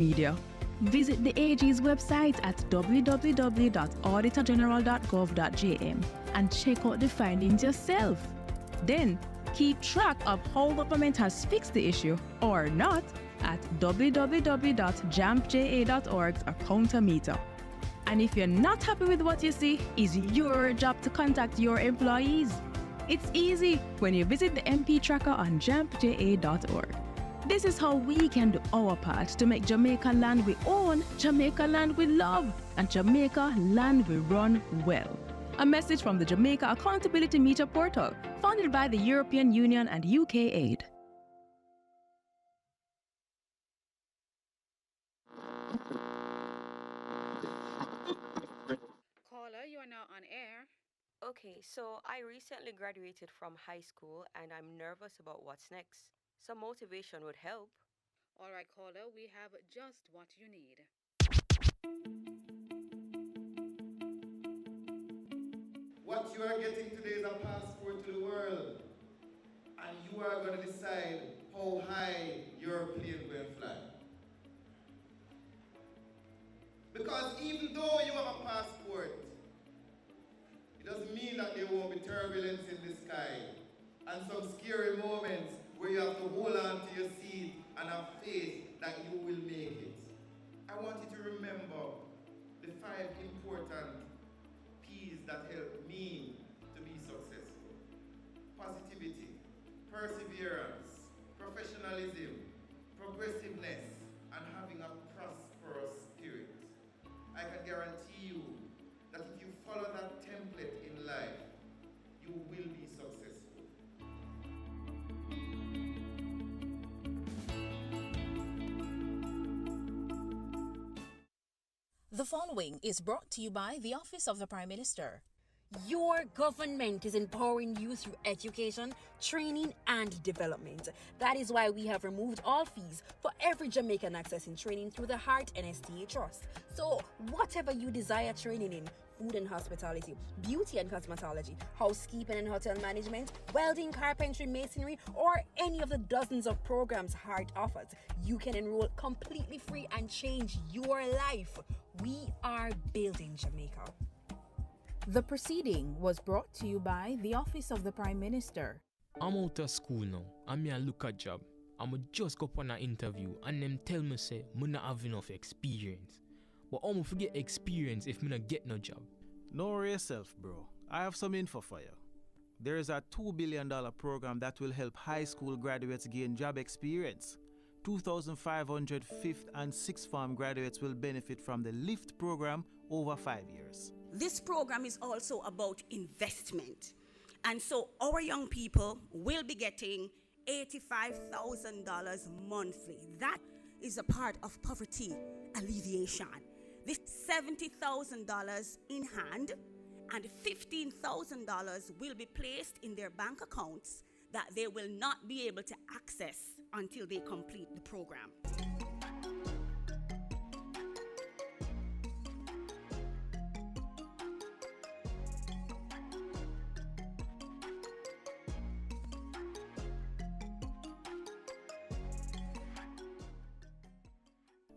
media. Visit the AG's website at www.auditorgeneral.gov.jm and check out the findings yourself. Then, keep track of how government has fixed the issue or not at www.jampja.org's accountometer. And if you're not happy with what you see, it's your job to contact your employees. It's easy when you visit the MP tracker on jampja.org. This is how we can do our part to make Jamaica land we own, Jamaica land we love, and Jamaica land we run well. A message from the Jamaica Accountability Meter portal, funded by the European Union and UK Aid. Caller, you are now on air. Okay, so I recently graduated from high school and I'm nervous about what's next. Some motivation would help. All right, caller, we have just what you need. What you are getting today is a passport to the world. And you are going to decide how high your plane will fly. Because even though you have a passport, it doesn't mean that there won't be turbulence in the sky and some scary moments where you have to hold on to your seat and have faith that you will make it. I want you to remember the 5 important P's that help me to be successful. Positivity, perseverance, professionalism, progressiveness, and having a prosperous spirit. I can guarantee you that if you follow that template in life, you will be successful. The following is brought to you by the Office of the Prime Minister. Your government is empowering you through education, training, and development. That is why we have removed all fees for every Jamaican accessing training through the Heart NSTA Trust. So, whatever you desire training in, food and hospitality, beauty and cosmetology, housekeeping and hotel management, welding, carpentry, masonry, or any of the dozens of programs Heart offers, you can enroll completely free and change your life. We are building Jamaica. The proceeding was brought to you by the Office of the Prime Minister. I'm out of school now, and me a look at job. I'ma just go on an interview and them tell me say me not have enough experience. But I'ma forget experience if me not get no job. Don't worry yourself, bro. I have some info for you. There is a $2 billion program that will help high school graduates gain job experience. 2,500 5th and 6th form graduates will benefit from the LIFT program over 5 years. This program is also about investment. And so our young people will be getting $85,000 monthly. That is a part of poverty alleviation. This $70,000 in hand and $15,000 will be placed in their bank accounts that they will not be able to access until they complete the program.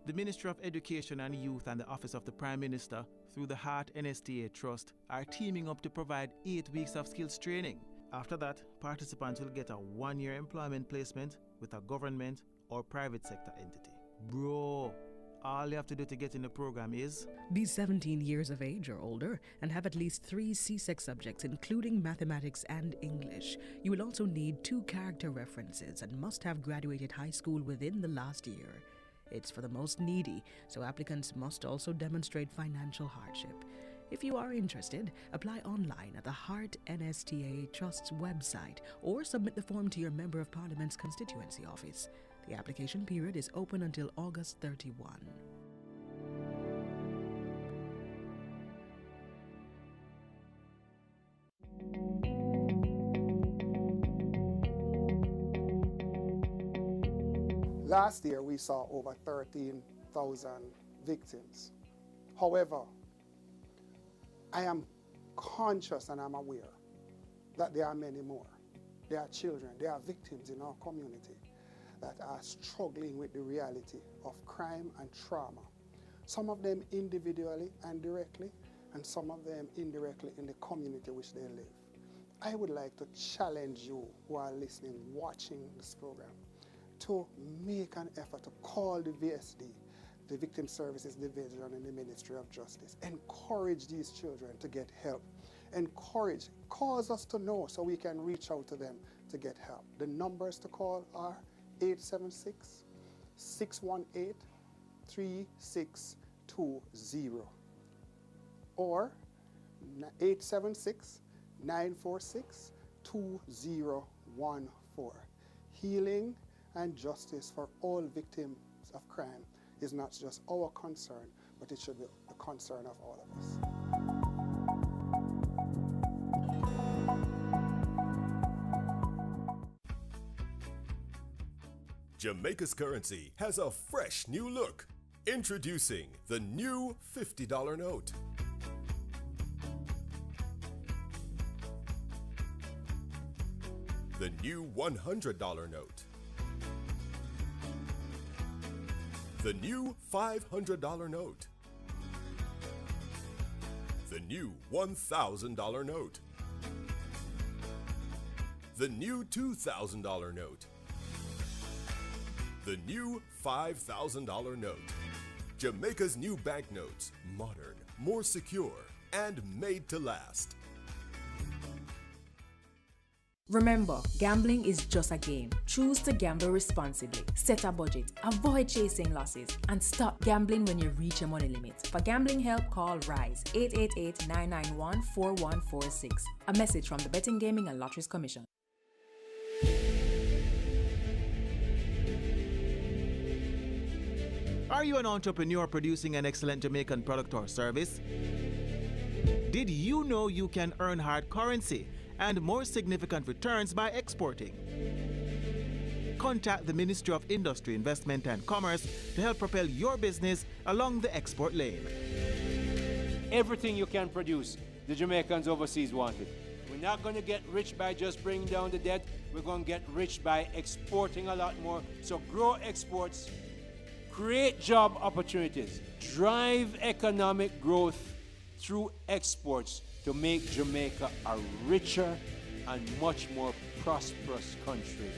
The Ministry of Education and Youth and the Office of the Prime Minister, through the Heart NSTA Trust, are teaming up to provide 8 weeks of skills training. After that, participants will get a 1-year employment placement with a government or private sector entity. Bro, all you have to do to get in the program is be 17 years of age or older and have at least 3 CSEC subjects, including mathematics and English. You will also need 2 character references and must have graduated high school within the last year. It's for the most needy, so applicants must also demonstrate financial hardship. If you are interested, apply online at the Heart NSTA Trust's website or submit the form to your Member of Parliament's constituency office. The application period is open until August 31. Last year, we saw over 13,000 victims. However, I am conscious and I'm aware that there are many more. There are children, there are victims in our community that are struggling with the reality of crime and trauma. Some of them individually and directly, and some of them indirectly in the community which they live. I would like to challenge you who are listening, watching this program, to make an effort to call the VSD, the Victim Services Division in the Ministry of Justice. Encourage these children to get help. Encourage, cause us to know so we can reach out to them to get help. The numbers to call are 876-618-3620 or 876-946-2014. Healing and justice for all victims of crime is not just our concern, but it should be the concern of all of us. Jamaica's currency has a fresh new look. Introducing the new $50 note. The new $100 note. The new $500 note. The new $1,000 note. The new $2,000 note. The new $5,000 note. Jamaica's new banknotes, modern, more secure, and made to last. Remember, gambling is just a game. Choose to gamble responsibly. Set a budget, avoid chasing losses, and stop gambling when you reach your money limit. For gambling help, call RISE 888-991-4146. A message from the Betting, Gaming and Lotteries Commission. Are you an entrepreneur producing an excellent Jamaican product or service? Did you know you can earn hard currency and more significant returns by exporting? Contact the Ministry of Industry, Investment and Commerce to help propel your business along the export lane. Everything you can produce, the Jamaicans overseas want it. We're not going to get rich by just bringing down the debt. We're going to get rich by exporting a lot more. So grow exports, create job opportunities, drive economic growth through exports to make Jamaica a richer and much more prosperous country.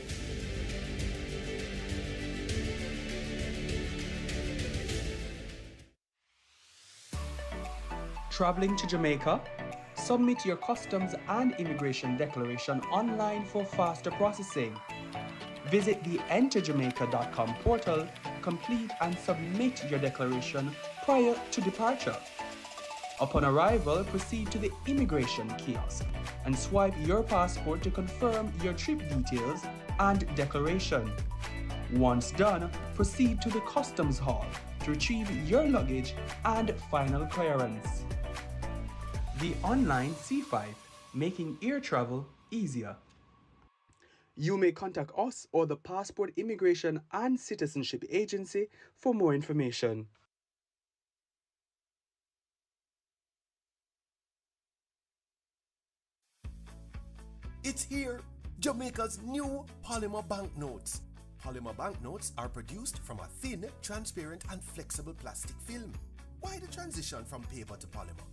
Traveling to Jamaica? Submit your customs and immigration declaration online for faster processing. Visit the enterjamaica.com portal, complete and submit your declaration prior to departure. Upon arrival, proceed to the immigration kiosk and swipe your passport to confirm your trip details and declaration. Once done, proceed to the customs hall to retrieve your luggage and final clearance. The online C5, making air travel easier. You may contact us or the Passport Immigration and Citizenship Agency for more information. It's here, Jamaica's new polymer banknotes. Polymer banknotes are produced from a thin, transparent and flexible plastic film. Why the transition from paper to polymer?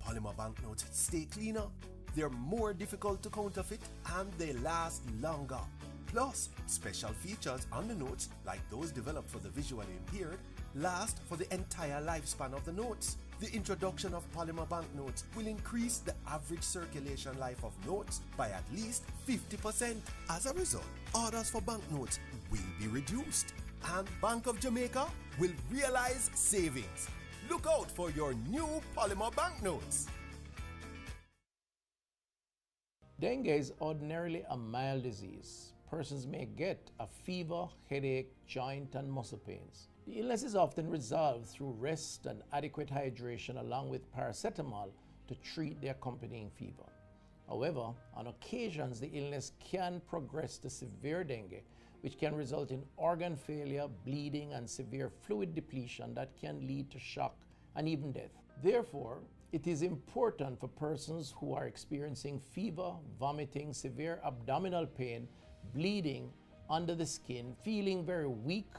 Polymer banknotes stay cleaner, they're more difficult to counterfeit, and they last longer. Plus, special features on the notes, like those developed for the visually impaired, last for the entire lifespan of the notes. The introduction of polymer banknotes will increase the average circulation life of notes by at least 50%. As a result, orders for banknotes will be reduced, and Bank of Jamaica will realize savings. Look out for your new polymer banknotes. Dengue is ordinarily a mild disease. Persons may get a fever, headache, joint and muscle pains. The illness is often resolved through rest and adequate hydration along with paracetamol to treat the accompanying fever. However, on occasions the illness can progress to severe dengue, which can result in organ failure, bleeding and severe fluid depletion that can lead to shock and even death. Therefore, it is important for persons who are experiencing fever, vomiting, severe abdominal pain, bleeding, under the skin, feeling very weak,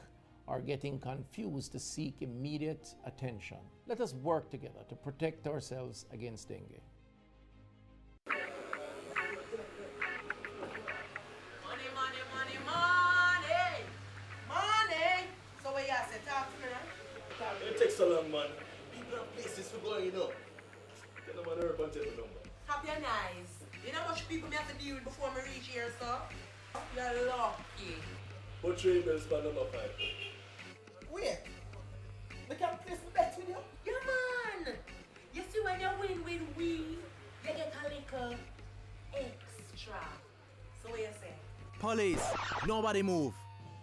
or getting confused to seek immediate attention. Let us work together to protect ourselves against dengue. So what you say, talk to me, right? It takes so long, man. People have places for going, you know. Tell them on the urban table number. Happy and nice. You know how much people me have to deal with before me reach here, sir? You're lucky. But 3 bills for number 5. Wait. We can place the bets with you? Yeah, man. You see when you win with we, you get a little extra. So what you say? Police, nobody move.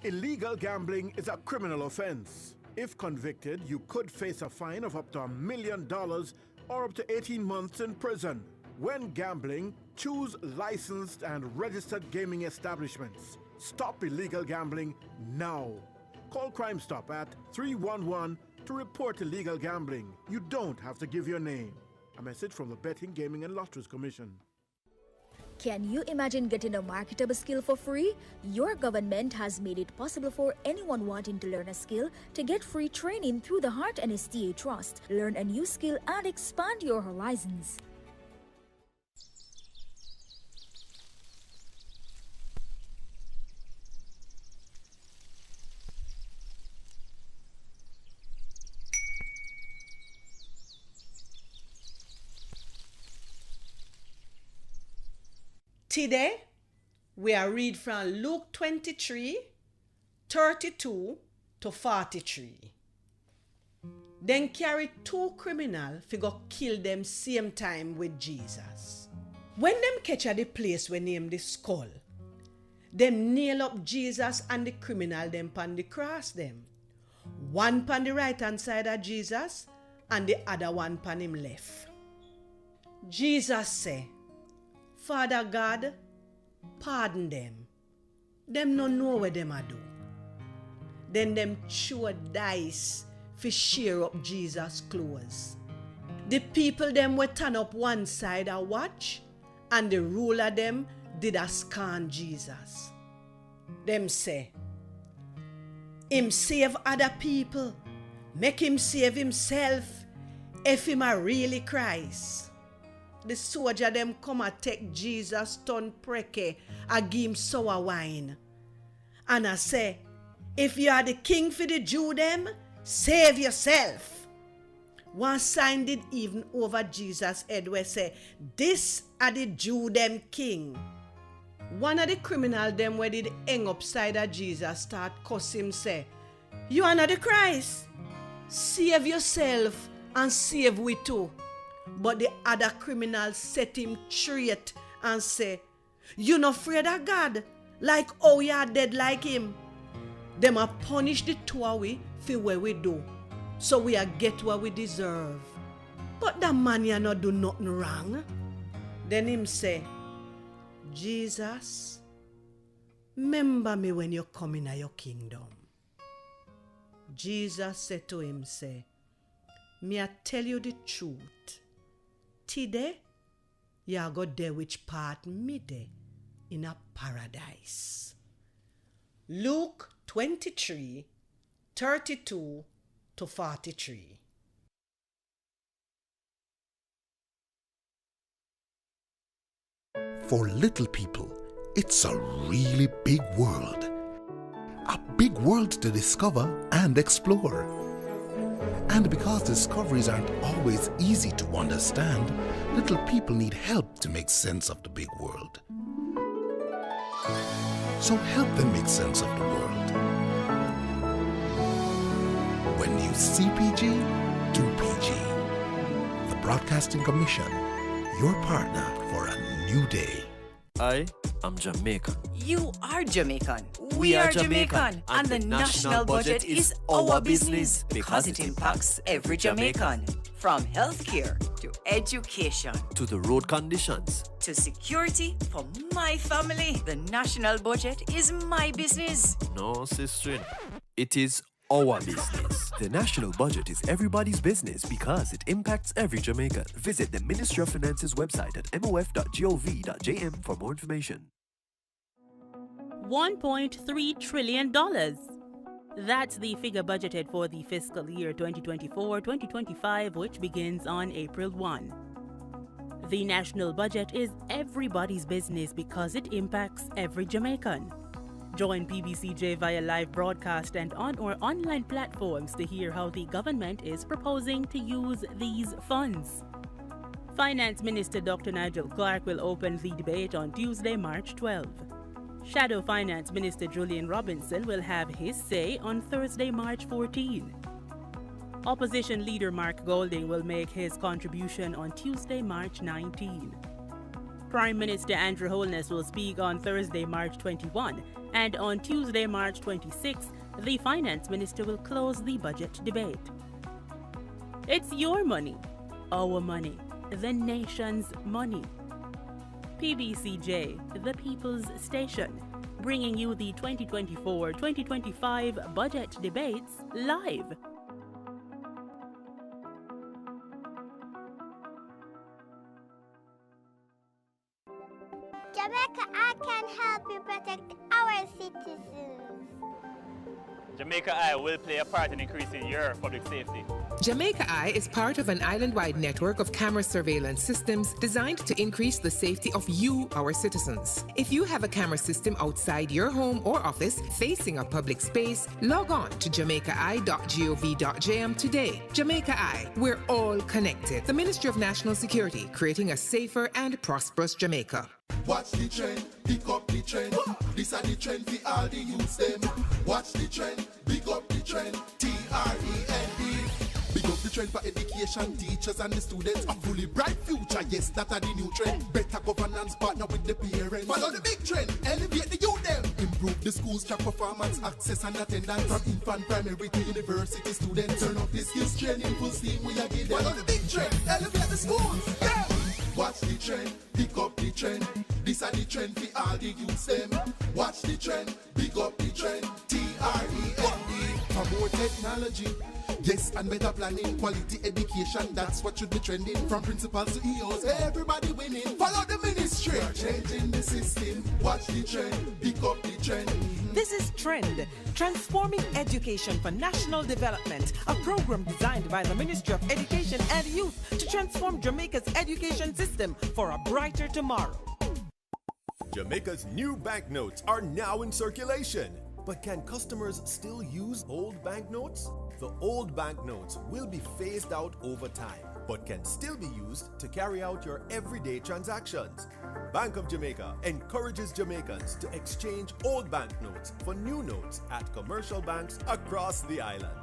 Illegal gambling is a criminal offense. If convicted, you could face a fine of up to $1 million or up to 18 months in prison. When gambling, choose licensed and registered gaming establishments. Stop illegal gambling now. Call Crime Stop at 311 to report illegal gambling. You don't have to give your name. A message from the Betting, Gaming and Lotteries Commission. Can you imagine getting a marketable skill for free? Your government has made it possible for anyone wanting to learn a skill to get free training through the Heart NSTA Trust. Learn a new skill and expand your horizons. Today, we are read from Luke 23, 32 to 43. Then carry 2 criminals fi go kill them same time with Jesus. When them catch at the place we name the Skull, them nail up Jesus and the criminal them pon the cross them. One pon the right hand side of Jesus and the other one pon him left. Jesus say, Father God, pardon them. Them no know what them a do. Then them throw dice fi shear up Jesus' clothes. The people them were turn up one side a watch, and the ruler them did a scan Jesus. Them say, him save other people, make him save himself, if him a really Christ. The soldier them come and take Jesus turn preke and give him sour wine. And I say, if you are the king for the Jew them, save yourself. One sign did even over Jesus' head where say, this are the Jew them king. One of the criminal them where did hang upside of Jesus start cuss him say, you are not the Christ. Save yourself and save we too. But the other criminal set him straight and say, you not afraid of God, like how you are dead like him. Them a punish the two of we for what we do, so we a get what we deserve. But that man ya not do nothing wrong. Then him say, Jesus, remember me when you come in your kingdom. Jesus said to him, say, me I tell you the truth. Today, you go there which part me there in a paradise. Luke 23, 32 to 43. For little people, it's a really big world. A big world to discover and explore. And because discoveries aren't always easy to understand, little people need help to make sense of the big world. So help them make sense of the world. When you see PG, do PG. The Broadcasting Commission, your partner for a new day. I am Jamaican. You are Jamaican. We are Jamaican. And the national budget is our business because it impacts every Jamaican. From healthcare to education To the road conditions. to security for my family. The national budget is my business. No, sister. It is our business. The national budget is everybody's business because it impacts every Jamaican. Visit the Ministry of Finance's website at mof.gov.jm for more information. $1.3 trillion. That's the figure budgeted for the fiscal year 2024-2025, which begins on April 1. The national budget is everybody's business because it impacts every Jamaican. Join PBCJ via live broadcast and on our online platforms to hear how the government is proposing to use these funds. Finance Minister Dr. Nigel Clarke will open the debate on Tuesday, March 12. Shadow Finance Minister Julian Robinson will have his say on Thursday, March 14. Opposition leader Mark Golding will make his contribution on Tuesday, March 19. Prime Minister Andrew Holness will speak on Thursday, March 21, and on Tuesday, March 26, the Finance Minister will close the budget debate. It's your money, our money, the nation's money. PBCJ, the People's Station, bringing you the 2024-2025 budget debates live. Jamaica, I can help you protect our citizens. Jamaica Eye will play a part in increasing your public safety. Jamaica Eye is part of an island-wide network of camera surveillance systems designed to increase the safety of you, our citizens. If you have a camera system outside your home or office facing a public space, log on to jamaicaeye.gov.jm today. Jamaica Eye, we're all connected. The Ministry of National Security, creating a safer and prosperous Jamaica. Watch the trend, pick up the trend. This are the trend for all the youths them. Watch the trend, pick up the trend. TREND. Big up the trend for education, teachers and the students. A fully bright future, yes, that are the new trend. Better governance, partner with the parents. Follow the big trend, elevate the youth them. Improve the schools, track performance, access and attendance. From infant, primary to university students. Turn up the skills training, full steam we are giving. Follow the big trend, elevate the schools. Yeah. Watch the trend, pick up the trend. This are the trend for all the youths them. Watch the trend, pick up the trend. TREND. Promote technology. Yes, and better planning, quality education, that's what should be trending. From principals to EOs, everybody winning. Follow the ministry, changing the system. Watch the trend, pick up the trend. This is Trend, Transforming Education for National Development, a program designed by the Ministry of Education and Youth to transform Jamaica's education system for a brighter tomorrow. Jamaica's new banknotes are now in circulation. But can customers still use old banknotes? The old banknotes will be phased out over time, but can still be used to carry out your everyday transactions. Bank of Jamaica encourages Jamaicans to exchange old banknotes for new notes at commercial banks across the island.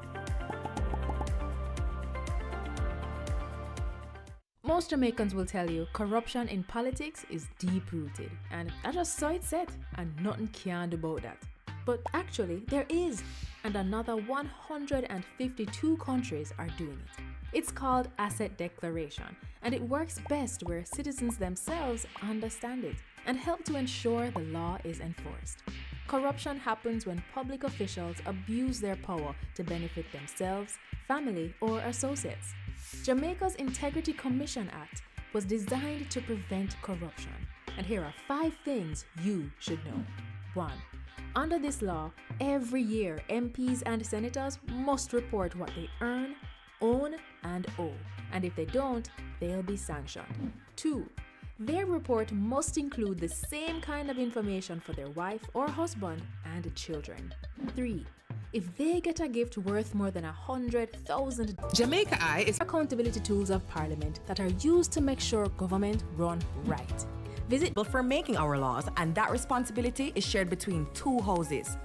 Most Jamaicans will tell you corruption in politics is deep-rooted, and that's just so it's said, and nothing can do about that. But actually, there is, and another 152 countries are doing it. It's called asset declaration, and it works best where citizens themselves understand it and help to ensure the law is enforced. Corruption happens when public officials abuse their power to benefit themselves, family, or associates. Jamaica's Integrity Commission Act was designed to prevent corruption, and here are 5 things you should know. 1. Under this law, every year MPs and senators must report what they earn, own, and owe, and if they don't, they'll be sanctioned. 2. Their report must include the same kind of information for their wife or husband and children. 3. If they get a gift worth more than $100,000, Jamaica Eye is accountability tools of Parliament that are used to make sure government run right. Visit for making our laws, and that responsibility is shared between 2 houses.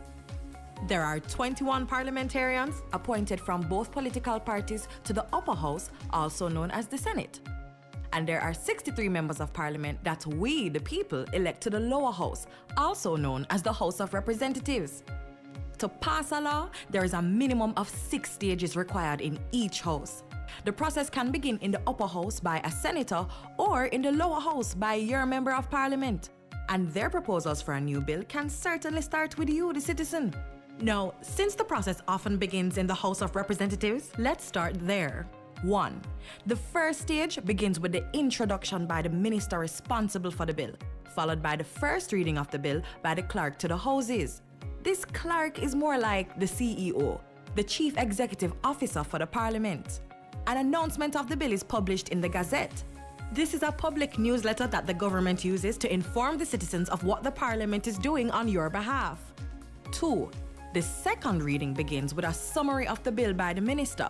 There are 21 parliamentarians appointed from both political parties to the upper house, also known as the Senate. And there are 63 members of Parliament that we, the people, elect to the lower house, also known as the House of Representatives. To pass a law, there is a minimum of 6 stages required in each house. The process can begin in the upper house by a senator or in the lower house by your member of Parliament. And their proposals for a new bill can certainly start with you, the citizen. Now, since the process often begins in the House of Representatives, let's start there. 1. The first stage begins with the introduction by the minister responsible for the bill, followed by the first reading of the bill by the clerk to the houses. This clerk is more like the CEO, the Chief Executive Officer for the Parliament. An announcement of the bill is published in the Gazette. This is a public newsletter that the government uses to inform the citizens of what the Parliament is doing on your behalf. 2. The second reading begins with a summary of the bill by the minister.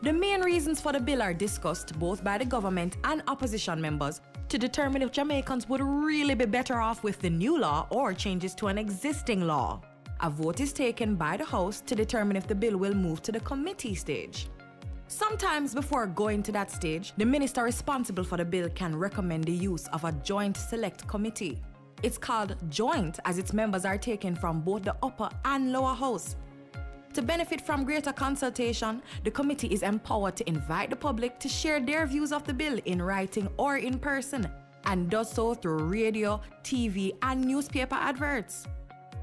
The main reasons for the bill are discussed both by the government and opposition members to determine if Jamaicans would really be better off with the new law or changes to an existing law. A vote is taken by the House to determine if the bill will move to the committee stage. Sometimes before going to that stage, the minister responsible for the bill can recommend the use of a joint select committee. It's called joint as its members are taken from both the upper and lower house. To benefit from greater consultation, the committee is empowered to invite the public to share their views of the bill in writing or in person, and does so through radio, TV, and newspaper adverts.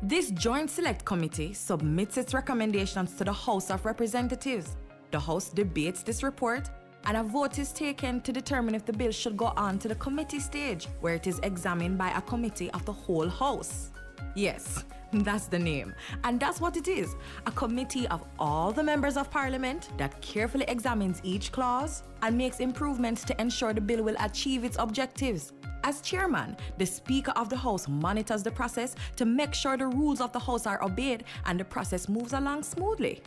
This Joint Select Committee submits its recommendations to the House of Representatives. The House debates this report, and a vote is taken to determine if the bill should go on to the committee stage, where it is examined by a committee of the whole House. Yes, that's the name. And that's what it is, a committee of all the members of Parliament that carefully examines each clause and makes improvements to ensure the bill will achieve its objectives. As chairman, the Speaker of the House monitors the process to make sure the rules of the House are obeyed and the process moves along smoothly.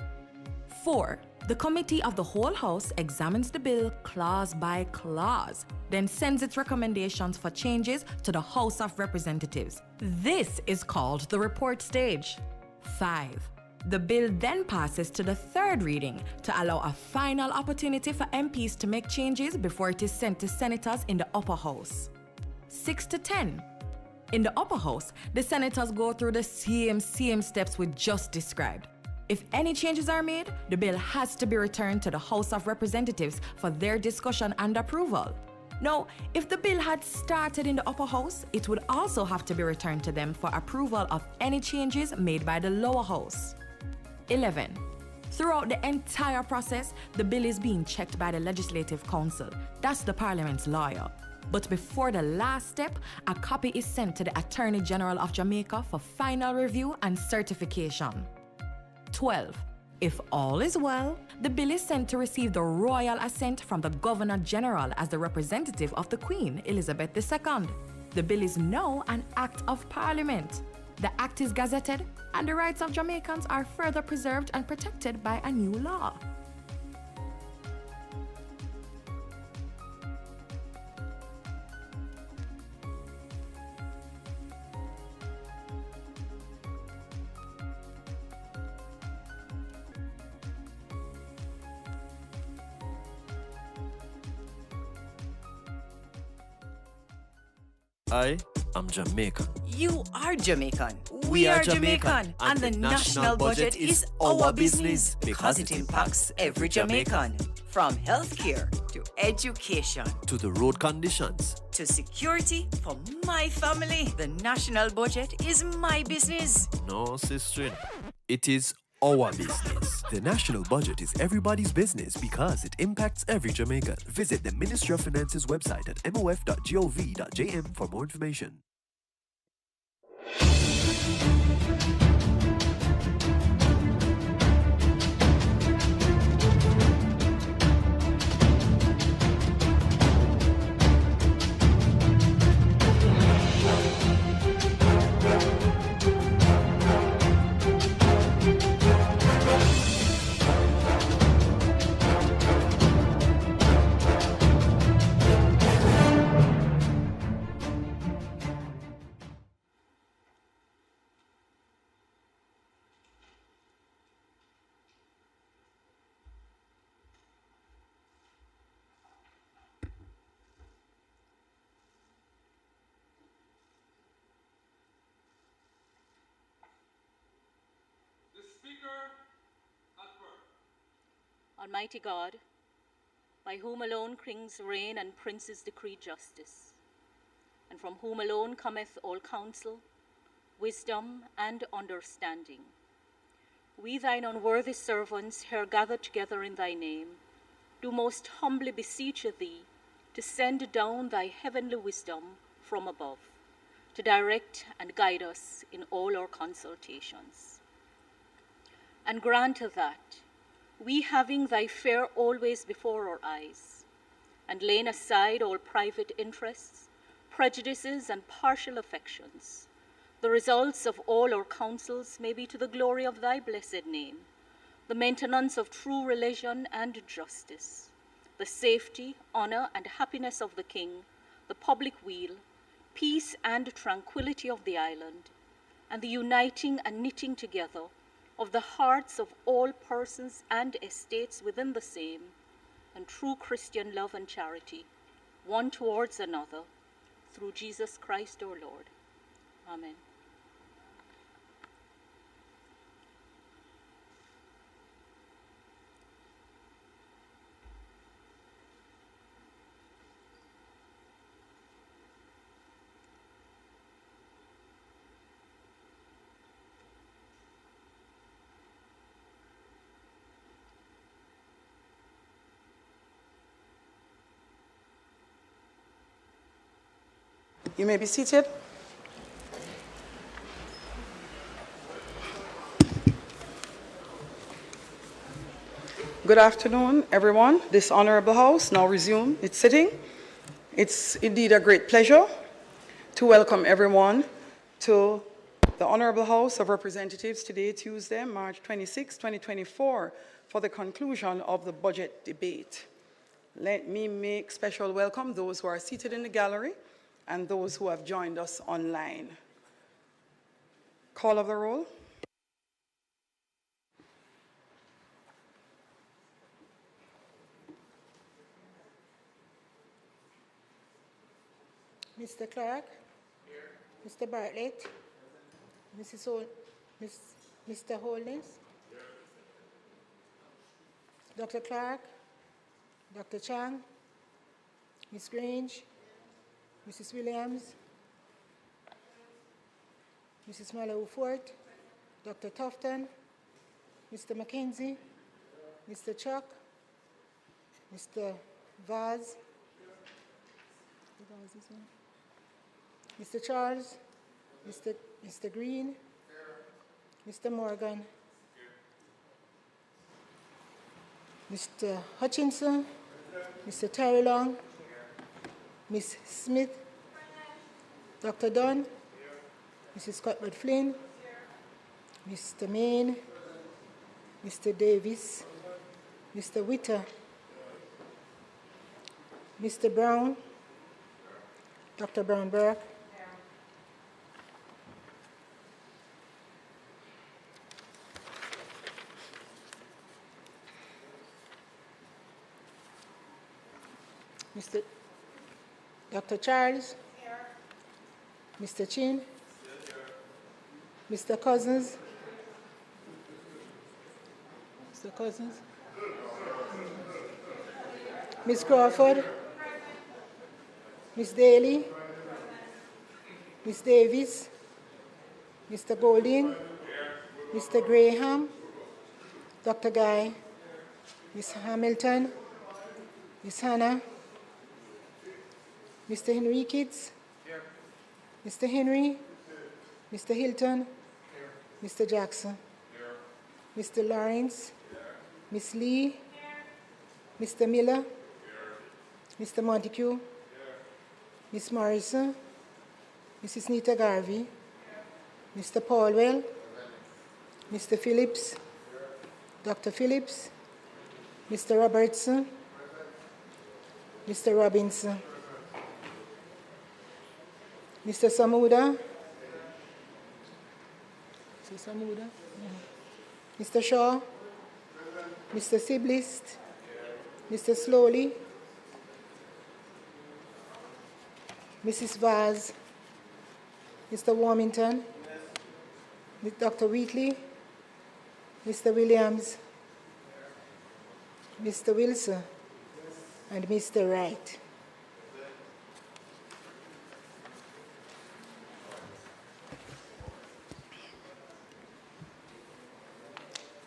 4. The Committee of the whole House examines the bill clause by clause, then sends its recommendations for changes to the House of Representatives. This is called the report stage. 5. The bill then passes to the third reading to allow a final opportunity for MPs to make changes before it is sent to senators in the upper house. 6 to 10. In the upper house, the senators go through the same steps we just described. If any changes are made, the bill has to be returned to the House of Representatives for their discussion and approval. Now, if the bill had started in the upper house, it would also have to be returned to them for approval of any changes made by the lower house. 11. Throughout the entire process, the bill is being checked by the Legislative Council. That's the Parliament's lawyer. But before the last step, a copy is sent to the Attorney General of Jamaica for final review and certification. 12. If all is well, the bill is sent to receive the royal assent from the Governor General as the representative of the Queen, Elizabeth II. The bill is now an Act of Parliament. The Act is gazetted, and the rights of Jamaicans are further preserved and protected by a new law. I am Jamaican. You are Jamaican. We are Jamaican. And the national budget is our business because it impacts every Jamaican. From healthcare to education To the road conditions. to security for my family. The national budget is my business. No, sister. It is our business. The national budget is everybody's business because it impacts every Jamaican. Visit the Ministry of Finance's website at mof.gov.jm for more information. Almighty God, by whom alone kings reign and princes decree justice, and from whom alone cometh all counsel, wisdom, and understanding, we thine unworthy servants here gathered together in thy name, do most humbly beseech thee to send down thy heavenly wisdom from above, to direct and guide us in all our consultations. And grant that, we having thy fair always before our eyes, and laying aside all private interests, prejudices, and partial affections, the results of all our counsels may be to the glory of thy blessed name, the maintenance of true religion and justice, the safety, honor, and happiness of the king, the public weal, peace and tranquility of the island, and the uniting and knitting together of the hearts of all persons and estates within the same, and true Christian love and charity, one towards another, through Jesus Christ our Lord. Amen. You may be seated. Good afternoon, everyone. This Honorable House now resume its sitting. It's indeed a great pleasure to welcome everyone to the Honorable House of Representatives today, Tuesday, March 26, 2024, for the conclusion of the budget debate. Let me make special welcome those who are seated in the gallery and those who have joined us online. Call of the roll. Mr. Clarke. Here. Mr. Bartlett. Mr. Holdings. Here. Dr. Clarke. Dr. Chang. Ms. Grange. Mrs. Williams, Mrs. Mallow-Fort, Dr. Tufton, Mr. McKenzie, Mr. Chuck, Mr. Vaz, Mr. Charles, Mr. Green, Mr. Morgan, Mr. Hutchinson, Mr. Terry Long, Ms. Smith, Dr. Dunn, Mrs. Cuthbert Flynn, Mr. Main, Mr. Davis, Mr. Witter, Mr. Brown, Dr. Brown Burke, Mr. Dr. Charles, Mr. Chin, Mr. Cousins, Ms. Crawford, Ms. Daly, Ms. Davis, Mr. Golding, Mr. Graham, Dr. Guy, Ms. Hamilton, Ms. Hannah, Mr. Henriquez, Mr. Henry, Mr. Hilton, Mr. Jackson, Mr. Lawrence, Ms. Lee, Mr. Miller, Mr. Montague, Ms. Morrison, Mrs. Nita Garvey, Mr. Paulwell, Mr. Phillips, Dr. Phillips, Mr. Robertson, Mr. Robinson, Mr. Samuda, Mr. Shaw, Mr. Siblist, Mr. Slowly, Mrs. Vaz, Mr. Warmington, Dr. Wheatley, Mr. Williams, Mr. Wilson, and Mr. Wright.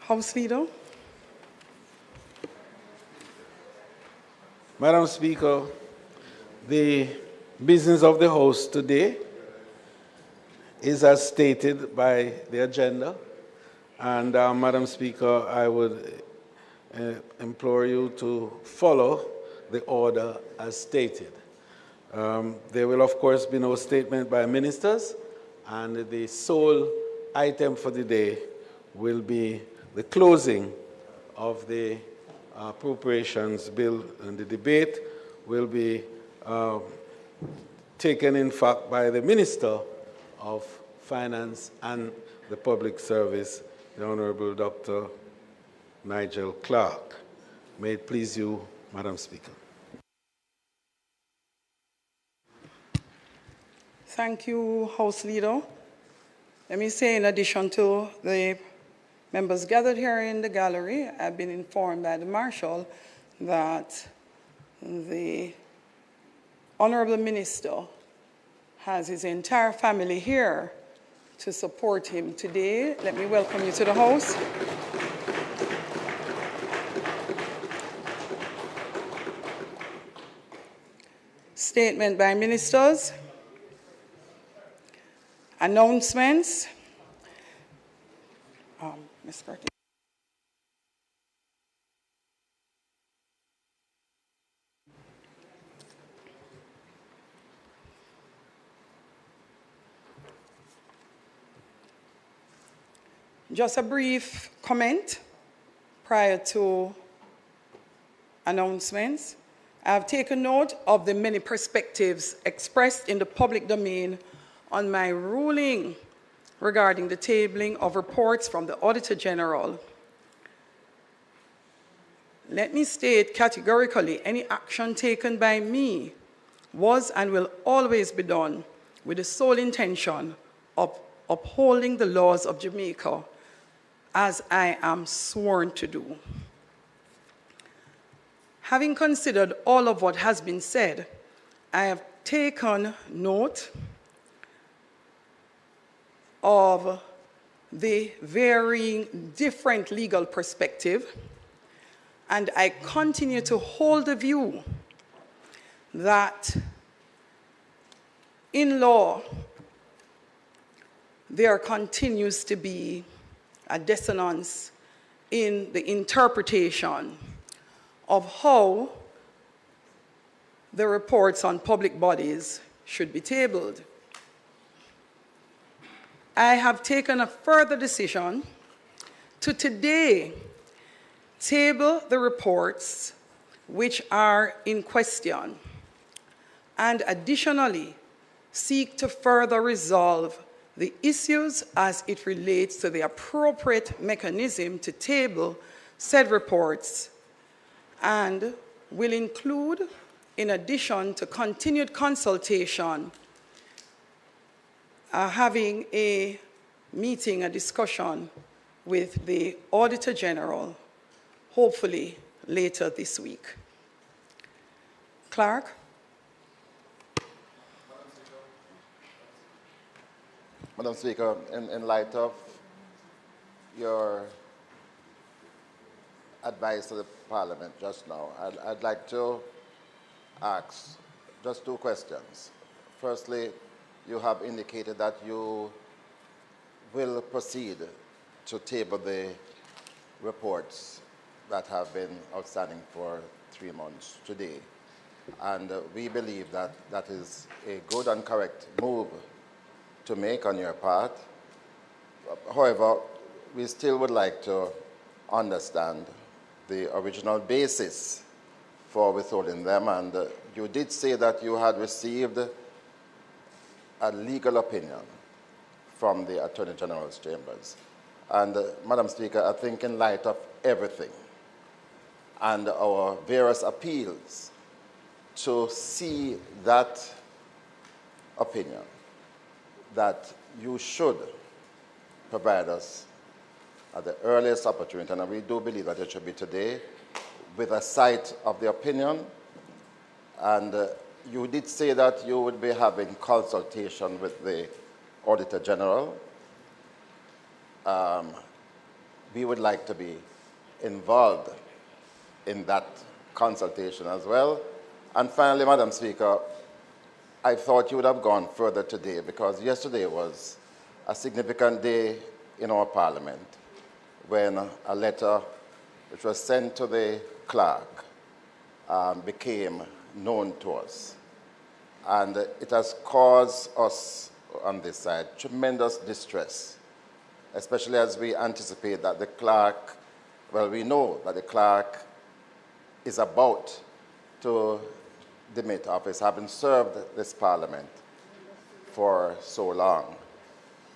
House Leader. Madam Speaker, the business of the House today is as stated by the agenda. And Madam Speaker, I would implore you to follow the order as stated. There will, of course, be no statement by ministers, and the sole item for the day will be the closing of the appropriations bill, and the debate will be taken, in fact, by the Minister of Finance and the Public Service, the Honorable Dr. Nigel Clarke. May it please you, Madam Speaker. Thank you, House Leader. Let me say, in addition to the members gathered here in the gallery, I've been informed by the Marshal that the Honorable Minister has his entire family here to support him today. Let me welcome you to the House. Statement by ministers. Announcements. Ms. Clarke. Just a brief comment prior to announcements. I have taken note of the many perspectives expressed in the public domain on my ruling regarding the tabling of reports from the Auditor General. Let me state categorically, any action taken by me was and will always be done with the sole intention of upholding the laws of Jamaica, as I am sworn to do. Having considered all of what has been said, I have taken note of the varying different legal perspective, and I continue to hold the view that in law there continues to be a dissonance in the interpretation of how the reports on public bodies should be tabled. I have taken a further decision to today table the reports which are in question, and additionally seek to further resolve the issues as it relates to the appropriate mechanism to table said reports, and will include, in addition to continued consultation, having a meeting, a discussion with the Auditor General, hopefully later this week. Clarke? Madam Speaker, in light of your advice to the Parliament just now, I'd like to ask just two questions. Firstly, you have indicated that you will proceed to table the reports that have been outstanding for 3 months today. And we believe that that is a good and correct move to make on your part. However, we still would like to understand the original basis for withholding them. And you did say that you had received a legal opinion from the Attorney General's chambers. And Madam Speaker, I think in light of everything and our various appeals to see that opinion, that you should provide us at the earliest opportunity, and we do believe that it should be today, with a sight of the opinion. And you did say that you would be having consultation with the Auditor General. We would like to be involved in that consultation as well. And finally, Madam Speaker, I thought you would have gone further today because yesterday was a significant day in our Parliament when a letter which was sent to the Clarke became known to us. And it has caused us on this side tremendous distress, especially as we anticipate that the Clarke, well, we know that the Clarke is about to demit office, having served this Parliament for so long.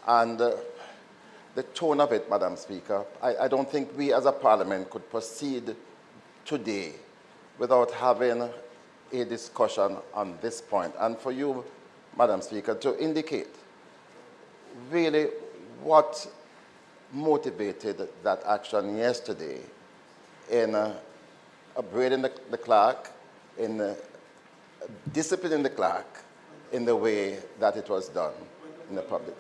And the tone of it, Madam Speaker, I don't think we as a Parliament could proceed today without having a discussion on this point. And for you, Madam Speaker, to indicate really what motivated that action yesterday in upgrading the Clarke, in disciplining the Clarke in the way that it was done in the public.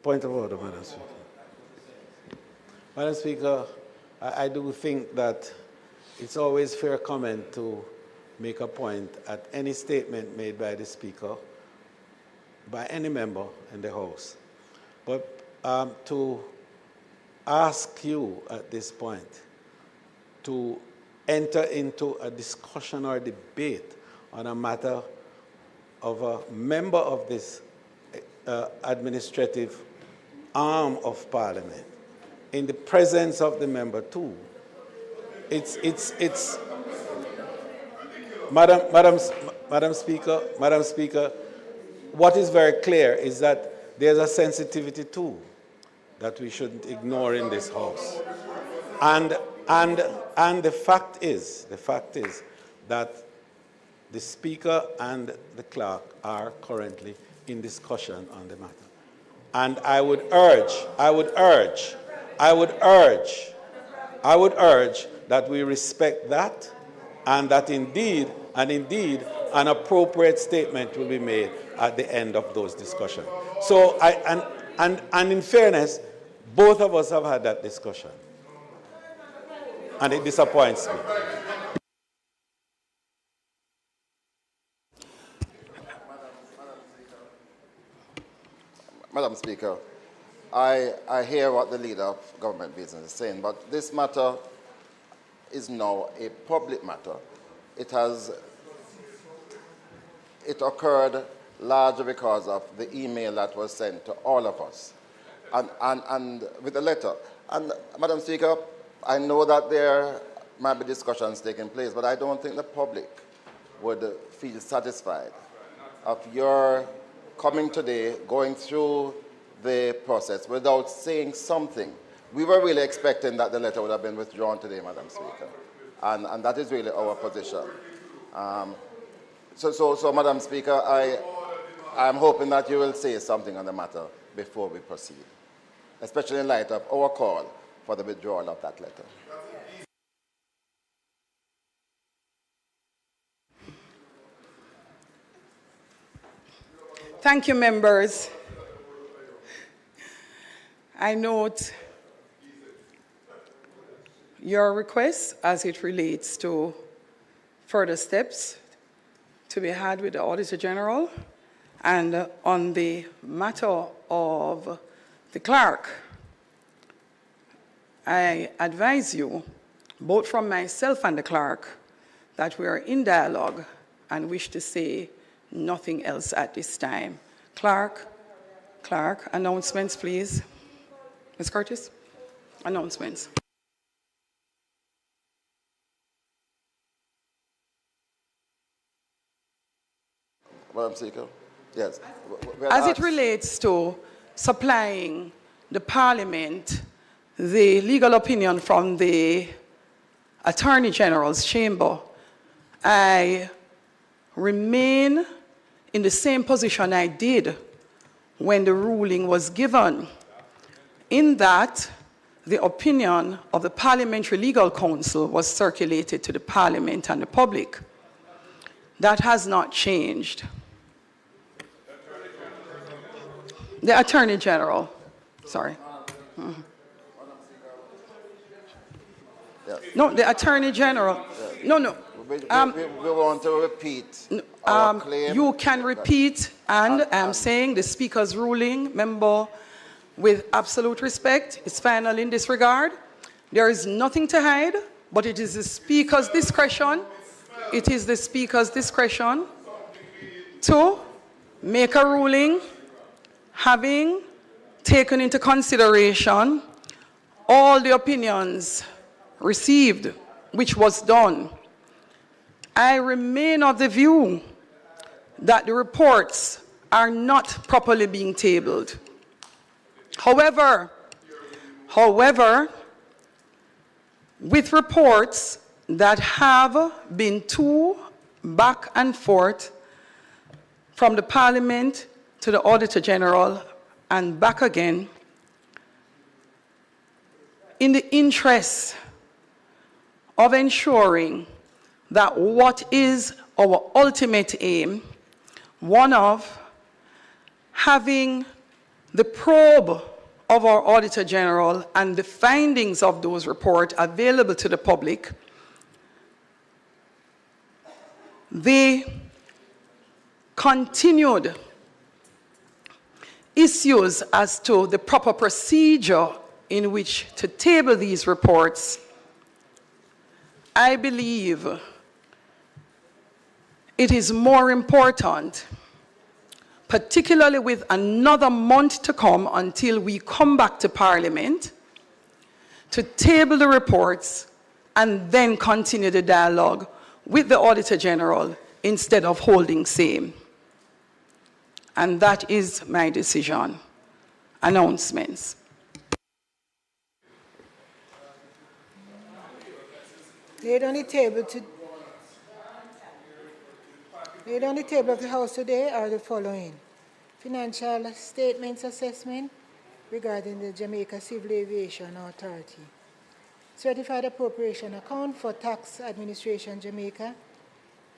Point of order, Madam Speaker. Madam Speaker, I do think that it's always fair comment to make a point at any statement made by the Speaker, by any member in the House. But to ask you at this point to enter into a discussion or debate on a matter of a member of this administrative arm of Parliament in the presence of the member too. It's Madam Speaker, what is very clear is that there's a sensitivity too that we shouldn't ignore in this House. And the fact is that the Speaker and the Clerk are currently in discussion on the matter. And I would urge that we respect that, and that indeed an appropriate statement will be made at the end of those discussions. So and in fairness, both of us have had that discussion. And it disappoints me. Madam Speaker, I hear what the leader of government business is saying, but this matter is now a public matter. It occurred largely because of the email that was sent to all of us, and with the letter. And Madam Speaker, I know that there might be discussions taking place, but I don't think the public would feel satisfied of your coming today, going through the process without saying something. We were really expecting that the letter would have been withdrawn today, Madam Speaker, and that is really our position. So, Madam Speaker, I'm hoping that you will say something on the matter before we proceed, especially in light of our call for the withdrawal of that letter. Thank you, members. I note your request as it relates to further steps to be had with the Auditor General, and on the matter of the Clerk, I advise you, both from myself and the Clerk, that we are in dialogue and wish to say nothing else at this time. Clarke, announcements, please. Ms. Curtis, announcements. Madam Speaker, yes. As it relates to supplying the Parliament the legal opinion from the Attorney General's chamber, I remain in the same position I did when the ruling was given, in that the opinion of the Parliamentary Legal Counsel was circulated to the Parliament and the public. That has not changed. The Attorney General, sorry. No, the Attorney General. No. We want to repeat our claim. You can repeat, and I'm saying the Speaker's ruling, member, with absolute respect, is final in this regard. There is nothing to hide, but it is the Speaker's discretion. It is the Speaker's discretion to make a ruling having taken into consideration all the opinions received, which was done. I remain of the view that the reports are not properly being tabled. However, with reports that have been too back and forth from the Parliament to the Auditor General and back again, in the interest of ensuring that what is our ultimate aim, one of having the probe of our Auditor General and the findings of those reports available to the public, the continued issues as to the proper procedure in which to table these reports, I believe it is more important, particularly with another month to come until we come back to Parliament, to table the reports and then continue the dialogue with the Auditor General instead of holding same. And that is my decision. Announcements. Laid on the table of the House today are the following: financial statements assessment regarding the Jamaica Civil Aviation Authority, certified appropriation account for tax administration Jamaica,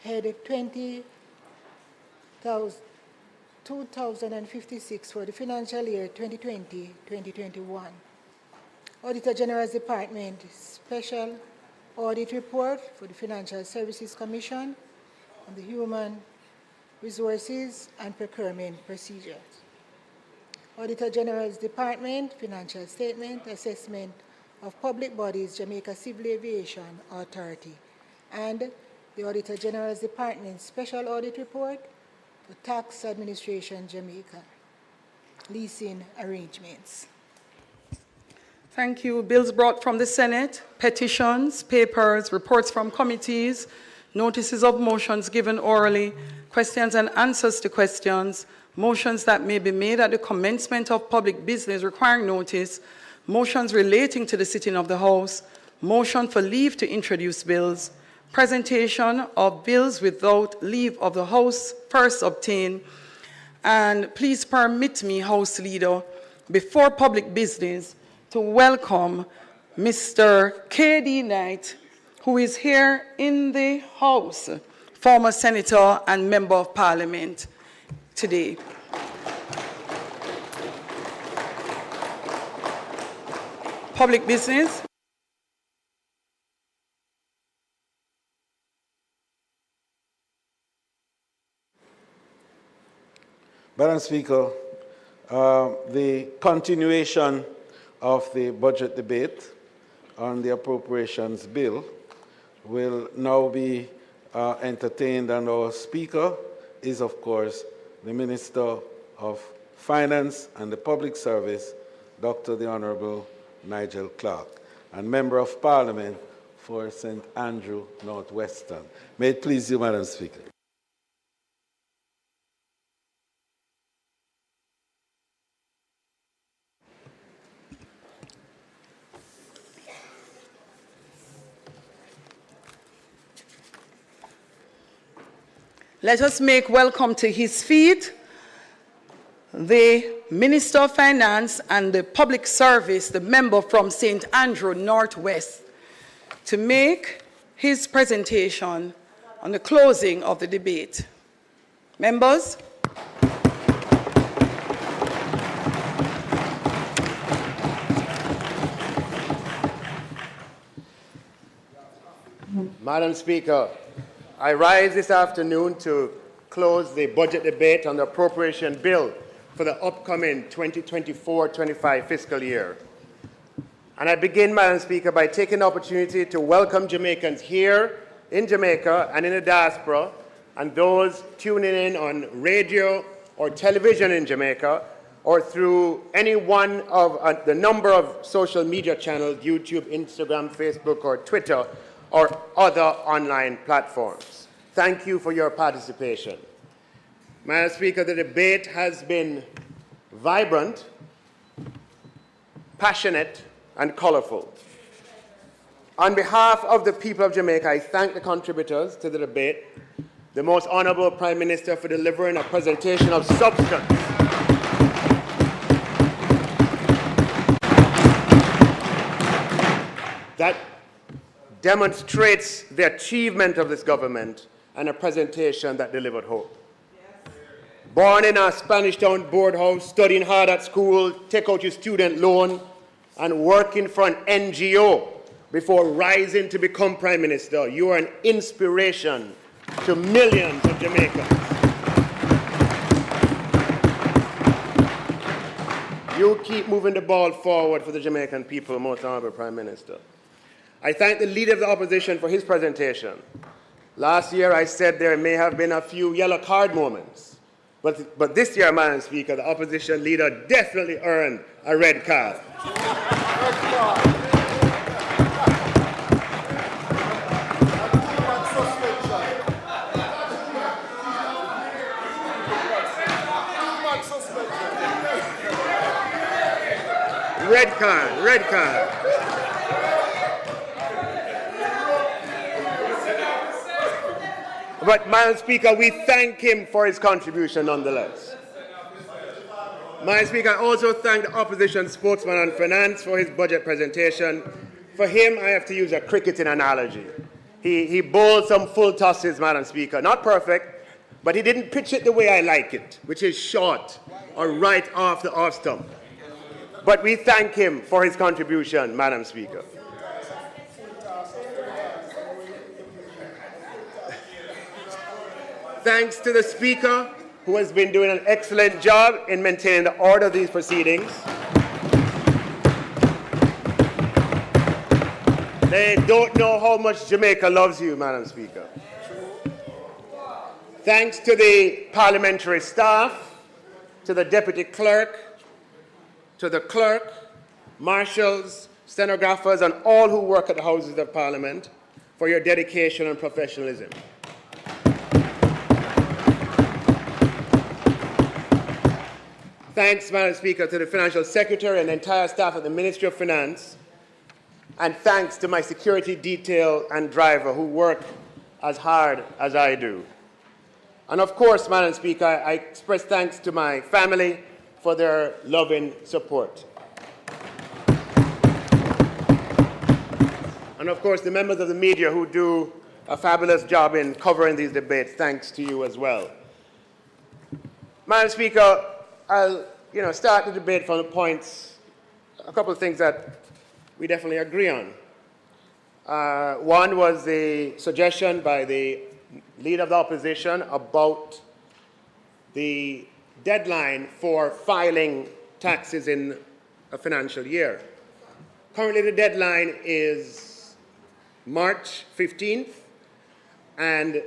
head 2056 for the financial year 2020-2021. Auditor General's Department special audit report for the Financial Services Commission on the Human Resources and Procurement Procedures. Auditor General's Department financial statement assessment of public bodies Jamaica Civil Aviation Authority, and the Auditor General's Department special audit report for tax administration Jamaica, leasing arrangements. Thank you. Bills brought from the Senate, petitions, papers, reports from committees, notices of motions given orally, questions and answers to questions, motions that may be made at the commencement of public business requiring notice, motions relating to the sitting of the House, motion for leave to introduce bills, presentation of bills without leave of the House first obtained, and please permit me, House Leader, before public business, to welcome Mr. K.D. Knight, who is here in the House, former Senator and Member of Parliament today. Public business. Madam Speaker, the continuation of the budget debate on the appropriations bill will now be entertained, and our Speaker is, of course, the Minister of Finance and the Public Service, Dr. the Honorable Nigel Clarke, and Member of Parliament for St. Andrew Northwestern. May it please you, Madam Speaker. Let us make welcome to his feet the Minister of Finance and the Public Service, the member from St. Andrew Northwest, to make his presentation on the closing of the debate. Members. Madam Speaker, I rise this afternoon to close the budget debate on the appropriation bill for the upcoming 2024-25 fiscal year. And I begin, Madam Speaker, by taking the opportunity to welcome Jamaicans here in Jamaica and in the diaspora, and those tuning in on radio or television in Jamaica, or through any one of the number of social media channels, YouTube, Instagram, Facebook, or Twitter, or other online platforms. Thank you for your participation. Madam Speaker, the debate has been vibrant, passionate, and colorful. On behalf of the people of Jamaica, I thank the contributors to the debate, the Most Honorable Prime Minister for delivering a presentation of substance that demonstrates the achievement of this government, and a presentation that delivered hope. Born in a Spanish Town board house, studying hard at school, take out your student loan, and working for an NGO before rising to become Prime Minister, you are an inspiration to millions of Jamaicans. You keep moving the ball forward for the Jamaican people, Most Honorable Prime Minister. I thank the Leader of the Opposition for his presentation. Last year I said there may have been a few yellow card moments, but this year, Madam Speaker, the Opposition Leader definitely earned a red card. Red card, red card. But, Madam Speaker, we thank him for his contribution nonetheless. Madam Speaker, I also thank the opposition spokesman on finance for his budget presentation. For him, I have to use a cricketing analogy. He bowled some full tosses, Madam Speaker. Not perfect, but he didn't pitch it the way I like it, which is short or right off the off stump. But we thank him for his contribution, Madam Speaker. Thanks to the Speaker, who has been doing an excellent job in maintaining the order of these proceedings. They don't know how much Jamaica loves you, Madam Speaker. Thanks to the parliamentary staff, to the Deputy Clerk, to the Clerk, marshals, stenographers, and all who work at the Houses of Parliament for your dedication and professionalism. Thanks, Madam Speaker, to the Financial Secretary and the entire staff of the Ministry of Finance, and thanks to my security detail and driver who work as hard as I do. And of course, Madam Speaker, I express thanks to my family for their loving support. And of course, the members of the media who do a fabulous job in covering these debates, thanks to you as well. Madam Speaker, I'll start the debate from the points, a couple of things that we definitely agree on. One was the suggestion by the Leader of the Opposition about the deadline for filing taxes in a financial year. Currently, the deadline is March 15th, and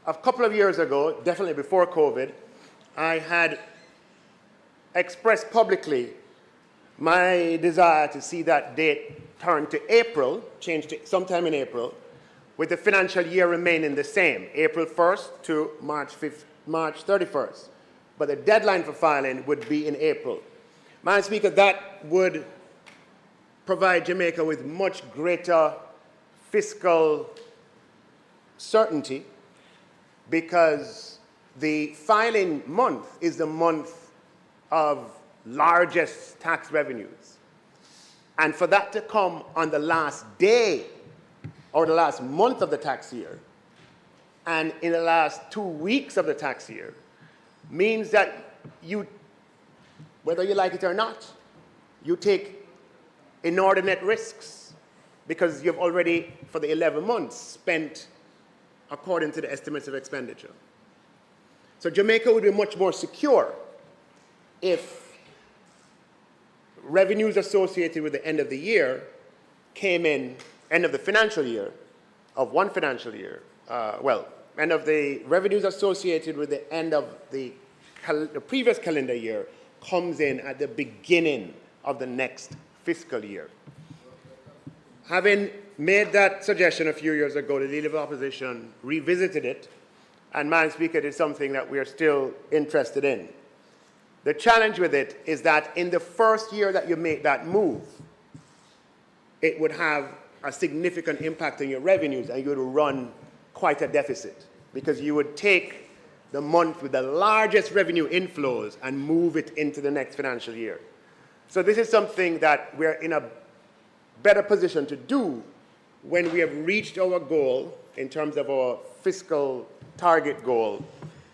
a couple of years ago, definitely before COVID, I had expressed publicly my desire to see that date turn to April, change to sometime in April, with the financial year remaining the same, April 1st to March 31st. But the deadline for filing would be in April. Madam Speaker, that would provide Jamaica with much greater fiscal certainty, because the filing month is the month of largest tax revenues. And for that to come on the last day or the last month of the tax year and in the last 2 weeks of the tax year means that you, whether you like it or not, you take inordinate risks because you've already, for the 11 months, spent according to the estimates of expenditure. So Jamaica would be much more secure if revenues associated with the end of the year came in, end of the financial year, of one financial year, end of the revenues associated with the end of the previous calendar year comes in at the beginning of the next fiscal year. Having made that suggestion a few years ago, the Leader of the Opposition revisited it, and Madam Speaker, it is something that we are still interested in. The challenge with it is that in the first year that you make that move, it would have a significant impact on your revenues, and you would run quite a deficit, because you would take the month with the largest revenue inflows and move it into the next financial year. So this is something that we're in a better position to do when we have reached our goal in terms of our fiscal target goal,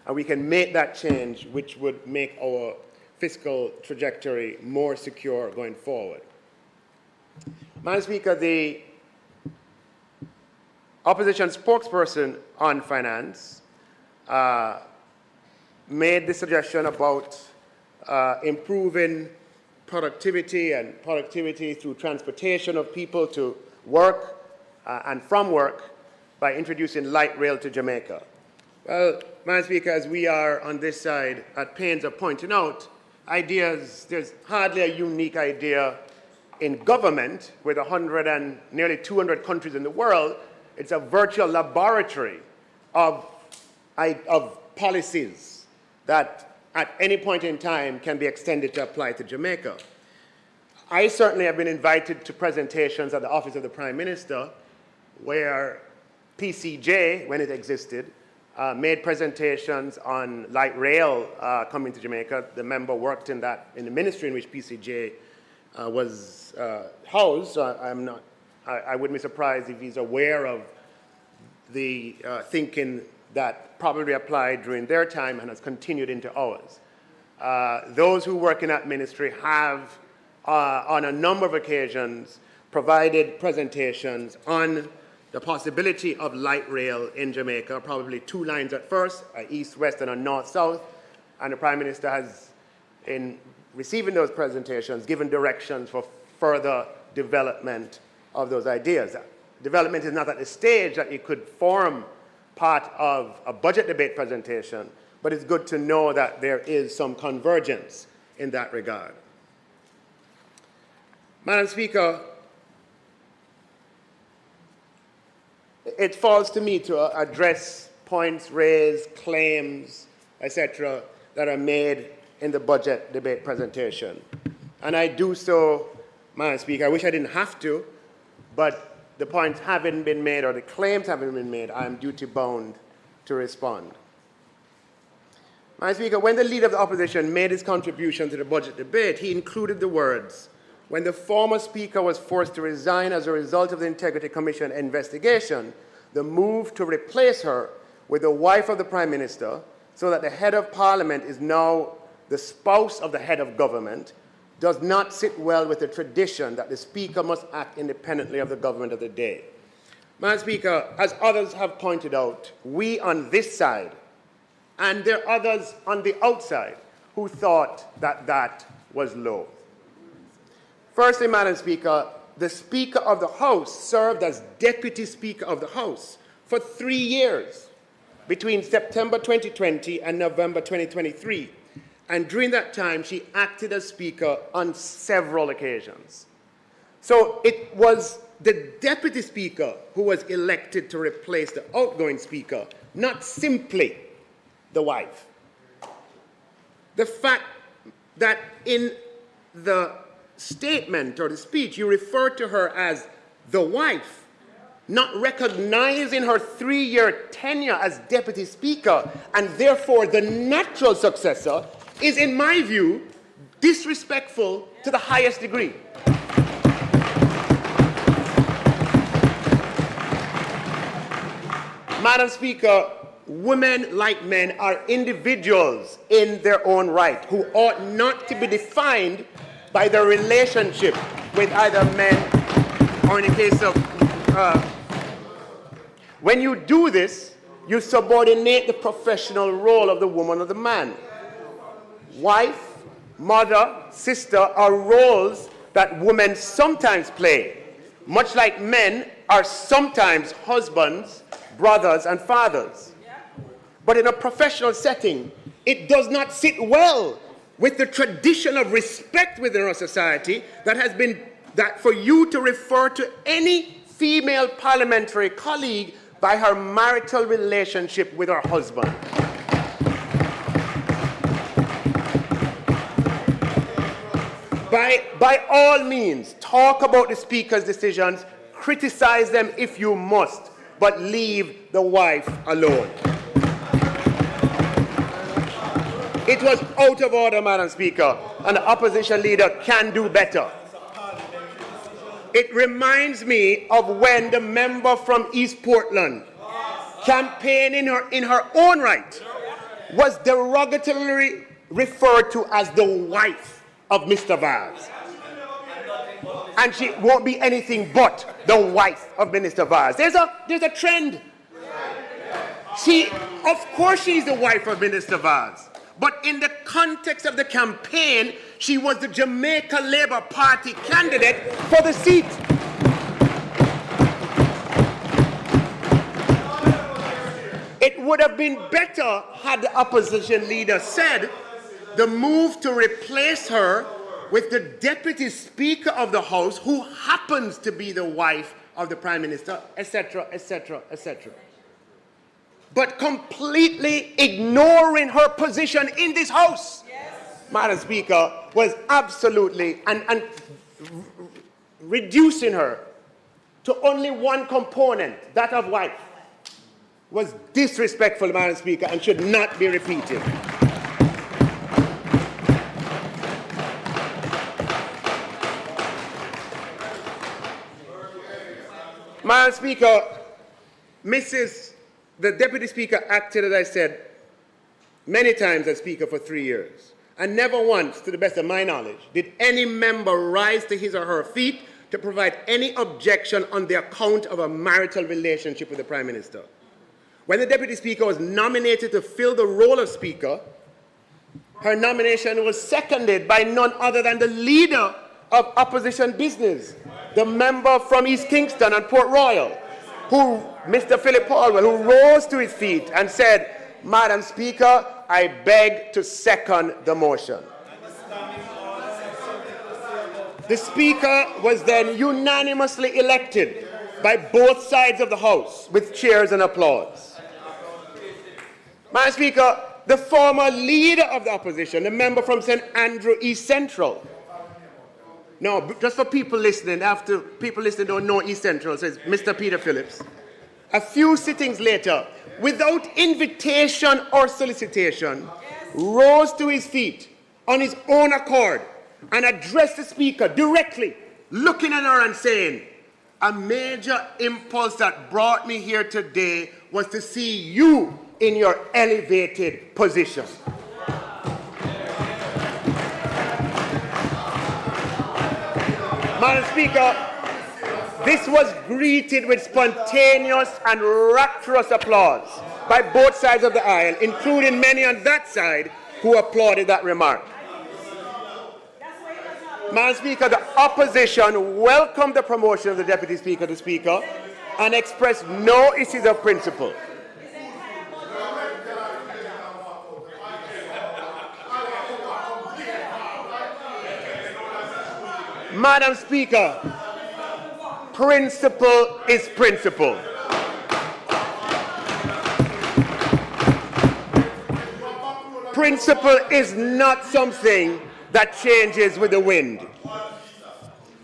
and we can make that change, which would make our fiscal trajectory more secure going forward. Madam Speaker, the opposition spokesperson on finance made the suggestion about improving productivity through transportation of people to work and from work by introducing light rail to Jamaica. Well, Madam Speaker, as we are on this side at pains of pointing out, there's hardly a unique idea in government with 100 and nearly 200 countries in the world. It's a virtual laboratory of policies that at any point in time can be extended to apply to Jamaica. I certainly have been invited to presentations at the Office of the Prime Minister where PCJ, when it existed, made presentations on light rail coming to Jamaica. The member worked in the ministry in which PCJ was housed. So I wouldn't be surprised if he's aware of the thinking that probably applied during their time and has continued into ours. Those who work in that ministry have, on a number of occasions, provided presentations on the possibility of light rail in Jamaica, probably two lines at first, a east-west and a north-south, and the Prime Minister has, in receiving those presentations, given directions for further development of those ideas. Development is not at the stage that it could form part of a budget debate presentation, but it's good to know that there is some convergence in that regard. Madam Speaker, it falls to me to address points raised, claims, etc., that are made in the budget debate presentation. And I do so, Madam Speaker. I wish I didn't have to, but the points haven't been made or the claims haven't been made. I am duty-bound to respond. Madam Speaker, when the Leader of the Opposition made his contribution to the budget debate, he included the words, "When the former Speaker was forced to resign as a result of the Integrity Commission investigation, the move to replace her with the wife of the Prime Minister so that the head of Parliament is now the spouse of the head of government does not sit well with the tradition that the Speaker must act independently of the government of the day." Madam Speaker, as others have pointed out, we on this side, and there are others on the outside who thought that that was low. Firstly, Madam Speaker, the Speaker of the House served as Deputy Speaker of the House for 3 years, between September 2020 and November 2023. And during that time, she acted as Speaker on several occasions. So it was the Deputy Speaker who was elected to replace the outgoing Speaker, not simply the wife. The fact that in the statement or the speech you refer to her as the wife, not recognizing her 3-year tenure as Deputy Speaker and therefore the natural successor, is, in my view, disrespectful to the highest degree. Madam Speaker, women, like men, are individuals in their own right who ought not to be defined by their relationship with either men or in the case of, when you do this, you subordinate the professional role of the woman or the man. Wife, mother, sister are roles that women sometimes play, much like men are sometimes husbands, brothers, and fathers. But in a professional setting, it does not sit well with the tradition of respect within our society that has been that for you to refer to any female parliamentary colleague by her marital relationship with her husband. By all means, talk about the Speaker's decisions, criticize them if you must, but leave the wife alone. It was out of order, Madam Speaker, and the opposition leader can do better. It reminds me of when the member from East Portland campaigned in her own right was derogatorily referred to as the wife of Mr. Vaz. And she won't be anything but the wife of Minister Vaz. There's a trend. Of course she's the wife of Minister Vaz. But in the context of the campaign, she was the Jamaica Labour Party candidate for the seat. It would have been better had the opposition leader said the move to replace her with the Deputy Speaker of the House, who happens to be the wife of the Prime Minister, etc., etc., etc. But completely ignoring her position in this House, Madam Speaker, was absolutely, and reducing her to only one component, that of wife, was disrespectful, Madam Speaker, and should not be repeated. Madam Speaker, the Deputy Speaker acted, as I said, many times as Speaker for 3 years. And never once, to the best of my knowledge, did any member rise to his or her feet to provide any objection on the account of a marital relationship with the Prime Minister. When the Deputy Speaker was nominated to fill the role of Speaker, her nomination was seconded by none other than the leader of opposition business, the member from East Kingston and Port Royal, Mr. Philip Paulwell, who rose to his feet and said, Madam Speaker, I beg to second the motion. The Speaker was then unanimously elected by both sides of the House with cheers and applause. Madam Speaker, the former leader of the opposition, the member from St. Andrew East Central. No, just for people listening, after people listening don't know East Central, says Mr. Peter Phillips. A few sittings later, without invitation or solicitation, rose to his feet on his own accord and addressed the Speaker directly, looking at her and saying, a major impulse that brought me here today was to see you in your elevated position. Madam Speaker, this was greeted with spontaneous and rapturous applause by both sides of the aisle, including many on that side who applauded that remark. Madam Speaker, the opposition welcomed the promotion of the Deputy Speaker to Speaker and expressed no issues of principle. Madam Speaker, principle is principle. Principle is not something that changes with the wind.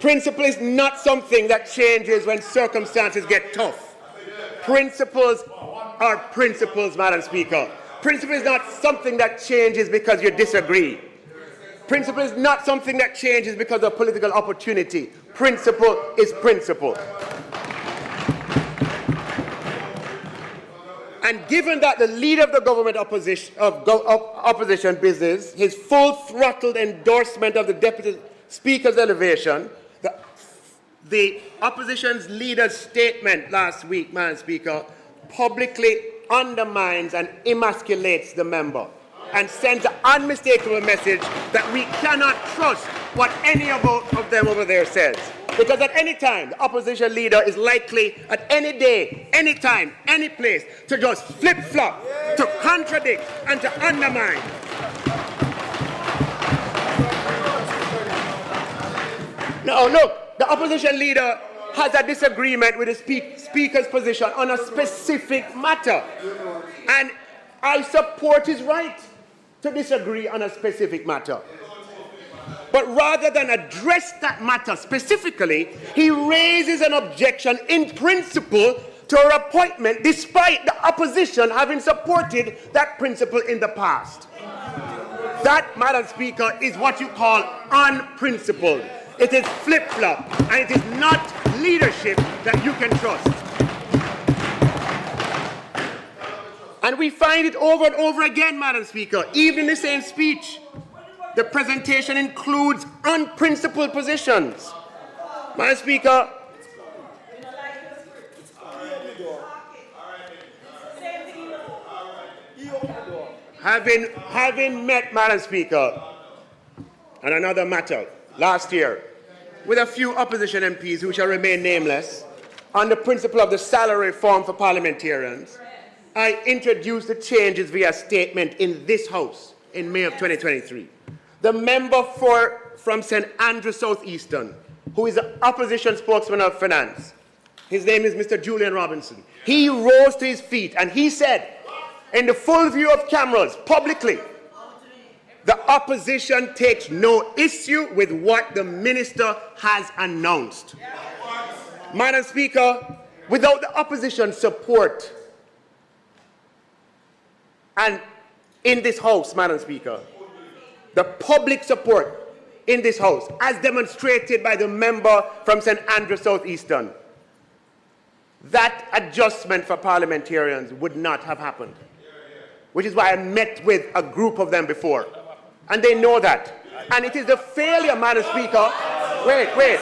Principle is not something that changes when circumstances get tough. Principles are principles, Madam Speaker. Principle is not something that changes because you disagree. Principle is not something that changes because of political opportunity. Principle is principle. And given that the leader of the government opposition business, his full-throttled endorsement of the Deputy Speaker's elevation, the opposition's leader's statement last week, Madam Speaker, publicly undermines and emasculates the member and sends an unmistakable message that we cannot trust what any of them over there says. Because at any time, the opposition leader is likely, at any day, any time, any place, to just flip-flop, to contradict, and to undermine. Now, look, the opposition leader has a disagreement with the Speaker's position on a specific matter. And I support his right to disagree on a specific matter. But rather than address that matter specifically, he raises an objection in principle to her appointment, despite the opposition having supported that principle in the past. That, Madam Speaker, is what you call unprincipled. It is flip-flop, and it is not leadership that you can trust. And we find it over and over again, Madam Speaker, even in the same speech. The presentation includes unprincipled positions. Madam Speaker, having met, Madam Speaker, on another matter last year with a few opposition MPs who shall remain nameless on the principle of the salary reform for parliamentarians, I introduced the changes via statement in this House in May of 2023. The member from St. Andrew South Eastern, who is the opposition spokesman of finance, his name is Mr. Julian Robinson. He rose to his feet and he said, in the full view of cameras, publicly, the opposition takes no issue with what the minister has announced. Madam Speaker, without the opposition support, and in this House, Madam Speaker, the public support in this House, as demonstrated by the member from St. Andrew South Eastern, that adjustment for parliamentarians would not have happened. Which is why I met with a group of them before. And they know that. And it is the failure, Madam Speaker, wait.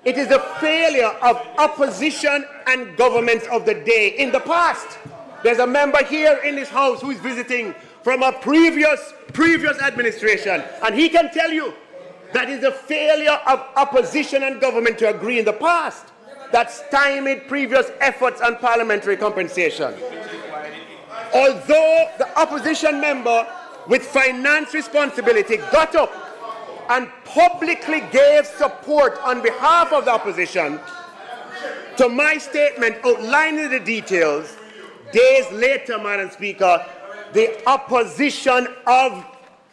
It is the failure of opposition and governments of the day in the past. There's a member here in this House who is visiting from a previous administration, and he can tell you that is the failure of opposition and government to agree in the past that stymied previous efforts on parliamentary compensation. Although the opposition member with finance responsibility got up and publicly gave support on behalf of the opposition to my statement outlining the details, days later, Madam Speaker, the opposition of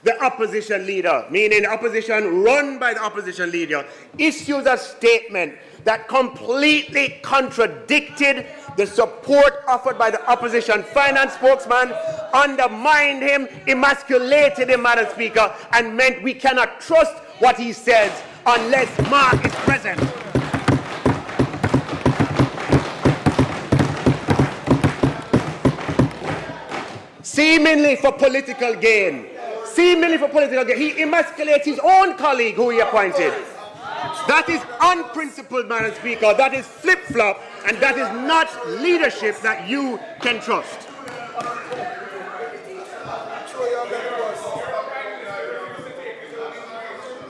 the opposition leader, meaning the opposition run by the opposition leader, issues a statement that completely contradicted the support offered by the opposition finance spokesman, undermined him, emasculated him, Madam Speaker, and meant we cannot trust what he says unless Mark is present. Seemingly for political gain. He emasculates his own colleague who he appointed. That is unprincipled, Madam Speaker. That is flip-flop, and that is not leadership that you can trust.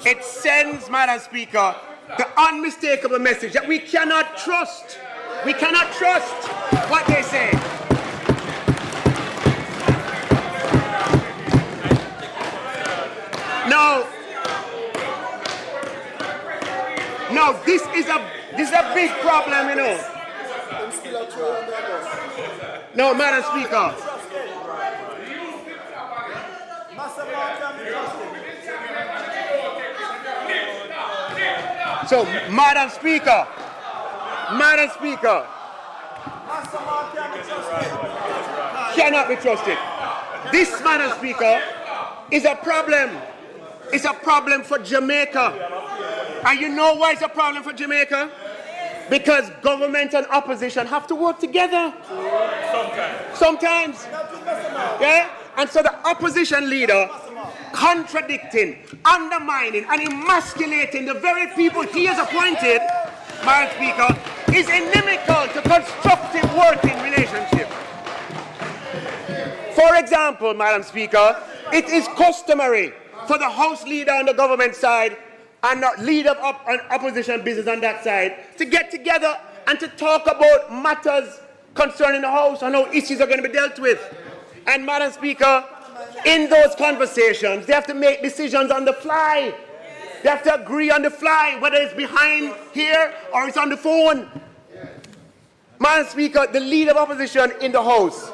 It sends, Madam Speaker, the unmistakable message that we cannot trust. We cannot trust what they say. No, this is a big problem, you know. No, Madam Speaker. So, Madam Speaker, cannot be trusted. This, Madam Speaker, is a problem. It's a problem for Jamaica. And you know why it's a problem for Jamaica? Because government and opposition have to work together. Sometimes. Yeah? And so the opposition leader contradicting, undermining, and emasculating the very people he has appointed, Madam Speaker, is inimical to constructive working relationship. For example, Madam Speaker, it is customary for the House leader on the government side and the leader of opposition business on that side to get together and to talk about matters concerning the House and how issues are going to be dealt with. And Madam Speaker, in those conversations, they have to make decisions on the fly. They have to agree on the fly, whether it's behind here or it's on the phone. Madam Speaker, the leader of opposition in the House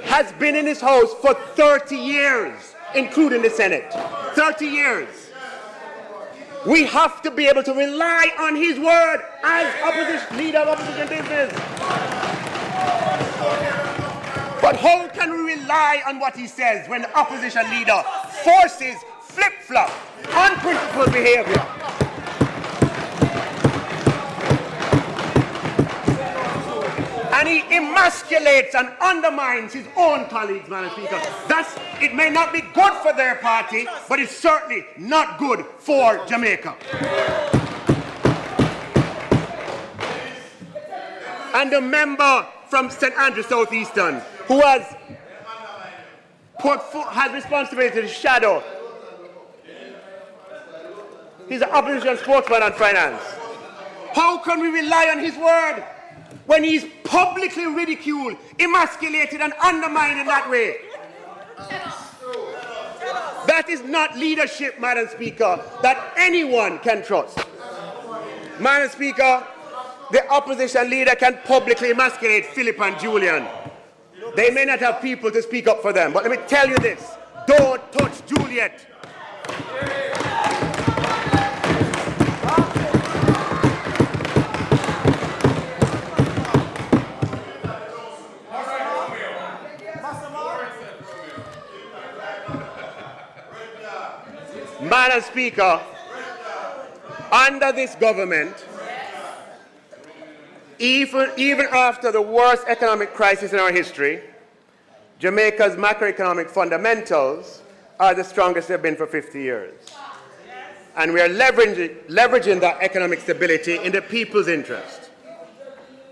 has been in this House for 30 years, including the Senate. 30 years. We have to be able to rely on his word as leader of opposition business. But how can we rely on what he says when the opposition leader forces flip-flop, unprincipled behavior? And he emasculates and undermines his own colleagues, Madam Speaker. It may not be good for their party, but it's certainly not good for Jamaica. And the member from St. Andrews Southeastern, who has responsibility to shadow. He's an opposition spokesman on finance. How can we rely on his word when he's publicly ridiculed, emasculated, and undermined in that way? That is not leadership, Madam Speaker, that anyone can trust. Madam Speaker, the opposition leader can publicly emasculate Philip and Julian. They may not have people to speak up for them, but let me tell you this: don't touch Juliet. Madam Speaker, under this government, even after the worst economic crisis in our history, Jamaica's macroeconomic fundamentals are the strongest they've been for 50 years. And we are leveraging that economic stability in the people's interest.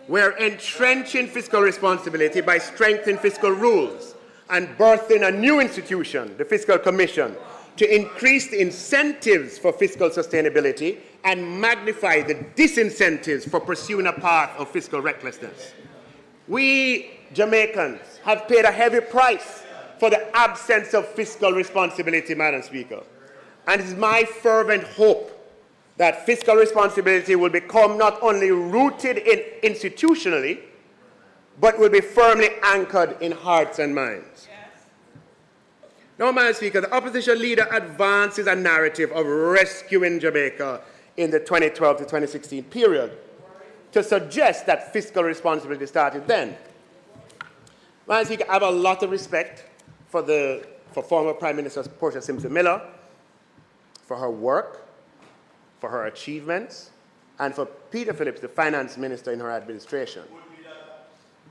We are entrenching fiscal responsibility by strengthening fiscal rules and birthing a new institution, the Fiscal Commission, to increase the incentives for fiscal sustainability and magnify the disincentives for pursuing a path of fiscal recklessness. We Jamaicans have paid a heavy price for the absence of fiscal responsibility, Madam Speaker. And it is my fervent hope that fiscal responsibility will become not only rooted institutionally, but will be firmly anchored in hearts and minds. Now, Madam Speaker, the opposition leader advances a narrative of rescuing Jamaica in the 2012 to 2016 period to suggest that fiscal responsibility started then. Madam Speaker, I have a lot of respect for former Prime Minister Portia Simpson-Miller, for her work, for her achievements, and for Peter Phillips, the Finance Minister in her administration.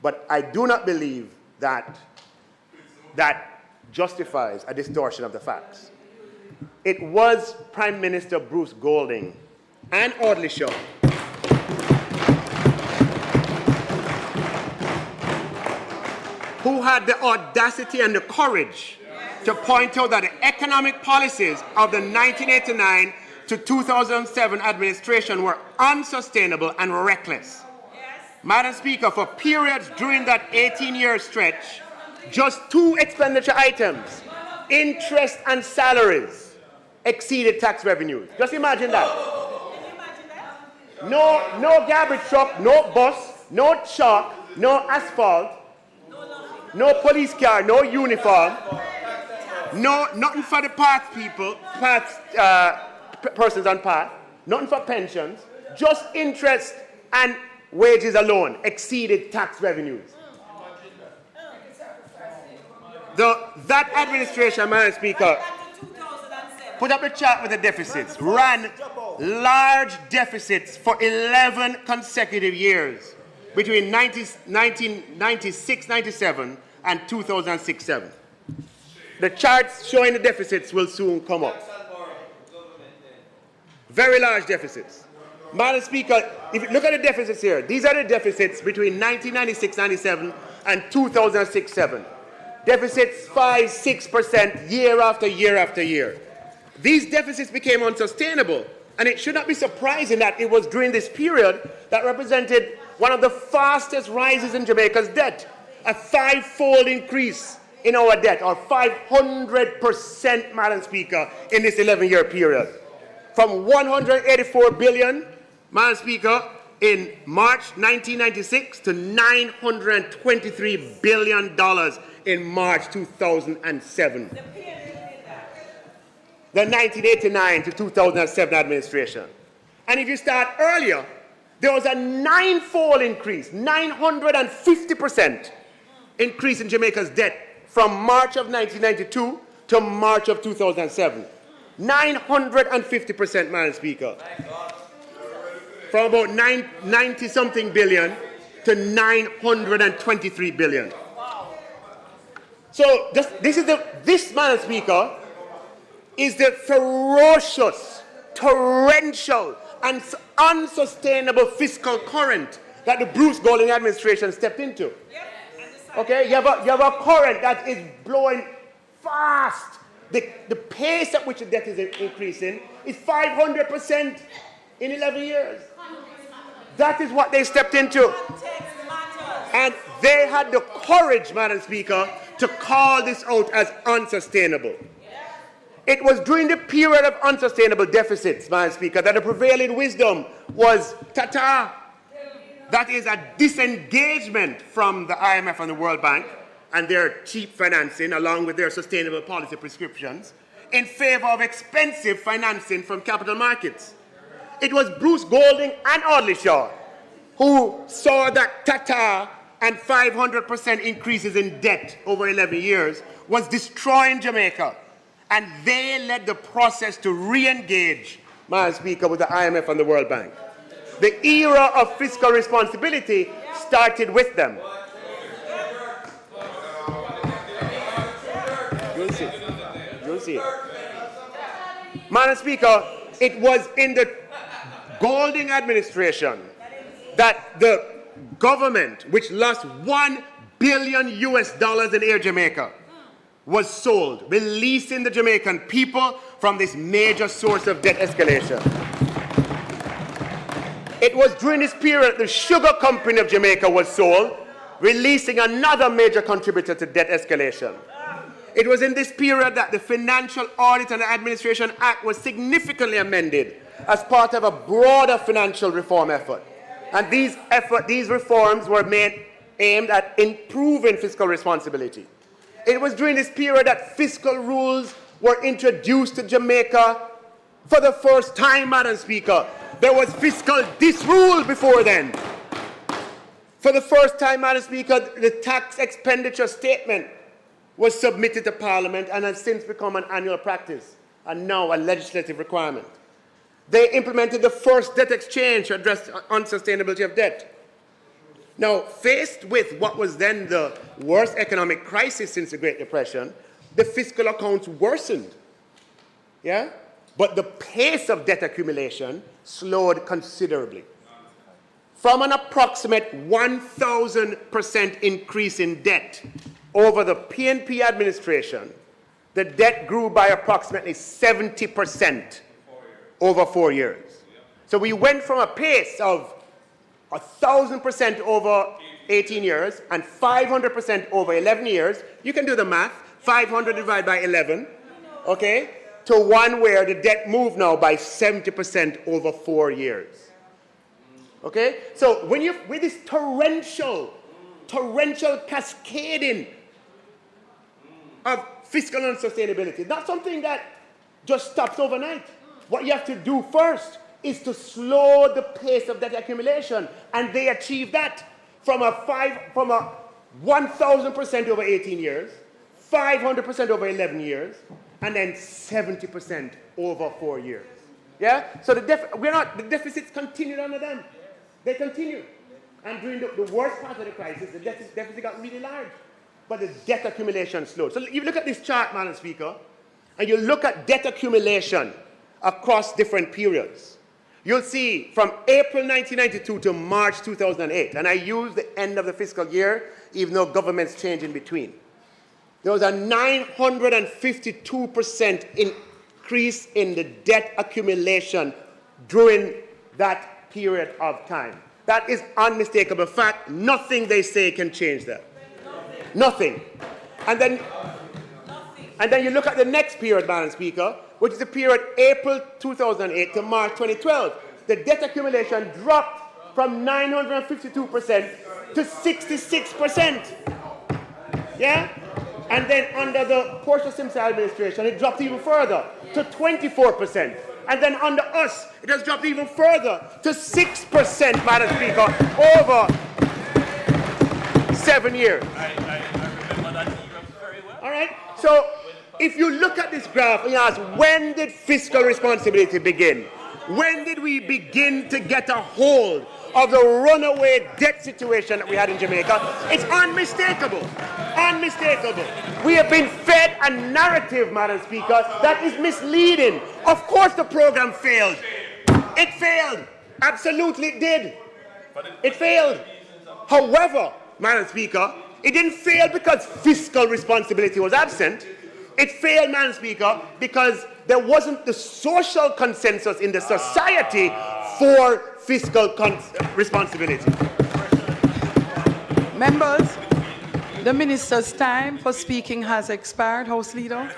But I do not believe that justifies a distortion of the facts. It was Prime Minister Bruce Golding and Audley Shaw who had the audacity and the courage to point out that the economic policies of the 1989 to 2007 administration were unsustainable and reckless. Madam Speaker, for periods during that 18-year stretch, just two expenditure items, interest and salaries, exceeded tax revenues. Just imagine that. No garbage truck, no bus, no chalk, no asphalt, no police car, no uniform, nothing for the persons on path, nothing for pensions, just interest and wages alone exceeded tax revenues. That administration, Madam Speaker, put up the chart with the deficits, ran large deficits for 11 consecutive years between 1996-97 and 2006-7. The charts showing the deficits will soon come up. Very large deficits. Madam Speaker, if you look at the deficits here, these are the deficits between 1996-97 and 2006-7. Deficits 5-6% year after year after year. These deficits became unsustainable, and it should not be surprising that it was during this period that represented one of the fastest rises in Jamaica's debt, a 5-fold increase in our debt, or 500%, Madam Speaker, in this 11-year period. From 184 billion, Madam Speaker, in March 1996 to $923 billion in March 2007. The 1989 to 2007 administration. And if you start earlier, there was a 9-fold increase, 950% increase in Jamaica's debt from March of 1992 to March of 2007. 950%, Madam Speaker. From about 90-something billion to 923 billion. So this, Madam Speaker, is the ferocious, torrential, and unsustainable fiscal current that the Bruce Golding administration stepped into. Okay, you have a current that is blowing fast. The pace at which the debt is increasing is 500% in 11 years. That is what they stepped into. And they had the courage, Madam Speaker, to call this out as unsustainable. It was during the period of unsustainable deficits, Madam Speaker, that the prevailing wisdom was ta-ta. That is a disengagement from the IMF and the World Bank and their cheap financing, along with their sustainable policy prescriptions, in favor of expensive financing from capital markets. It was Bruce Golding and Audley Shaw who saw that ta-ta and 500% increases in debt over 11 years was destroying Jamaica. And they led the process to re-engage, Madam Speaker, with the IMF and the World Bank. The era of fiscal responsibility started with them. You'll see. You'll see. Madam Speaker, it was in the Golding administration that the government, which lost $1 billion in Air Jamaica, was sold, releasing the Jamaican people from this major source of debt escalation. It was during this period the Sugar Company of Jamaica was sold, releasing another major contributor to debt escalation. It was in this period that the Financial Audit and Administration Act was significantly amended as part of a broader financial reform effort. And these reforms were aimed at improving fiscal responsibility. It was during this period that fiscal rules were introduced to Jamaica for the first time, Madam Speaker. There was fiscal disrule before then. For the first time, Madam Speaker, the tax expenditure statement was submitted to Parliament and has since become an annual practice and now a legislative requirement. They implemented the first debt exchange to address unsustainability of debt. Now, faced with what was then the worst economic crisis since the Great Depression, the fiscal accounts worsened. Yeah? But the pace of debt accumulation slowed considerably. From an approximate 1,000% increase in debt over the PNP administration, the debt grew by approximately 70% over 4 years. So we went from a pace of 1,000% over 18 years and 500% over 11 years. You can do the math. 500 divided by 11, okay, to one where the debt moved now by 70% over 4 years. Okay? So when you, with this torrential cascading of fiscal unsustainability, not something that just stops overnight. What you have to do first is to slow the pace of debt accumulation, and they achieved that from a 1,000% over 18 years, 500% over 11 years, and then 70% over 4 years. Yeah? So the deficits continued under them. They continued. And during the worst part of the crisis, the deficit got really large. but the debt accumulation slowed. So if you look at this chart, Madam Speaker, and you look at debt accumulation across different periods, you'll see from April 1992 to March 2008, and I use the end of the fiscal year, even though governments change in between. There was a 952% increase in the debt accumulation during that period of time. That is unmistakable fact. Nothing they say can change that. Nothing. And then you look at the next period, Madam Speaker, which is the period April 2008 to March 2012. The debt accumulation dropped from 952% to 66%. Yeah? And then under the Portia Simpson administration, it dropped even further to 24%. And then under us, it has dropped even further to 6%, Madam Speaker, over 7 years. I remember that era very well. All right? So if you look at this graph and you ask, when did fiscal responsibility begin? When did we begin to get a hold of the runaway debt situation that we had in Jamaica? It's unmistakable. Unmistakable. We have been fed a narrative, Madam Speaker, that is misleading. Of course the program failed. It failed. Absolutely it did. It failed. However, Madam Speaker, it didn't fail because fiscal responsibility was absent. It failed, Madam Speaker, because there wasn't the social consensus in the society for fiscal responsibility. Members, the minister's time for speaking has expired. House Leader.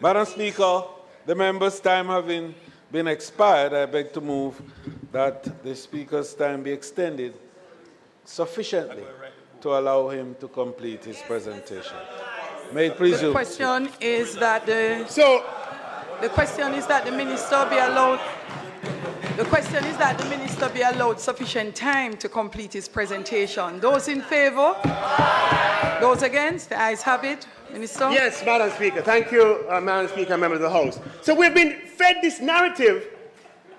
Madam Speaker, the member's time having been expired, I beg to move that the speaker's time be extended sufficiently to allow him to complete his presentation. May it please you. The question is that the minister be allowed. The question is that the minister be allowed sufficient time to complete his presentation. Those in favour? Those against? The ayes have it. Minister? Yes, Madam Speaker. Thank you, Madam Speaker, members of the House. So we've been fed this narrative,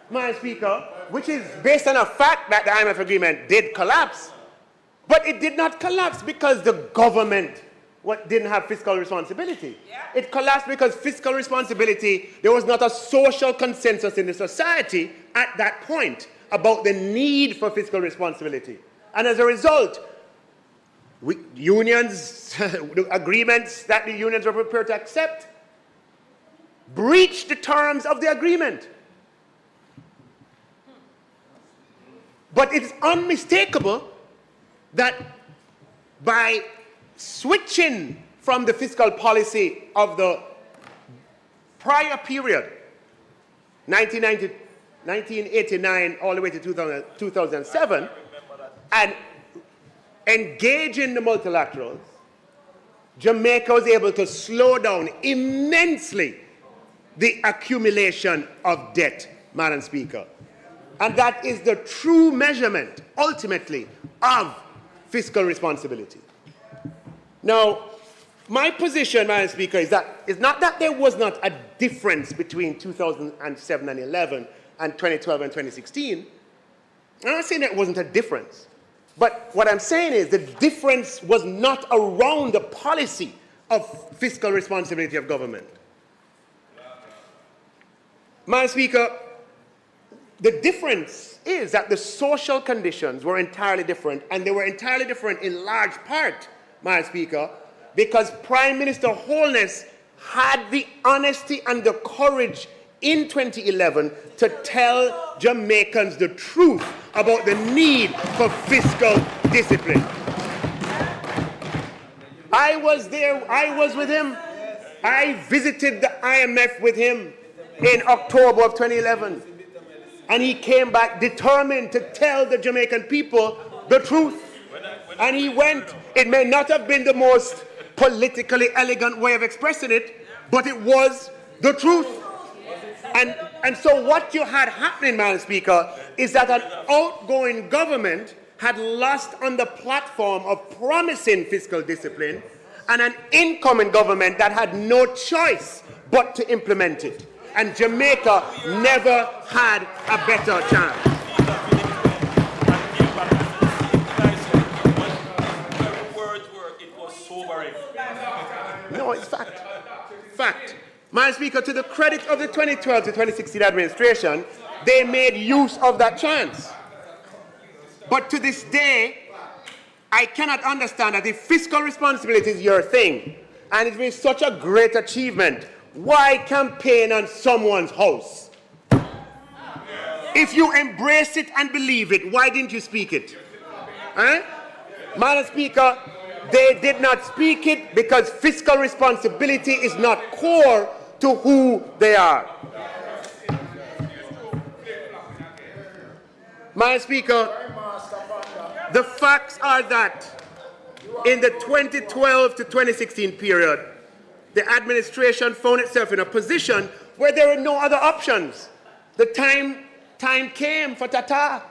Madam Speaker, which is based on a fact that the IMF agreement did collapse. But it did not collapse because the government didn't have fiscal responsibility. Yeah. It collapsed because fiscal responsibility, there was not a social consensus in the society at that point about the need for fiscal responsibility. And as a result, unions, the agreements that the unions were prepared to accept, breached the terms of the agreement. But it's unmistakable that by switching from the fiscal policy of the prior period, 1989 all the way to 2007, and engaging the multilaterals, Jamaica was able to slow down immensely the accumulation of debt, Madam Speaker. And that is the true measurement, ultimately, of fiscal responsibility. Now, my position, Madam Speaker, is that it's not that there was not a difference between 2007 and 11 and 2012 and 2016. I'm not saying there wasn't a difference. But what I'm saying is the difference was not around the policy of fiscal responsibility of government. Madam Speaker, the difference is that the social conditions were entirely different, and they were entirely different in large part, Madam Speaker, because Prime Minister Holness had the honesty and the courage in 2011 to tell Jamaicans the truth about the need for fiscal discipline. I was there, I was with him. I visited the IMF with him in October of 2011. And he came back determined to tell the Jamaican people the truth. And he went. It may not have been the most politically elegant way of expressing it, but it was the truth. And so what you had happening, Madam Speaker, is that an outgoing government had lost on the platform of promising fiscal discipline, and an incoming government that had no choice but to implement it. And Jamaica never had a better chance. Madam Speaker, to the credit of the 2012 to 2016 administration, they made use of that chance. But to this day, I cannot understand that if fiscal responsibility is your thing, and it's been such a great achievement, why campaign on someone's house? If you embrace it and believe it, why didn't you speak it? Madam Speaker, they did not speak it because fiscal responsibility is not core to who they are. Madam Speaker, the facts are that in the 2012 to 2016 period, the administration found itself in a position where there were no other options. The time came for Tata.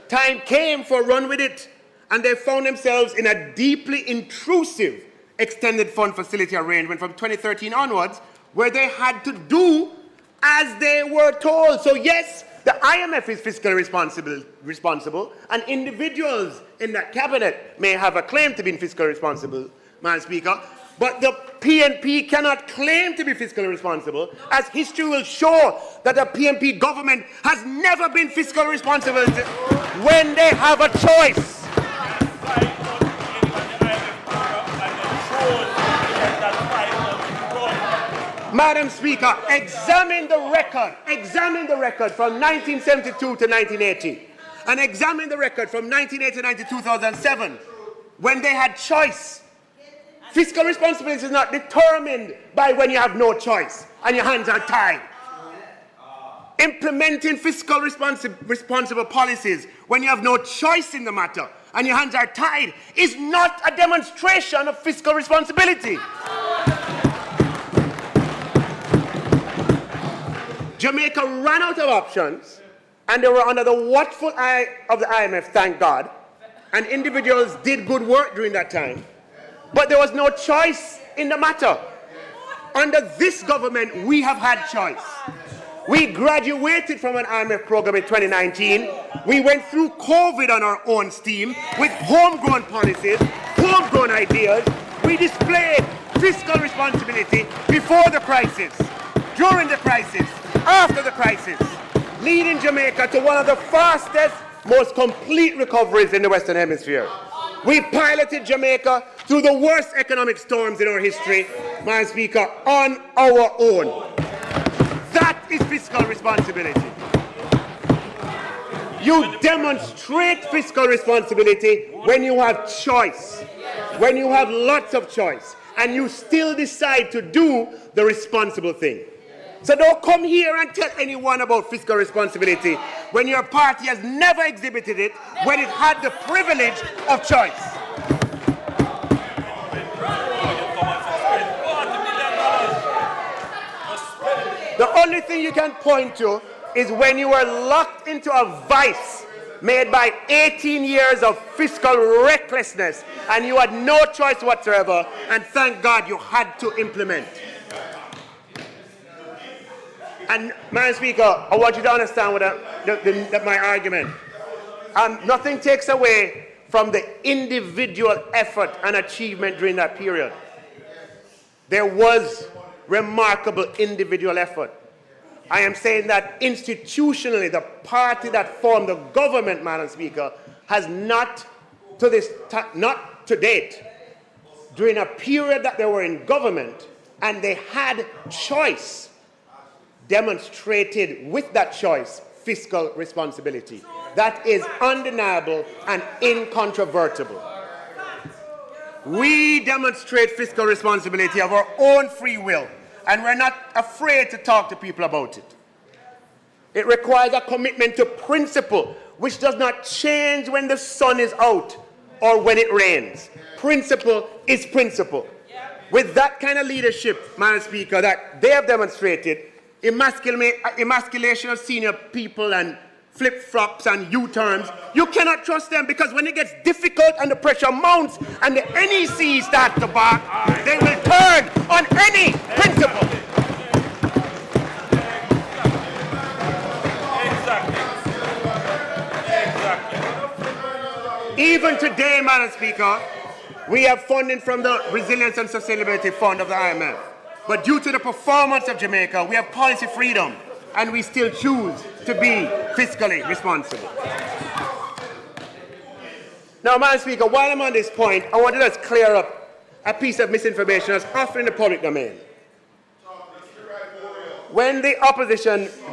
Time came for run with it. And they found themselves in a deeply intrusive extended fund facility arrangement from 2013 onwards, where they had to do as they were told. So yes, the IMF is fiscally responsible, and individuals in that cabinet may have a claim to being fiscally responsible, Madam Speaker, but the PNP cannot claim to be fiscally responsible, as history will show that the PNP government has never been fiscally responsible when they have a choice. Madam Speaker, examine the record from 1972 to 1980, and examine the record from 1989 to 2007, when they had choice. Fiscal responsibility is not determined by when you have no choice and your hands are tied. Implementing fiscal responsible policies when you have no choice in the matter and your hands are tied is not a demonstration of fiscal responsibility. Jamaica ran out of options, and they were under the watchful eye of the IMF, thank God, and individuals did good work during that time. But there was no choice in the matter. Under this government, we have had choice. We graduated from an IMF program in 2019. We went through COVID on our own steam with homegrown policies, homegrown ideas. We displayed fiscal responsibility before the crisis, during the crisis, after the crisis, leading Jamaica to one of the fastest, most complete recoveries in the Western Hemisphere. We piloted Jamaica through the worst economic storms in our history, Madam Speaker, on our own. That is fiscal responsibility. You demonstrate fiscal responsibility when you have choice, when you have lots of choice, and you still decide to do the responsible thing. So don't come here and tell anyone about fiscal responsibility when your party has never exhibited it, when it had the privilege of choice. The only thing you can point to is when you were locked into a vice made by 18 years of fiscal recklessness and you had no choice whatsoever, and thank God you had to implement. And, Madam Speaker, I want you to understand what my argument. Nothing takes away from the individual effort and achievement during that period. There was remarkable individual effort. I am saying that institutionally, the party that formed the government, Madam Speaker, has not to date, during a period that they were in government and they had choice, demonstrated with that choice fiscal responsibility. That is undeniable and incontrovertible. We demonstrate fiscal responsibility of our own free will, and we're not afraid to talk to people about it. It requires a commitment to principle, which does not change when the sun is out or when it rains. Principle is principle. With that kind of leadership, Madam Speaker, that they have demonstrated, emasculation of senior people and flip-flops and U-turns, you cannot trust them, because when it gets difficult and the pressure mounts and the NEC starts to bark, they will turn on any principle. Even today, Madam Speaker, we have funding from the Resilience and Sustainability Fund of the IMF. But due to the performance of Jamaica, we have policy freedom, and we still choose to be fiscally responsible. Now, Madam Speaker, while I'm on this point, I want to just clear up a piece of misinformation that's often in the public domain. When the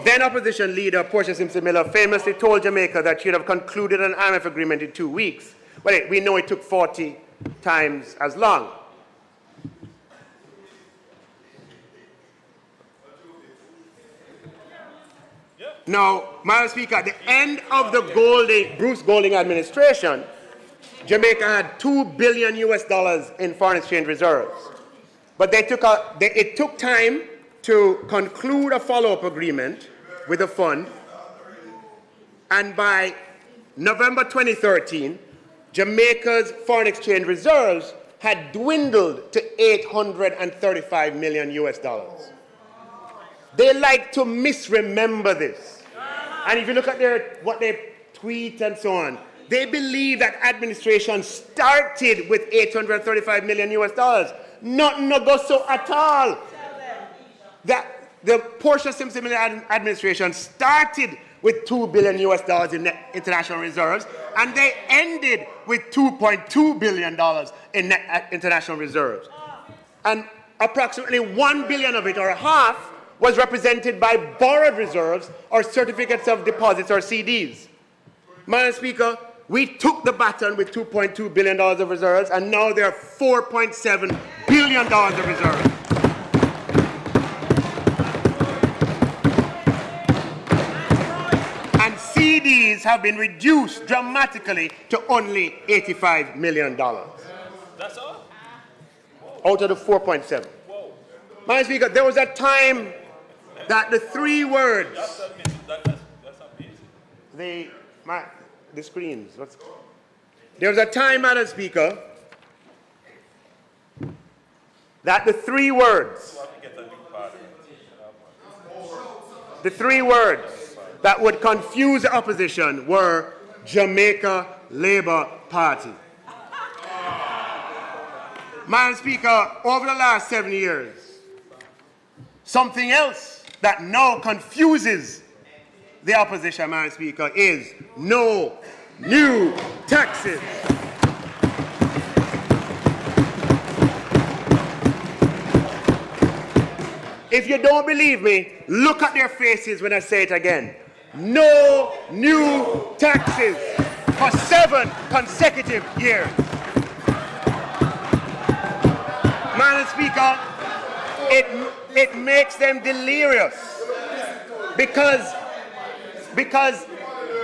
then opposition leader, Portia Simpson Miller, famously told Jamaica that she'd have concluded an IMF agreement in 2 weeks, well, we know it took 40 times as long. Now, Madam Speaker, at the end of the Bruce Golding administration, Jamaica had $2 billion in foreign exchange reserves. But it took time to conclude a follow-up agreement with the fund, and by November 2013, Jamaica's foreign exchange reserves had dwindled to $835 million. They like to misremember this. And if you look at what they tweet and so on, they believe that administration started with $835 million. Nothing no go so at all. That the Portia Simpson Miller administration started with $2 billion in net international reserves, and they ended with $2.2 billion in net international reserves. And approximately $1 billion of it, or half, was represented by borrowed reserves or certificates of deposits or CDs. Madam Speaker, we took the baton with $2.2 billion of reserves, and now there are $4.7 billion of reserves. And CDs have been reduced dramatically to only $85 million. That's all? Out of the 4.7. Madam Speaker, there was a time that the three words, That's amazing. the screens, there was a time, Madam Speaker, that the three words that would confuse the opposition were Jamaica Labour Party. Madam Speaker, over the last 7 years, something else that now confuses the opposition, Madam Speaker, is no new taxes. If you don't believe me, look at their faces when I say it again. No new taxes for 7 consecutive years. Madam Speaker, it makes them delirious because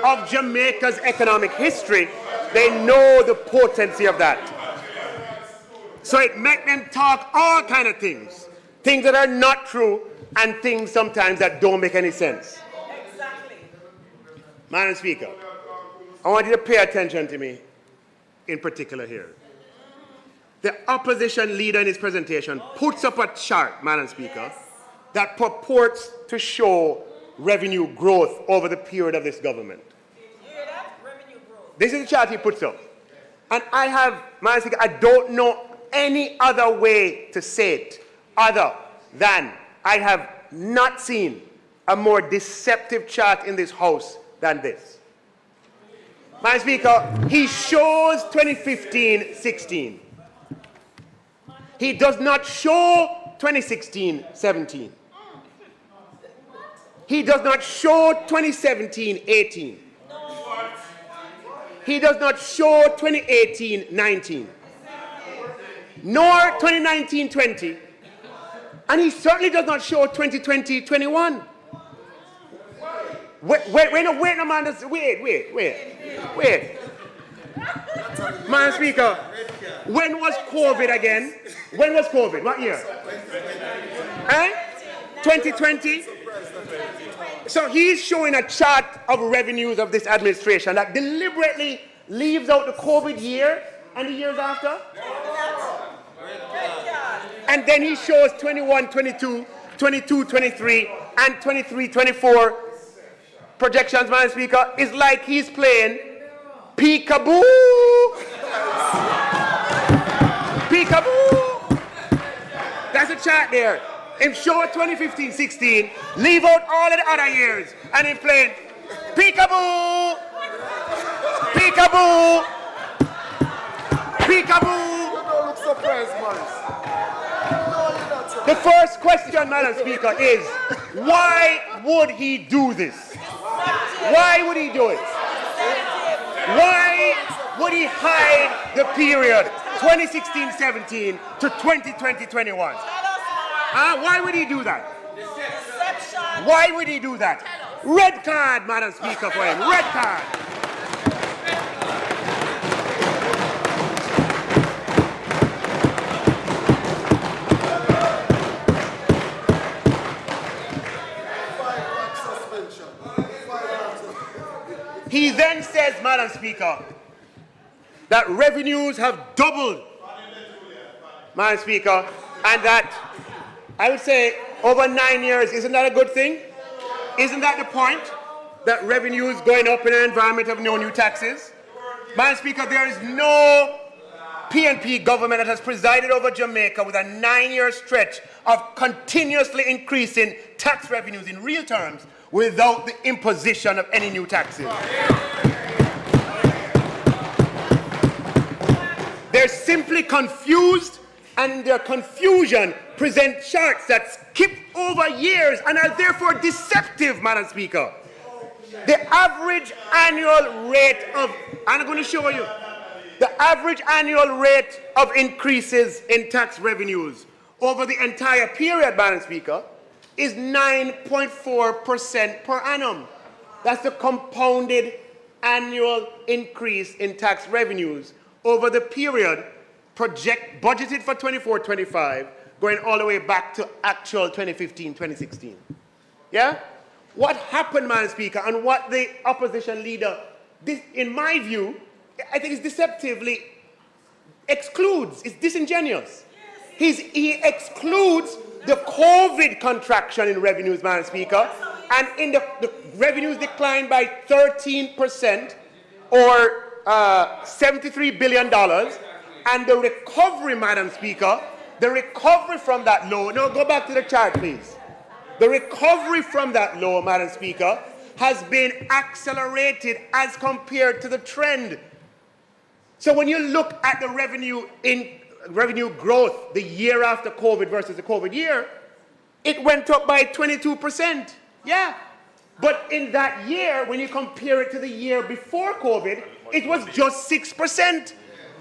of Jamaica's economic history. They know the potency of that. So it makes them talk all kind of things that are not true, and things sometimes that don't make any sense. Exactly. Madam Speaker, I want you to pay attention to me in particular here. The opposition leader in his presentation puts up a chart, Madam Speaker, that purports to show revenue growth over the period of this government. You hear that? Revenue growth. This is the chart he puts up. And Madam Speaker, I don't know any other way to say it other than I have not seen a more deceptive chart in this House than this. Madam Speaker, he shows 2015-16. He does not show 2016-17. He does not show 2017-18. He does not show 2018-19. Nor 2019-20. And he certainly does not show 2020-21. Wait. Madam Speaker, when was COVID again? When was COVID? What year? 2020? So he's showing a chart of revenues of this administration that deliberately leaves out the COVID year and the years after. And then he shows 21-22, 22-23, and 23-24 projections, Madam Speaker. It's like he's playing peekaboo. Peekaboo. That's a chart there. him show 2015-16, leave out all of the other years, and him playing peekaboo, peekaboo, peekaboo. You don't look surprised, man. The first question, Madam Speaker, is why would he do this? Why would he do it? Why would he hide the period 2016-17 to 2020-21? Why would he do that? Why would he do that? Red card, Madam Speaker, for him. Red card. He then says, Madam Speaker, that revenues have doubled, Madam Speaker, and that, I would say, over 9 years, isn't that a good thing? Isn't that the point? That revenue is going up in an environment of no new taxes? Madam Speaker, there is no PNP government that has presided over Jamaica with a 9-year stretch of continuously increasing tax revenues in real terms without the imposition of any new taxes. They're simply confused, and in their confusion present charts that skip over years and are therefore deceptive, Madam Speaker. The average annual rate of, I'm going to show you, the average annual rate of increases in tax revenues over the entire period, Madam Speaker, is 9.4% per annum. That's the compounded annual increase in tax revenues over the period budgeted for 24-25, going all the way back to actual 2015-2016. Yeah? What happened, Madam Speaker, and what the opposition leader, in my view, I think is deceptively excludes, is disingenuous. He excludes the COVID contraction in revenues, Madam Speaker, and in the revenues declined by 13% or $73 billion, and the recovery, Madam Speaker, the recovery from that low, no, go back to the chart, please. The recovery from that low, Madam Speaker, has been accelerated as compared to the trend. So when you look at the revenue growth the year after COVID versus the COVID year, it went up by 22%. Yeah. But in that year, when you compare it to the year before COVID, it was just 6%.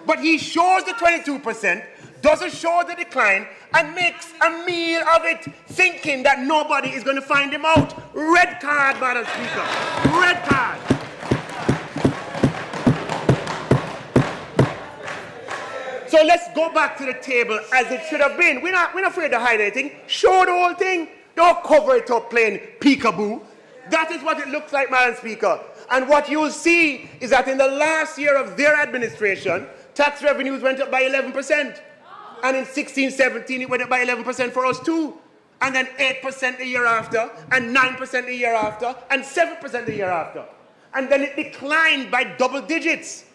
But he shows the 22%, doesn't show the decline, and makes a meal of it, thinking that nobody is going to find him out. Red card, Madam Speaker. Red card. So let's go back to the table as it should have been. We're not afraid to hide anything. Show the whole thing. Don't cover it up playing peekaboo. That is what it looks like, Madam Speaker. And what you'll see is that in the last year of their administration, tax revenues went up by 11%. And in 16-17, it went up by 11% for us too. And then 8% the year after, and 9% the year after, and 7% the year after. And then it declined by double digits.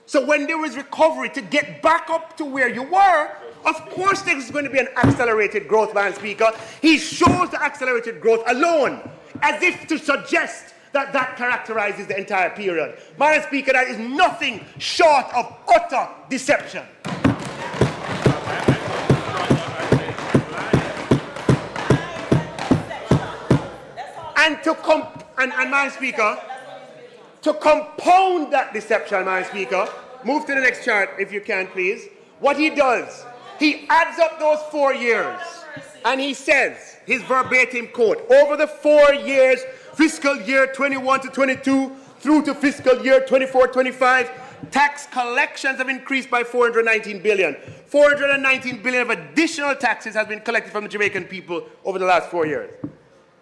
So when there was recovery to get back up to where you were, of course there is going to be an accelerated growth, Madam Speaker. He shows the accelerated growth alone, as if to suggest that that characterizes the entire period. Madam Speaker, that is nothing short of utter deception. And Madam Speaker, to compound that deception, Madam Speaker, move to the next chart if you can, please. What he does, he adds up those 4 years, and he says, his verbatim quote, over the 4 years, fiscal year 21 to 22 through to fiscal year 24-25, tax collections have increased by $419 billion. $419 billion of additional taxes has been collected from the Jamaican people over the last 4 years.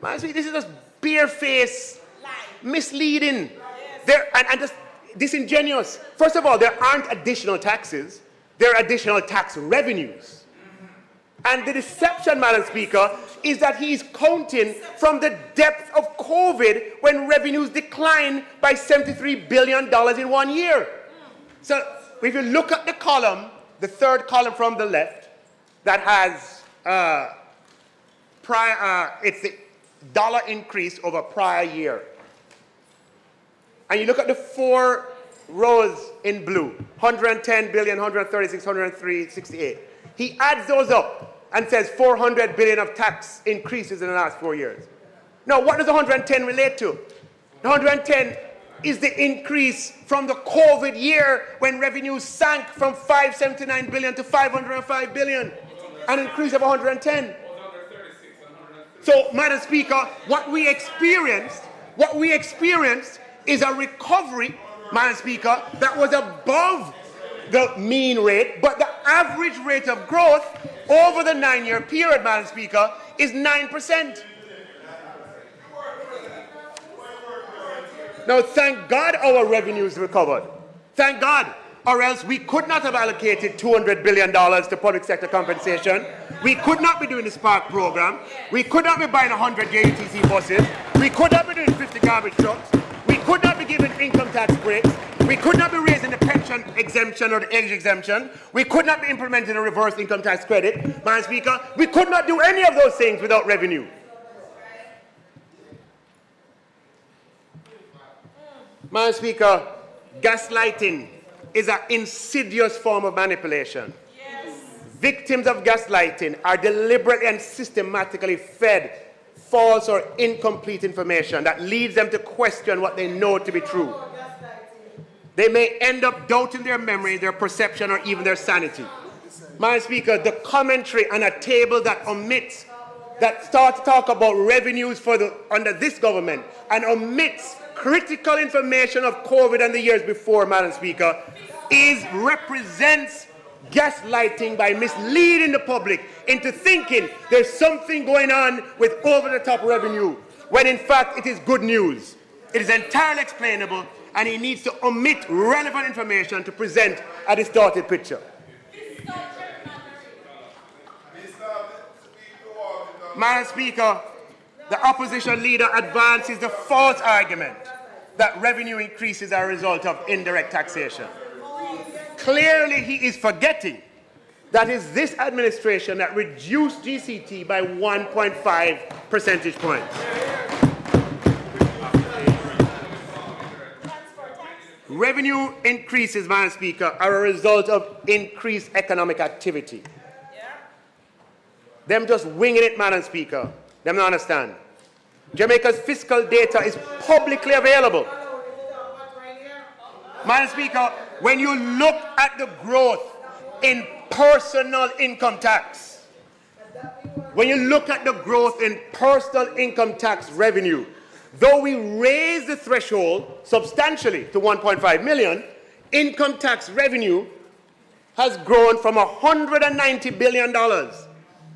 Madam Speaker, this is just barefaced, misleading, and just disingenuous. First of all, there aren't additional taxes. There are additional tax revenues. And the deception, Madam Speaker, is that he's counting from the depth of COVID when revenues declined by $73 billion in 1 year. So if you look at the column, the third column from the left, that has it's the dollar increase over prior year. And you look at the 4 rows in blue, 110 billion, 136, 103, 68. He adds those up and says 400 billion of tax increases in the last 4 years. Now, what does the 110 relate to? The 110 is the increase from the COVID year when revenues sank from 579 billion to 505 billion, an increase of 110. So, Madam Speaker, what we experienced is a recovery, Madam Speaker, that was above the mean rate, but the average rate of growth over the 9-year period, Madam Speaker, is 9%. Now, thank God our revenues recovered. Thank God. Or else we could not have allocated $200 billion to public sector compensation. We could not be doing the Spark program. We could not be buying 100 JTC buses. We could not be doing 50 garbage trucks. We could not be giving income tax breaks. We could not be raising the pension exemption or the age exemption. We could not be implementing a reverse income tax credit. Madam Speaker, we could not do any of those things without revenue. Madam Speaker, gaslighting is an insidious form of manipulation. Yes. Victims of gaslighting are deliberately and systematically fed false or incomplete information that leads them to question what they know to be true. They may end up doubting their memory, their perception, or even their sanity. Madam Speaker, the commentary on a table that omits, that starts to talk about revenues for under this government and omits critical information of COVID and the years before, Madam Speaker, represents gaslighting by misleading the public into thinking there's something going on with over-the-top revenue, when in fact it is good news. It is entirely explainable, and he needs to omit relevant information to present a distorted picture. Madam Speaker, the opposition leader advances the false argument that revenue increases are a result of indirect taxation. Clearly, he is forgetting that it's this administration that reduced GCT by 1.5 percentage points. Revenue increases, Madam Speaker, are a result of increased economic activity. Them just winging it, Madam Speaker. Them not understand. Jamaica's fiscal data is publicly available. Madam Speaker, when you look at the growth in personal income tax, revenue, though we raised the threshold substantially to 1.5 million, income tax revenue has grown from $190 billion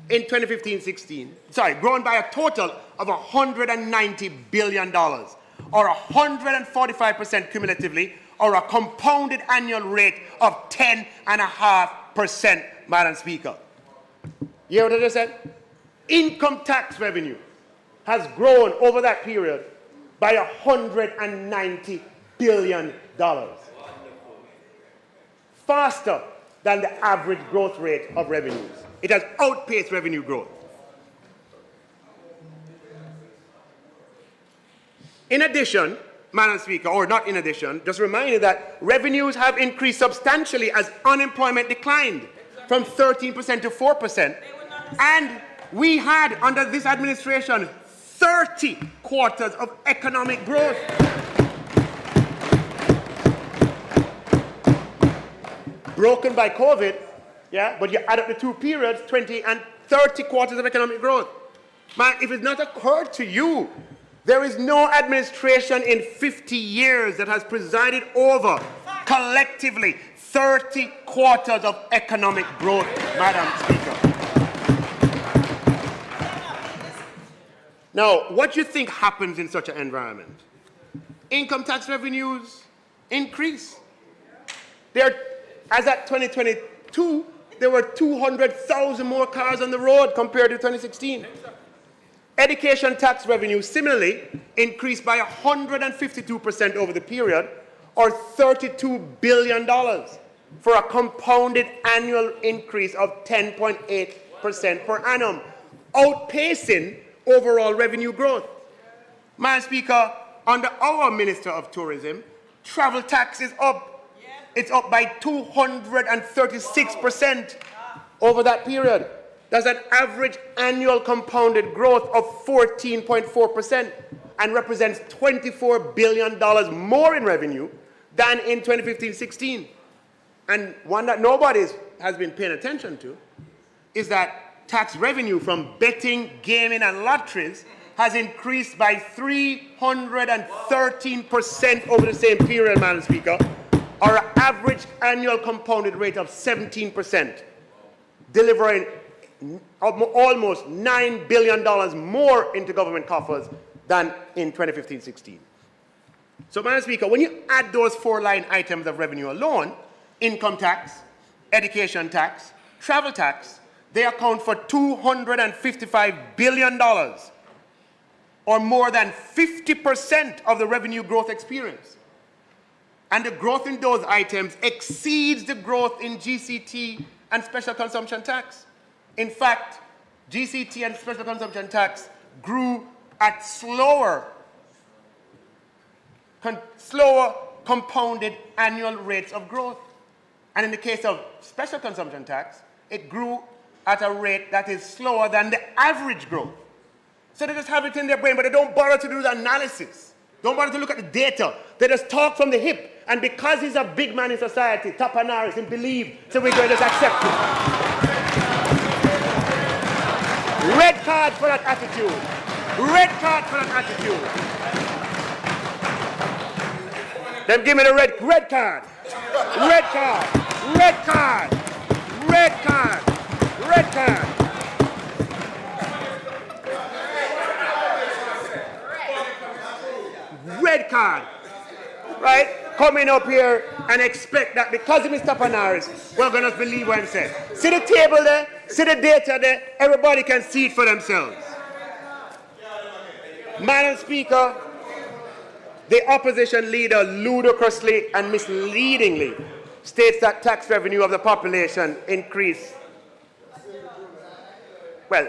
in 2015-16, grown by a total of $190 billion, or 145% cumulatively, or a compounded annual rate of 10.5%, Madam Speaker. You hear what I just said? Income tax revenue has grown over that period by $190 billion. Faster than the average growth rate of revenues. It has outpaced revenue growth. In addition, Madam Speaker, or not in addition, just remind you that revenues have increased substantially as unemployment declined from 13% to 4%. And we had, under this administration, 30 quarters of economic growth. Broken by COVID, yeah, but you add up the two periods, 20 and 30 quarters of economic growth. Man, if it's not occurred to you, there is no administration in 50 years that has presided over, collectively, 30 quarters of economic growth, Madam Speaker. Now, what do you think happens in such an environment? Income tax revenues increase. As at 2022, there were 200,000 more cars on the road compared to 2016. Education tax revenue similarly increased by 152% over the period, or $32 billion, for a compounded annual increase of 10.8% per annum, outpacing overall revenue growth. Madam Speaker, under our Minister of Tourism, travel tax is up. It's up by 236% over that period. That's an average annual compounded growth of 14.4% and represents $24 billion more in revenue than in 2015-16. And one that nobody has been paying attention to is that tax revenue from betting, gaming, and lotteries has increased by 313% over the same period, Madam Speaker, or an average annual compounded rate of 17%, delivering almost $9 billion more into government coffers than in 2015-16. So, Madam Speaker, when you add those 4 line items of revenue alone, income tax, education tax, travel tax, they account for $255 billion, or more than 50% of the revenue growth experience. And the growth in those items exceeds the growth in GCT and special consumption tax. In fact, GCT and special consumption tax grew at slower compounded annual rates of growth. And in the case of special consumption tax, it grew at a rate that is slower than the average growth. So they just have it in their brain, but they don't bother to do the analysis. Don't bother to look at the data. They just talk from the hip. And because he's a big man in society, Tapanaris, he believes, so we're going to just accept it. Red card for that attitude. Red card for that attitude. Then give me the red card. Red card. Red card. Red card. Red card. Red card. Right? Coming up here and expect that because of Mr. Panaris, we're going to believe what he said. See the table there? See the data there? Everybody can see it for themselves. Madam Speaker, the opposition leader ludicrously and misleadingly states that tax revenue of the population increased, well,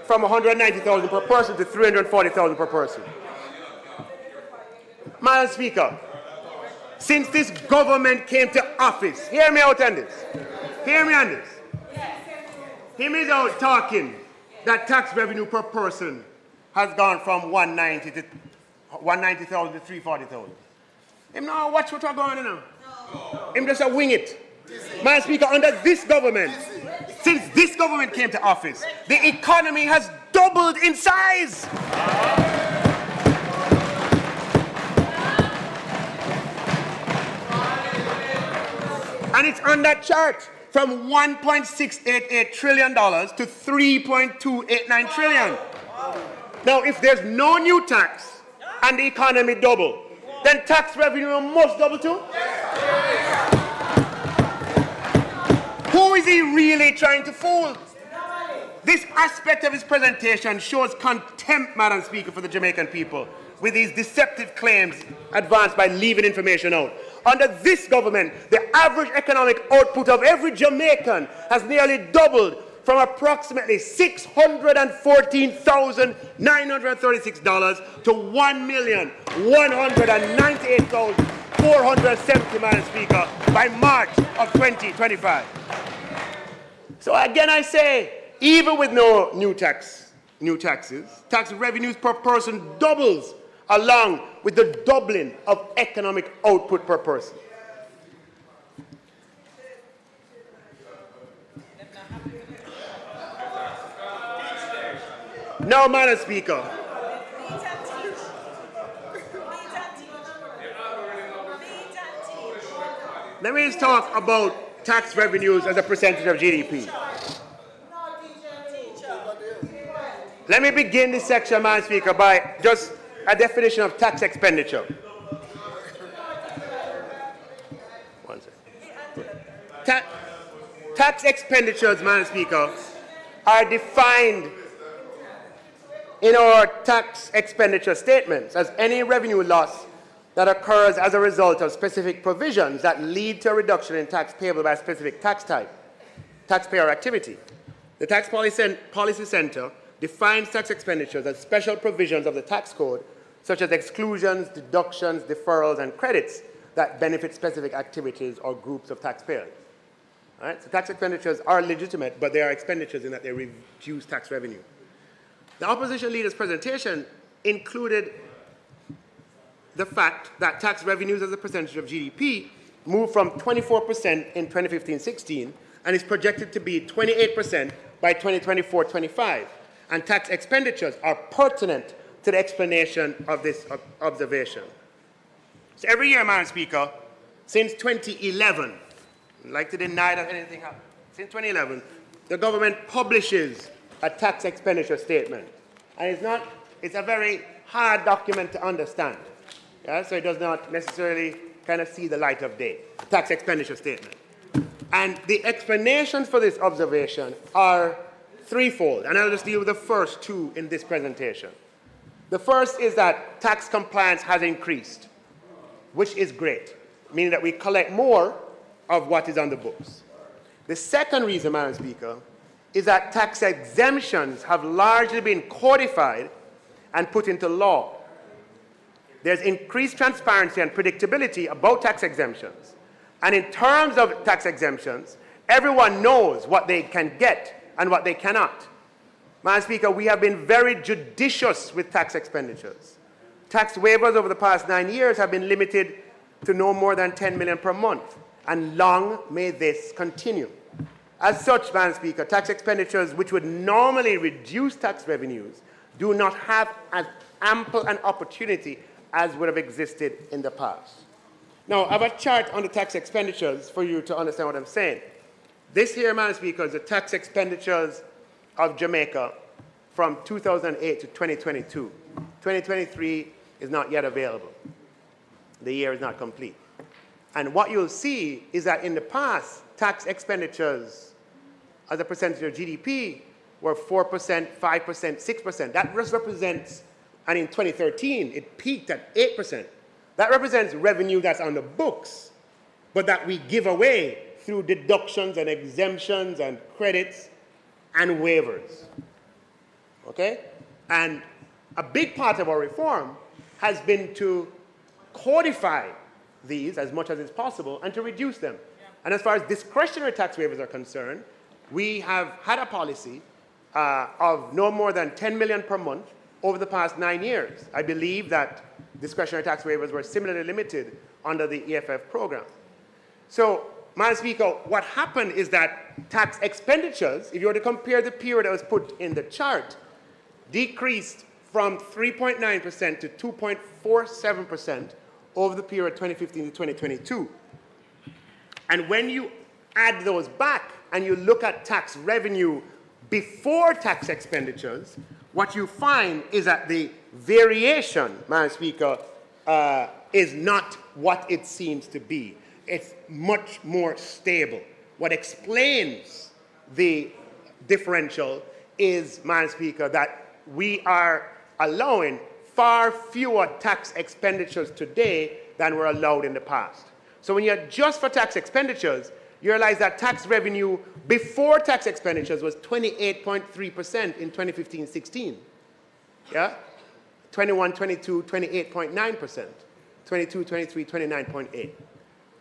from 190,000 per person to 340,000 per person. Madam Speaker, since this government came to office, hear me out on this. Hear me on this. Him is out talking that tax revenue per person has gone from 190,000 to 340,000. Him now watch what we're going on now. Him just a wing it. Madam Speaker, under this government, since this government came to office, the economy has doubled in size. And it's on that chart from $1.688 trillion to $3.289 trillion. Now, if there's no new tax and the economy double, then tax revenue must double too. Who is he really trying to fool? This aspect of his presentation shows contempt, Madam Speaker, for the Jamaican people with these deceptive claims advanced by leaving information out. Under this government, the average economic output of every Jamaican has nearly doubled from approximately $614,936 to $1,198,470, Madam Speaker, by March of 2025. So again I say, even with no new taxes, tax revenues per person doubles along with the doubling of economic output per person. Now, Madam Speaker, let me just talk about tax revenues as a percentage of GDP. Let me begin this section, Madam Speaker, by just a definition of tax expenditure. One second. Tax expenditures, Madam Speaker, are defined in our tax expenditure statements as any revenue loss that occurs as a result of specific provisions that lead to a reduction in tax payable by a specific tax type, taxpayer activity. The Tax Policy Center defines tax expenditures as special provisions of the tax code, such as exclusions, deductions, deferrals, and credits that benefit specific activities or groups of taxpayers. All right? So tax expenditures are legitimate, but they are expenditures in that they reduce tax revenue. The opposition leader's presentation included the fact that tax revenues as a percentage of GDP moved from 24% in 2015-16 and is projected to be 28% by 2024-25. And tax expenditures are pertinent to the explanation of this observation. So every year, Madam Speaker, since 2011, I'd like to deny that anything happened. Since 2011, the government publishes a tax expenditure statement. And it's a very hard document to understand. Yeah? So it does not necessarily kind of see the light of day, tax expenditure statement. And the explanations for this observation are threefold, and I'll just deal with the first two in this presentation. The first is that tax compliance has increased, which is great, meaning that we collect more of what is on the books. The second reason, Madam Speaker, is that tax exemptions have largely been codified and put into law. There's increased transparency and predictability about tax exemptions. And in terms of tax exemptions, everyone knows what they can get and what they cannot. Madam Speaker, we have been very judicious with tax expenditures. Tax waivers over the past 9 years have been limited to no more than 10 million per month, and long may this continue. As such, Madam Speaker, tax expenditures which would normally reduce tax revenues do not have as ample an opportunity as would have existed in the past. Now, I have a chart on the tax expenditures for you to understand what I'm saying. This here, Madam Speaker, is the tax expenditures of Jamaica from 2008 to 2022. 2023 is not yet available. The year is not complete. And what you'll see is that in the past, tax expenditures as a percentage of GDP were 4%, 5%, 6%. That just represents, and in 2013, it peaked at 8%. That represents revenue that's on the books, but that we give away through deductions and exemptions and credits and waivers. Okay? And a big part of our reform has been to codify these as much as is possible and to reduce them. And as far as discretionary tax waivers are concerned, we have had a policy of no more than 10 million per month over the past 9 years. I believe that discretionary tax waivers were similarly limited under the EFF program. So, Madam Speaker, what happened is that tax expenditures, if you were to compare the period that was put in the chart, decreased from 3.9% to 2.47% over the period 2015 to 2022. And when you add those back and you look at tax revenue before tax expenditures, what you find is that the variation, Madam Speaker, is not what it seems to be. It's much more stable. What explains the differential is, Madam Speaker, that we are allowing far fewer tax expenditures today than were allowed in the past. So when you adjust for tax expenditures, you realize that tax revenue before tax expenditures was 28.3% in 2015-16. Yeah? 21-22, 28.9%. 22-23, 29.8%.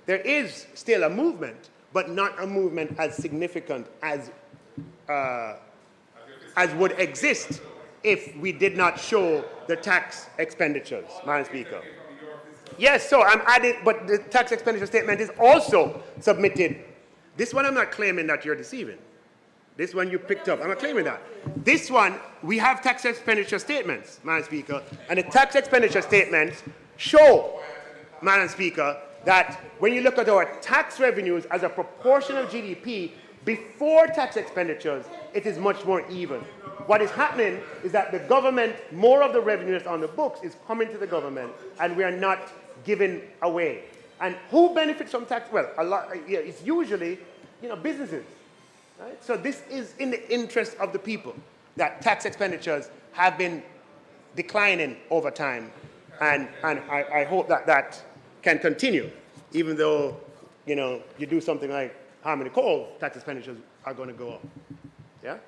There is still a movement, but not a movement as significant as would exist if we did not show the tax expenditures, Madam Speaker. Yes, so I'm adding, but the tax expenditure statement is also submitted. This one I'm not claiming that you're deceiving. This one you picked up, I'm not claiming that. This one, we have tax expenditure statements, Madam Speaker, and the tax expenditure statements show, Madam Speaker, that when you look at our tax revenues as a proportion of GDP before tax expenditures, it is much more even. What is happening is that the government, more of the revenue that's on the books is coming to the government, and we are not giving away. And who benefits from tax? Well, a lot. Yeah, it's usually, businesses. Right? So this is in the interest of the people that tax expenditures have been declining over time, and I hope that that can continue, even though you do something like Harmony Coal, tax expenditures are going to go up. Yeah.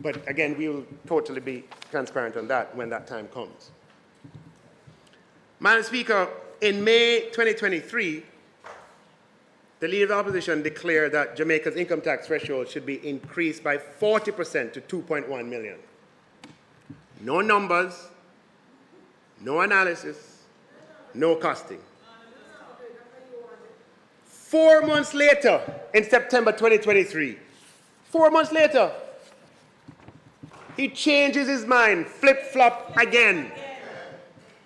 But again, we will totally be transparent on that when that time comes. Madam Speaker, in May 2023, the Leader of the Opposition declared that Jamaica's income tax threshold should be increased by 40% to 2.1 million. No numbers, no analysis, no costing. 4 months later, in September 2023, 4 months later, he changes his mind, flip-flop again,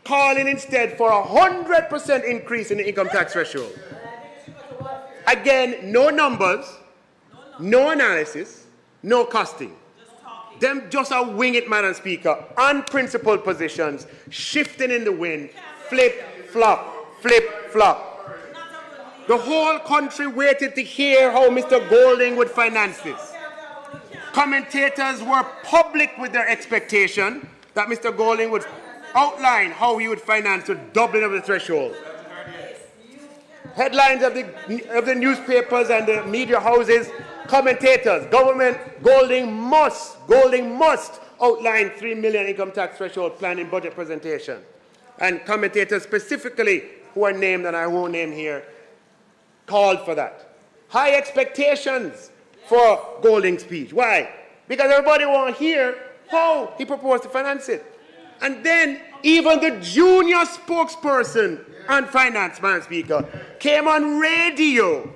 calling instead for a 100% increase in the income tax threshold. Again, no numbers, no analysis, no costing. Them just a wing it, Madam Speaker. Unprincipled positions, shifting in the wind, flip-flop, flip-flop. The whole country waited to hear how Mr. Golding would finance this. Commentators were public with their expectation that Mr. Golding would outline how he would finance the doubling of the threshold. Headlines of the newspapers and the media houses, commentators, government, Golding must outline 3 million income tax threshold plan in budget presentation. And commentators specifically, who are named and I won't name here, called for that. High expectations for Golding's speech. Why? Because everybody wants to hear how he proposed to finance it. And then even the junior spokesperson on finance, Madam Speaker, came on radio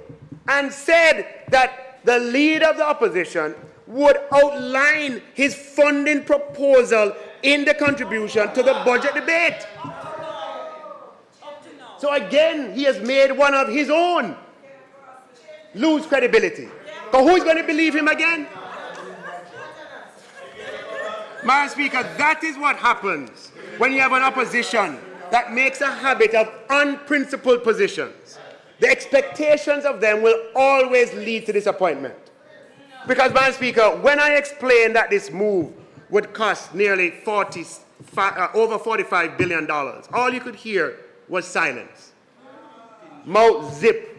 and said that the Leader of the Opposition would outline his funding proposal in the contribution to the budget debate. So again, he has made one of his own lose credibility. So who's going to believe him again? Madam Speaker, that is what happens when you have an opposition that makes a habit of unprincipled positions. The expectations of them will always lead to disappointment. Because, Madam Speaker, when I explained that this move would cost nearly over $45 billion, all you could hear was silence. Mouth zip.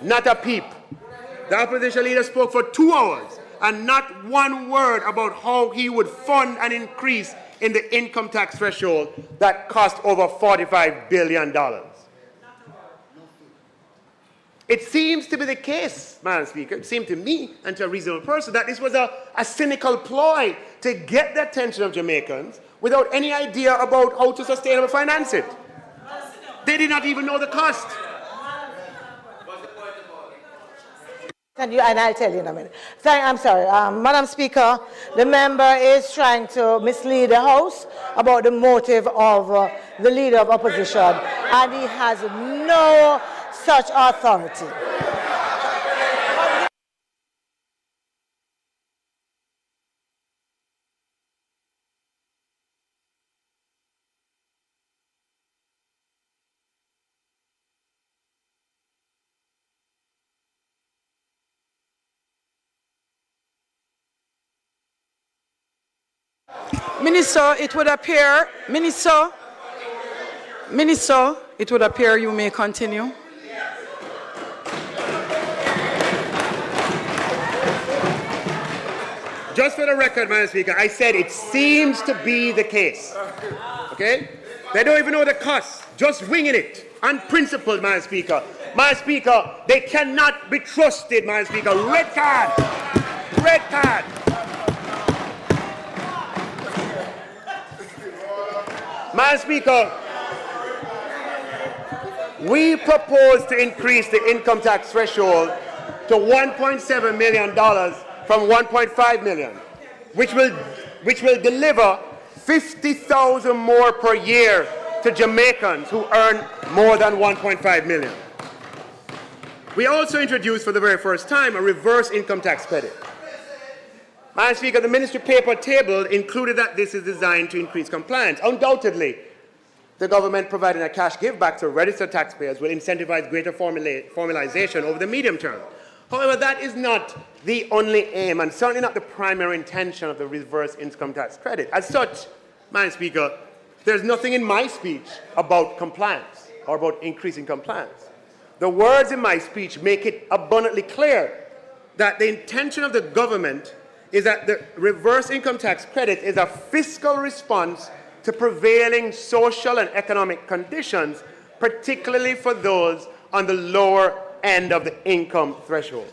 Not a peep. The opposition leader spoke for 2 hours and not one word about how he would fund an increase in the income tax threshold that cost over $45 billion. It seems to be the case, Madam Speaker, it seemed to me and to a reasonable person that this was a cynical ploy to get the attention of Jamaicans without any idea about how to sustainably finance it. They did not even know the cost. And I'll tell you in a minute. I'm sorry, Madam Speaker, the member is trying to mislead the House about the motive of the Leader of Opposition, and he has no such authority. Minister, it would appear, Minister, it would appear you may continue. Just for the record, Madam Speaker, I said it seems to be the case. Okay? They don't even know the cost. Just winging it. Unprincipled, Madam Speaker. Madam Speaker, they cannot be trusted, Madam Speaker. Red card. Red card. Madam Speaker, we propose to increase the income tax threshold to $1.7 million from $1.5 million, which will deliver 50,000 more per year to Jamaicans who earn more than $1.5 million. We also introduced for the very first time a reverse income tax credit. Madam Speaker, the ministry paper table included that this is designed to increase compliance. Undoubtedly, the government providing a cash give back to registered taxpayers will incentivize greater formalization over the medium term. However, that is not the only aim and certainly not the primary intention of the reverse income tax credit. As such, Madam Speaker, there's nothing in my speech about compliance or about increasing compliance. The words in my speech make it abundantly clear that the intention of the government is that the reverse income tax credit is a fiscal response to prevailing social and economic conditions, particularly for those on the lower end of the income threshold.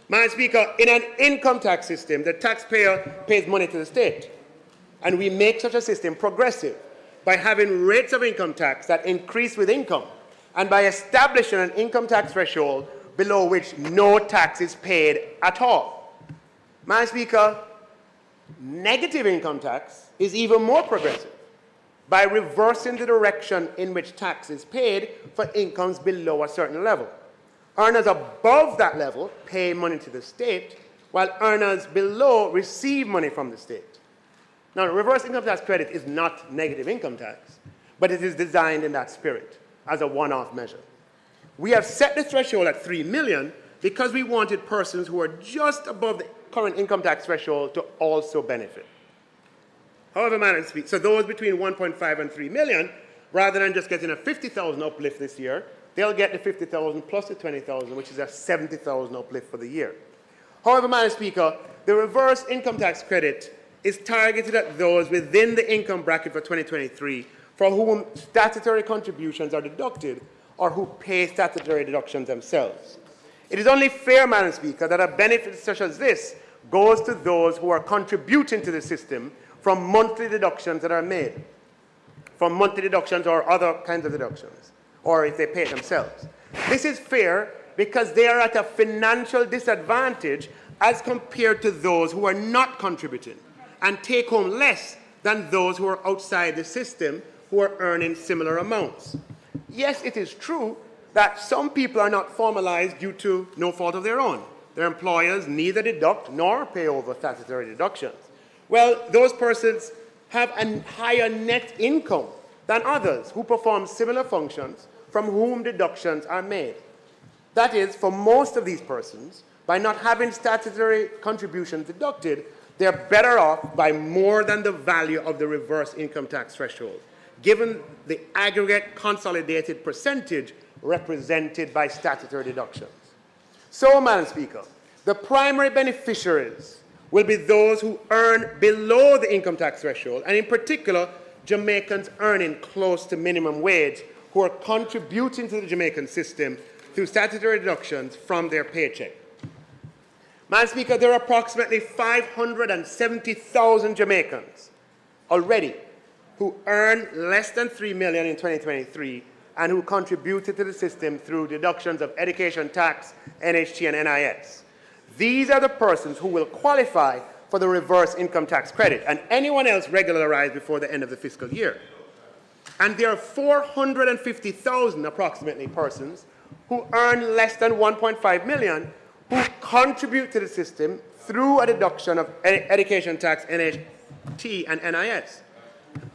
Madam Speaker, in an income tax system, the taxpayer pays money to the state, and we make such a system progressive by having rates of income tax that increase with income, and by establishing an income tax threshold below which no tax is paid at all. Madam Speaker, negative income tax is even more progressive by reversing the direction in which tax is paid for incomes below a certain level. Earners above that level pay money to the state, while earners below receive money from the state. Now, reverse income tax credit is not negative income tax, but it is designed in that spirit as a one-off measure. We have set the threshold at $3 million because we wanted persons who are just above the current income tax threshold to also benefit. However, Madam Speaker, so those between 1.5 and 3 million, rather than just getting a 50,000 uplift this year, they'll get the 50,000 plus the 20,000, which is a 70,000 uplift for the year. However, Madam Speaker, the reverse income tax credit is targeted at those within the income bracket for 2023 for whom statutory contributions are deducted or who pay statutory deductions themselves. It is only fair, Madam Speaker, that a benefit such as this goes to those who are contributing to the system from monthly deductions that are made, from monthly deductions or other kinds of deductions, or if they pay it themselves. This is fair because they are at a financial disadvantage as compared to those who are not contributing and take home less than those who are outside the system who are earning similar amounts. Yes, it is true that some people are not formalized due to no fault of their own. Their employers neither deduct nor pay over statutory deductions. Well, those persons have a higher net income than others who perform similar functions from whom deductions are made. That is, for most of these persons, by not having statutory contributions deducted, they're better off by more than the value of the reverse income tax threshold, given the aggregate consolidated percentage represented by statutory deductions. So, Madam Speaker, the primary beneficiaries will be those who earn below the income tax threshold, and in particular, Jamaicans earning close to minimum wage who are contributing to the Jamaican system through statutory deductions from their paycheck. Madam Speaker, there are approximately 570,000 Jamaicans already who earn less than $3 million in 2023 and who contributed to the system through deductions of education tax, NHT, and NIS. These are the persons who will qualify for the reverse income tax credit, and anyone else regularized before the end of the fiscal year. And there are 450,000 approximately persons who earn less than 1.5 million who contribute to the system through a deduction of education tax, NHT, and NIS.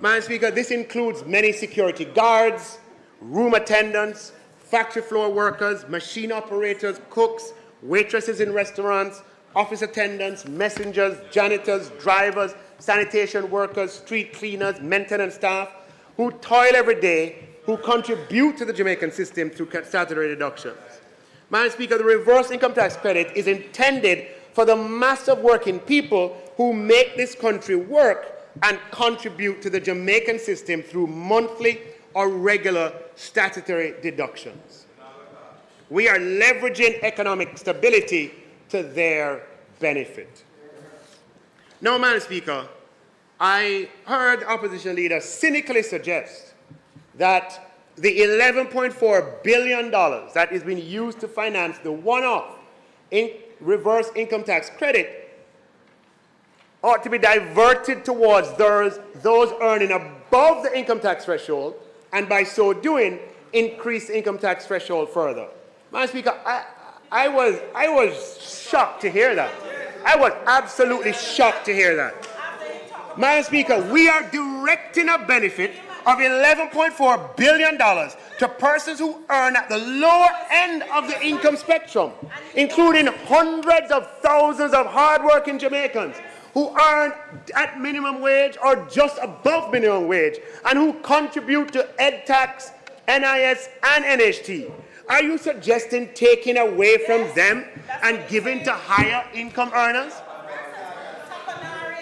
Madam Speaker, this includes many security guards, room attendants, factory floor workers, machine operators, cooks, waitresses in restaurants, office attendants, messengers, janitors, drivers, sanitation workers, street cleaners, maintenance staff, who toil every day, who contribute to the Jamaican system through statutory deductions. Madam Speaker, the reverse income tax credit is intended for the mass of working people who make this country work and contribute to the Jamaican system through monthly or regular statutory deductions. We are leveraging economic stability to their benefit. Now, Madam Speaker, I heard the opposition leader cynically suggest that the $11.4 billion that is being used to finance the one-off reverse income tax credit ought to be diverted towards those earning above the income tax threshold, and by so doing, increase the income tax threshold further. Madam Speaker, I was shocked to hear that. I was absolutely shocked to hear that. Madam Speaker, we are directing a benefit of $11.4 billion to persons who earn at the lower end of the income spectrum, including hundreds of thousands of hardworking Jamaicans who earn at minimum wage or just above minimum wage and who contribute to ed tax, NIS, and NHT. Are you suggesting taking away from them and giving to higher income earners?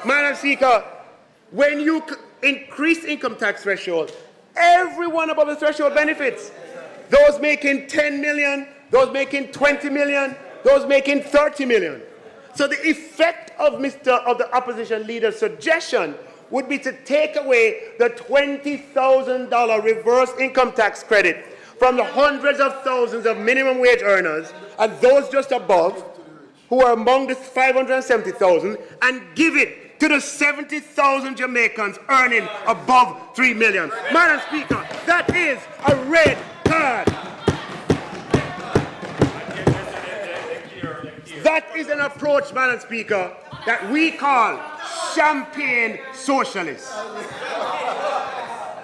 Madam Speaker, when you increase income tax threshold, everyone above the threshold benefits. Those making 10 million, those making 20 million, those making 30 million. So the effect of the opposition leader's suggestion would be to take away the $20,000 reverse income tax credit from the hundreds of thousands of minimum wage earners and those just above, who are among the 570,000, and give it to the 70,000 Jamaicans earning above 3 million. Madam Speaker, that is a red card. That is an approach, Madam Speaker, that we call champagne socialists.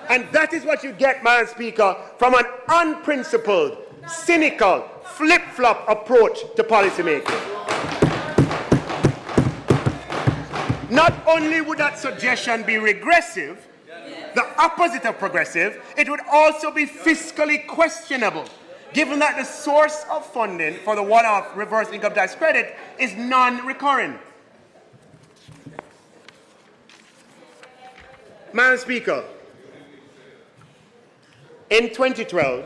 And that is what you get, Madam Speaker, from an unprincipled, cynical, flip-flop approach to policymaking. Not only would that suggestion be regressive, the opposite of progressive, it would also be fiscally questionable, given that the source of funding for the one-off reverse income tax credit is non-recurring. Madam Speaker, in 2012,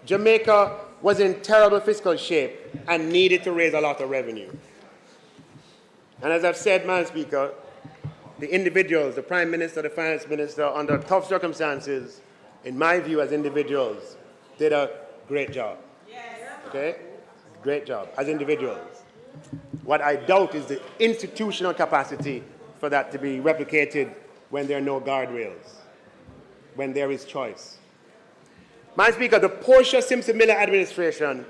Jamaica was in terrible fiscal shape and needed to raise a lot of revenue. And as I've said, Madam Speaker, the individuals, the Prime Minister, the Finance Minister, under tough circumstances, in my view as individuals, did a great job. Okay? Great job as individuals. What I doubt is the institutional capacity for that to be replicated when there are no guardrails, when there is choice. Madam Speaker, the Portia Simpson-Miller administration,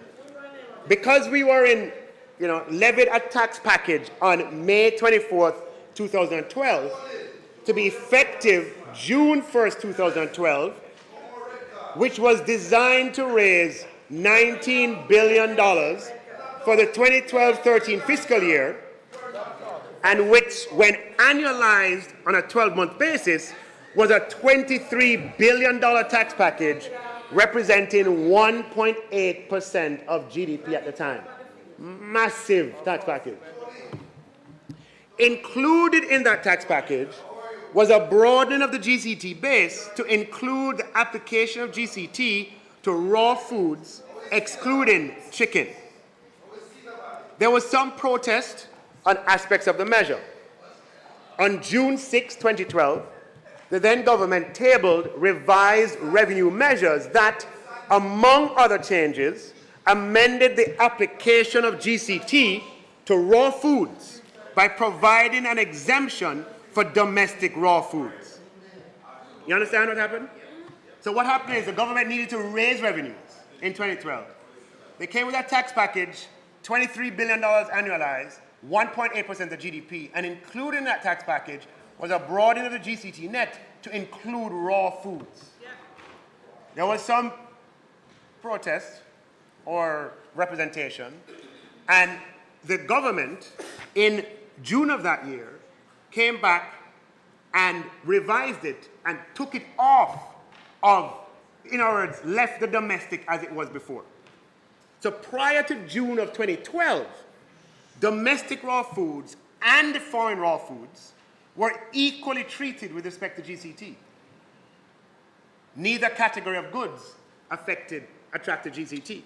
because we were in, levied a tax package on May 24th, 2012, to be effective June 1st, 2012, which was designed to raise $19 billion for the 2012-13 fiscal year, and which, when annualized on a 12-month basis, was a $23 billion tax package representing 1.8% of GDP at the time. Massive tax package. Included in that tax package was a broadening of the GCT base to include the application of GCT to raw foods, excluding chicken. There was some protest on aspects of the measure. On June 6, 2012, the then government tabled revised revenue measures that, among other changes, amended the application of GCT to raw foods by providing an exemption for domestic raw foods. You understand what happened? So what happened is the government needed to raise revenues in 2012. They came with a tax package, $23 billion annualized, 1.8% of GDP, and included in that tax package was a broadening of the GCT net to include raw foods. There was some protest or representation, and the government in June of that year came back and revised it and took it off of, in other words, left the domestic as it was before. So prior to June of 2012, domestic raw foods and foreign raw foods were equally treated with respect to GCT. Neither category of goods attracted GCT.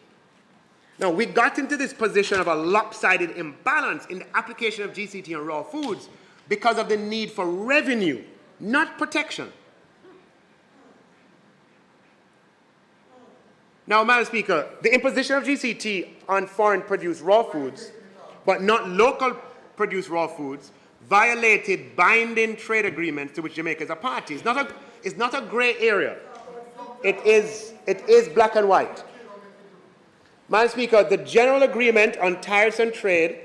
Now, we got into this position of a lopsided imbalance in the application of GCT on raw foods because of the need for revenue, not protection. Now, Madam Speaker, the imposition of GCT on foreign-produced raw foods, but not local-produced raw foods, violated binding trade agreements to which Jamaica is a party. It's not a gray area. It is black and white. Madam Speaker, the General Agreement on Tariffs and Trade,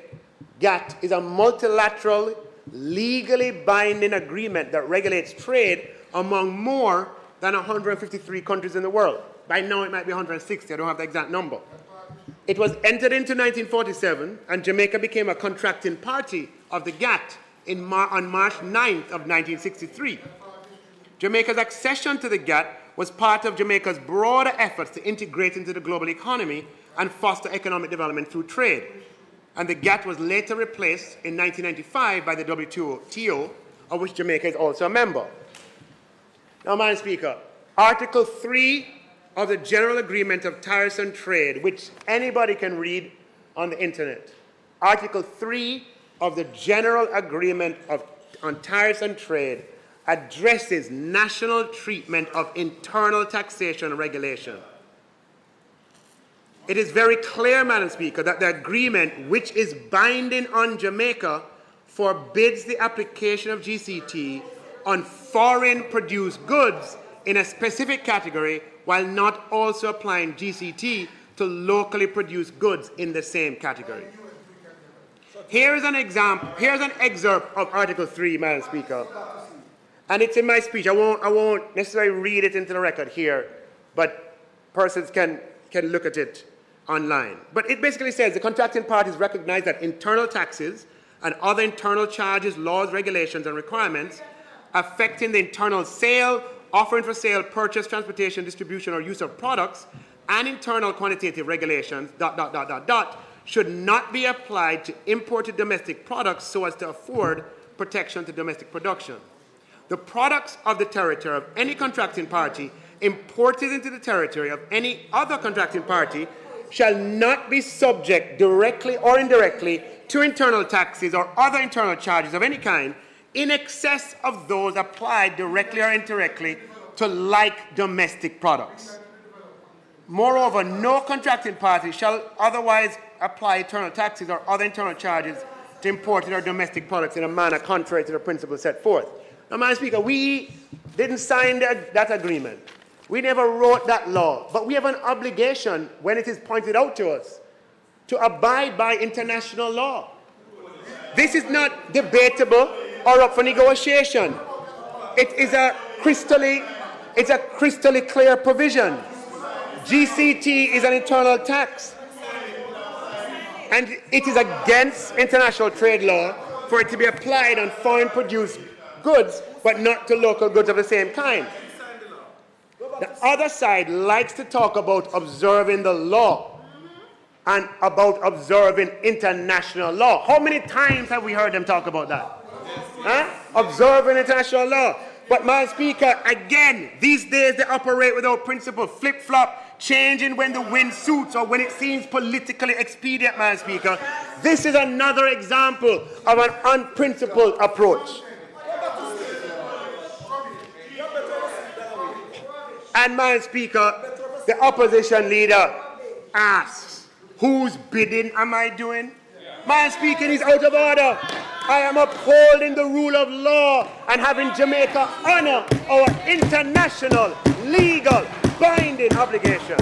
GATT, is a multilateral, legally binding agreement that regulates trade among more than 153 countries in the world. By now it might be 160, I don't have the exact number. It was entered into 1947, and Jamaica became a contracting party of the GATT on March 9th of 1963. Jamaica's accession to the GATT was part of Jamaica's broader efforts to integrate into the global economy and foster economic development through trade. and the GATT was later replaced in 1995 by the WTO, of which Jamaica is also a member. Now, Madam Speaker, Article 3 of the General Agreement of Tariffs and Trade, which anybody can read on the internet. Article 3 of the General Agreement on Tariffs and Trade addresses national treatment of internal taxation regulation. It is very clear, Madam Speaker, that the agreement, which is binding on Jamaica, forbids the application of GCT on foreign-produced goods in a specific category, while not also applying GCT to locally produced goods in the same category. Here is an example. Here's an excerpt of Article 3, Madam Speaker, and it's in my speech. I won't necessarily read it into the record here, but persons can look at it online. But it basically says the contracting parties recognize that internal taxes and other internal charges, laws, regulations, and requirements affecting the internal sale, offering for sale, purchase, transportation, distribution, or use of products, and internal quantitative regulations, should not be applied to imported domestic products so as to afford protection to domestic production. The products of the territory of any contracting party imported into the territory of any other contracting party shall not be subject directly or indirectly to internal taxes or other internal charges of any kind in excess of those applied directly or indirectly to like domestic products. Moreover, no contracting party shall otherwise apply internal taxes or other internal charges to imported or domestic products in a manner contrary to the principles set forth. Now, Madam Speaker, we didn't sign that agreement. We never wrote that law, but we have an obligation, when it is pointed out to us, to abide by international law. This is not debatable or up for negotiation. It is a crystally clear provision. GCT is an internal tax, and it is against international trade law for it to be applied on foreign-produced goods, but not to local goods of the same kind. The other side likes to talk about observing the law and about observing international law. How many times have we heard them talk about that? Huh? Observing international law. But, Madam Speaker, again, these days they operate without principle, flip-flop, changing when the wind suits or when it seems politically expedient, Madam Speaker. This is another example of an unprincipled approach. And, Madam Speaker, the opposition leader asks, whose bidding am I doing? Madam Speaker, it is out of order. I am upholding the rule of law and having Jamaica honor our international, legal, binding obligation.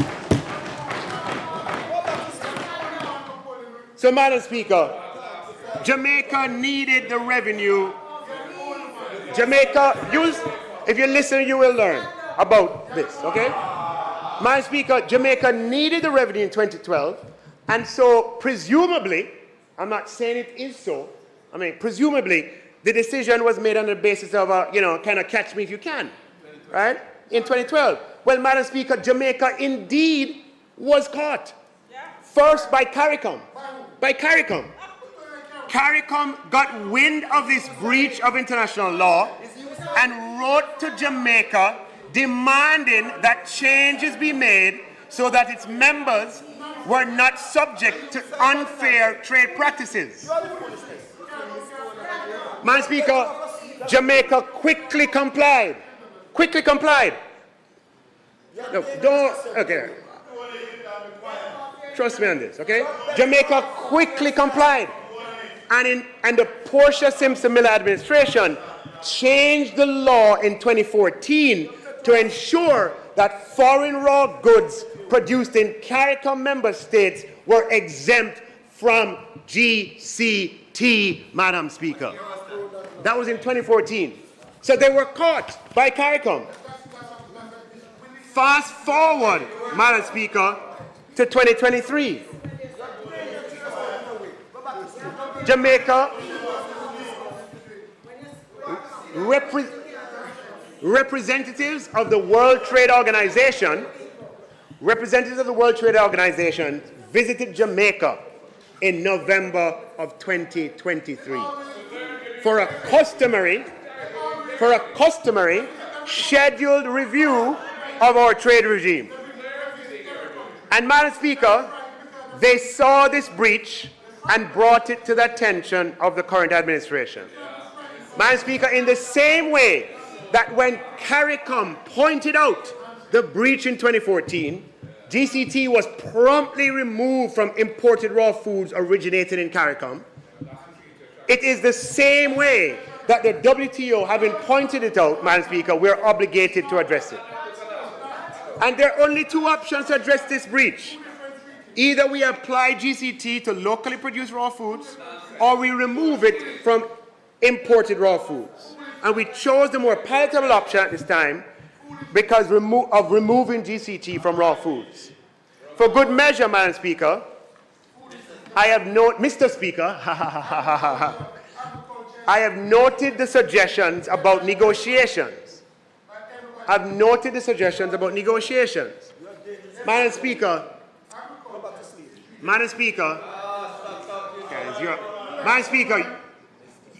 So, Madam Speaker, Jamaica needed the revenue. Jamaica, if you listen, you will learn about this, okay? Madam Speaker, Jamaica needed the revenue in 2012, and so presumably, I'm not saying it is so, I mean, presumably, the decision was made on the basis of a, kind of catch me if you can, right? In 2012. Well, Madam Speaker, Jamaica indeed was caught. First by CARICOM. CARICOM got wind of this breach of international law and wrote to Jamaica demanding that changes be made so that its members were not subject to unfair trade practices. Madam Speaker, Jamaica quickly complied. No, okay. Trust me on this, okay? Jamaica quickly complied. And the Portia Simpson Miller administration changed the law in 2014 to ensure that foreign raw goods produced in CARICOM member states were exempt from GCT, Madam Speaker. That was in 2014. So they were caught by CARICOM. Fast forward, Madam Speaker, to 2023. Jamaica representatives of the World Trade Organization visited Jamaica in November of 2023 for a customary scheduled review of our trade regime. And Madam Speaker, they saw this breach and brought it to the attention of the current administration. Madam Speaker, in the same way that when CARICOM pointed out the breach in 2014, GCT was promptly removed from imported raw foods originated in CARICOM. It is the same way that the WTO, having pointed it out, Madam Speaker, we're obligated to address it. And there are only two options to address this breach. Either we apply GCT to locally produced raw foods, or we remove it from imported raw foods. And we chose the more palatable option at this time because of removing GCT from raw foods. For good measure, Madam Speaker, Mr. Speaker, I have noted the suggestions about negotiations. I've noted the suggestions about negotiations. Madam Speaker,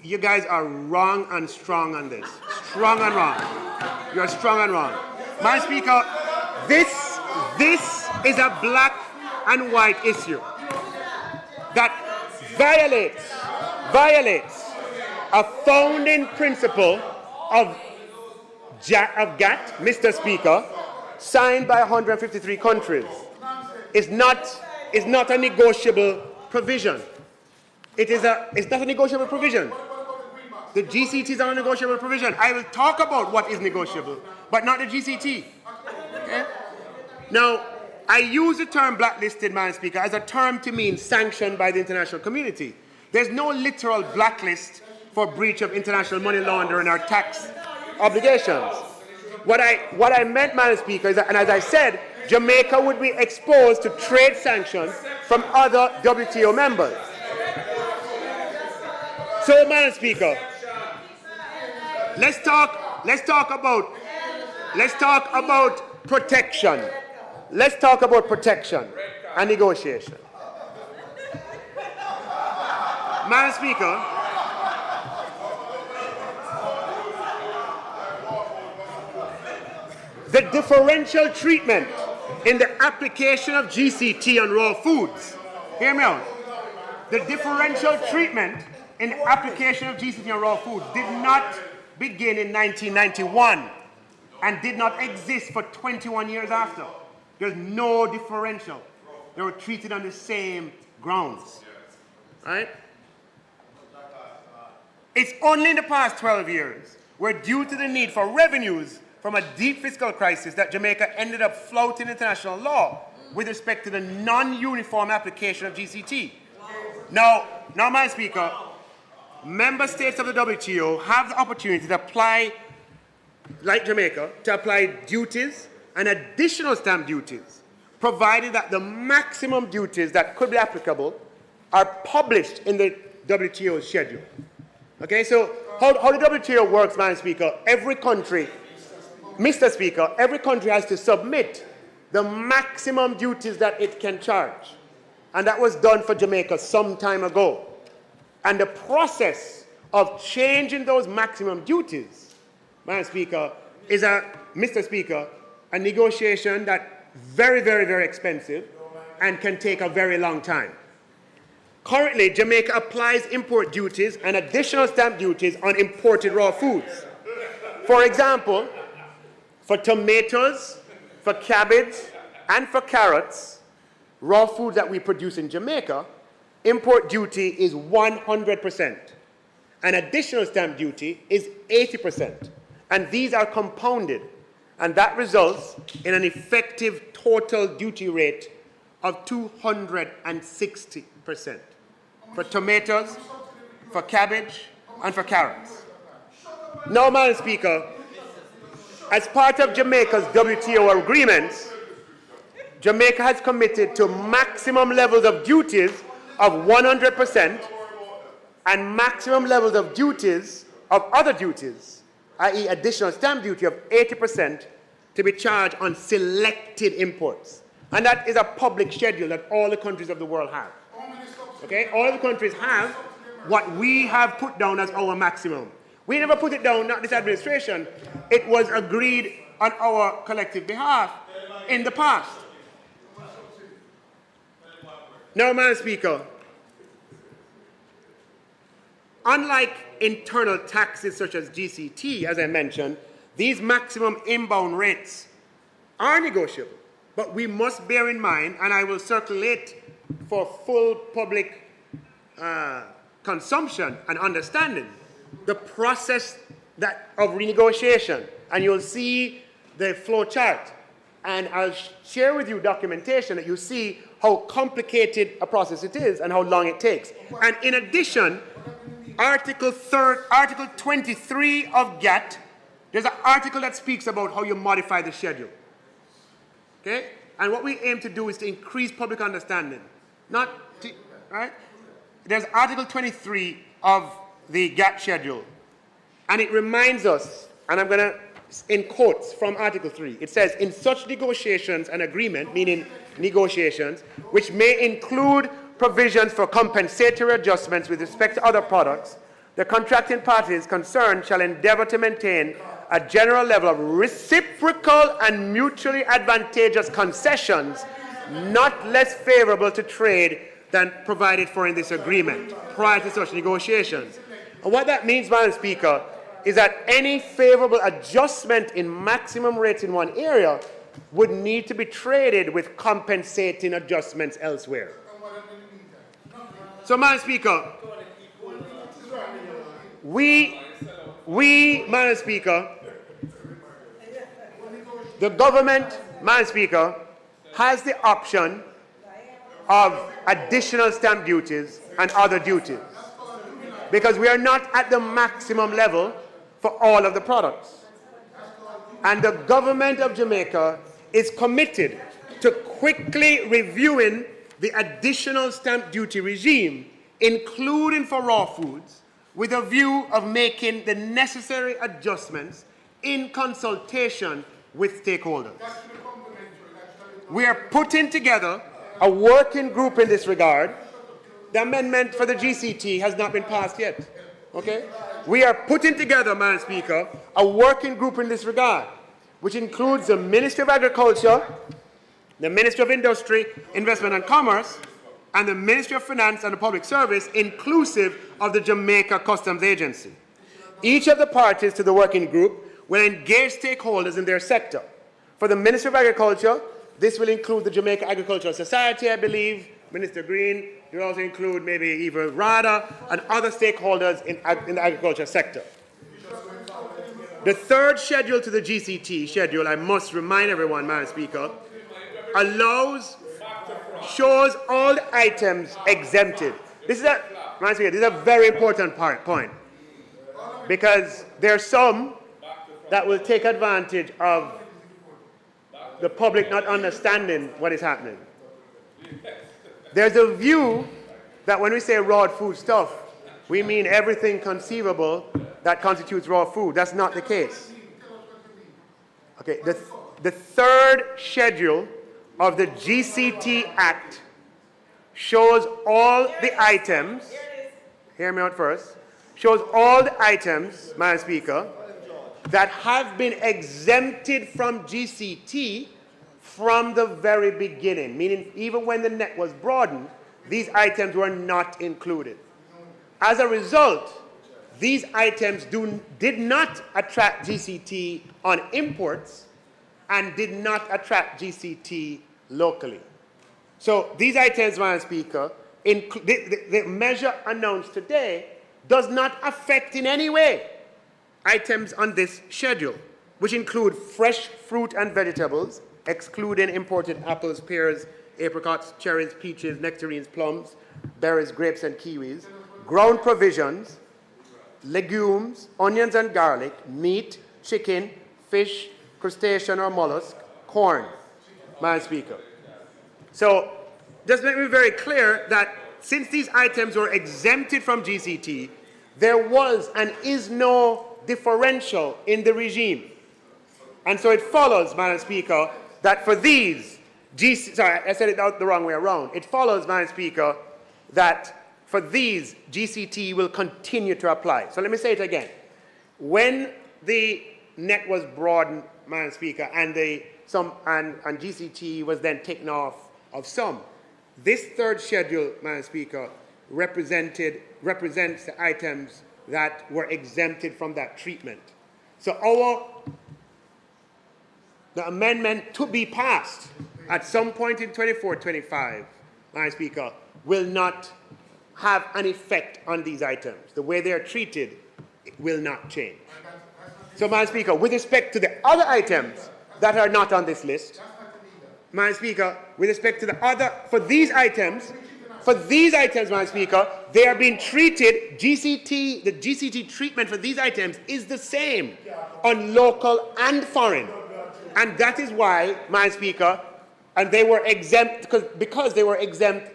you guys are wrong and strong on this. Strong and wrong. You're strong and wrong. Madam Speaker, this is a black and white issue that violates a founding principle of GATT, Mr. Speaker, signed by 153 countries. It's not a negotiable provision. It's not a negotiable provision. The GCT is not a negotiable provision. I will talk about what is negotiable, but not the GCT. Okay? Now, I use the term blacklisted, Madam Speaker, as a term to mean sanctioned by the international community. There's no literal blacklist for breach of international money laundering or tax obligations. What I meant, Madam Speaker, is that, and as I said, Jamaica would be exposed to trade sanctions from other WTO members. So, Madam Speaker, let's talk about protection. Let's talk about protection and negotiation. Madam Speaker, the differential treatment in the application of GCT on raw foods, hear me out, the differential treatment in the application of GCT on raw foods did not begin in 1991 and did not exist for 21 years after. There's no differential. They were treated on the same grounds, right? It's only in the past 12 years where, due to the need for revenues from a deep fiscal crisis, that Jamaica ended up flouting international law with respect to the non-uniform application of GCT. Now, Madam Speaker, member states of the WTO have the opportunity to apply, like Jamaica, to apply duties and additional stamp duties, provided that the maximum duties that could be applicable are published in the WTO schedule. Okay, so how the WTO works, Madam Speaker, every country, Mr. Speaker, every country has to submit the maximum duties that it can charge. And that was done for Jamaica some time ago. And the process of changing those maximum duties, Madam Speaker, is Mr. Speaker, a negotiation that's very, very, very expensive and can take a very long time. Currently, Jamaica applies import duties and additional stamp duties on imported raw foods. For example, for tomatoes, for cabbage, and for carrots, raw foods that we produce in Jamaica, import duty is 100%, and additional stamp duty is 80%. And these are compounded, and that results in an effective total duty rate of 260% for tomatoes, for cabbage, and for carrots. Now, Madam Speaker, as part of Jamaica's WTO agreements, Jamaica has committed to maximum levels of duties of 100% and maximum levels of duties of other duties, i.e. additional stamp duty of 80%, to be charged on selected imports. And that is a public schedule that all the countries of the world have. Okay? All of the countries have what we have put down as our maximum. We never put it down, not this administration. It was agreed on our collective behalf in the past. Now, Madam Speaker, unlike internal taxes such as GCT, as I mentioned, these maximum inbound rates are negotiable. But we must bear in mind, and I will circulate for full public consumption and understanding, the process of renegotiation. And you'll see the flow chart. And I'll share with you documentation that you see how complicated a process it is and how long it takes. And in addition, Article 23 of GATT, there's an article that speaks about how you modify the schedule. Okay? And what we aim to do is to increase public understanding. Right? There's Article 23 of the GATT schedule. And it reminds us, and I'm going to, in quotes from Article 3, it says, in such negotiations and agreement, meaning negotiations, which may include provisions for compensatory adjustments with respect to other products, the contracting parties concerned shall endeavor to maintain a general level of reciprocal and mutually advantageous concessions not less favorable to trade than provided for in this agreement prior to such negotiations. And what that means, Madam Speaker, is that any favorable adjustment in maximum rates in one area would need to be traded with compensating adjustments elsewhere. So, Madam Speaker, Madam Speaker, the government, Madam Speaker, has the option of additional stamp duties and other duties because we are not at the maximum level for all of the products. And the government of Jamaica is committed to quickly reviewing the additional stamp duty regime, including for raw foods, with a view of making the necessary adjustments in consultation with stakeholders. We are putting together a working group in this regard. The amendment for the GCT has not been passed yet. Okay? We are putting together, Madam Speaker, a working group in this regard, which includes the Ministry of Agriculture, the Ministry of Industry, Investment and Commerce, and the Ministry of Finance and the Public Service, inclusive of the Jamaica Customs Agency. Each of the parties to the working group will engage stakeholders in their sector. For the Ministry of Agriculture, this will include the Jamaica Agricultural Society, I believe, Minister Green. It will also include maybe even RADA and other stakeholders in the agriculture sector. The third schedule to the GCT schedule, I must remind everyone, Madam Speaker, shows all the items exempted. Madam Speaker, this is a very important point because there are some that will take advantage of the public not understanding what is happening. There's a view that when we say raw food stuff, we mean everything conceivable that constitutes raw food. That's not the case. Okay, the third schedule of the GCT Act shows all the items, hear me out first, shows all the items, Madam Speaker, that have been exempted from GCT from the very beginning, meaning even when the net was broadened, these items were not included. As a result, these items did not attract GCT on imports and did not attract GCT locally. So these items, Madam Speaker, the measure announced today does not affect in any way items on this schedule, which include fresh fruit and vegetables, excluding imported apples, pears, apricots, cherries, peaches, nectarines, plums, berries, grapes, and kiwis, ground provisions, legumes, onions and garlic, meat, chicken, fish, crustacean or mollusk, corn, Madam Speaker. So just let me be very clear that since these items were exempted from GCT, there was and is no differential in the regime. And so it follows, Madam Speaker, that for these, sorry, I said it out the wrong way around. It follows, Madam Speaker, that for these, GCT will continue to apply. So let me say it again. When the net was broadened, Madam Speaker, and GCT was then taken off of some, this third schedule, Madam Speaker, represents the items that were exempted from that treatment. So the amendment to be passed at some point in 24-25, Madam Speaker, will not have an effect on these items. The way they are treated will not change. So, Madam Speaker, with respect to the other items that are not on this list, Madam Speaker, with respect to for these items, Madam Speaker, they are being treated, the GCT treatment for these items is the same on local and foreign. And that is why, Madam Speaker, and they were exempt, because they were exempt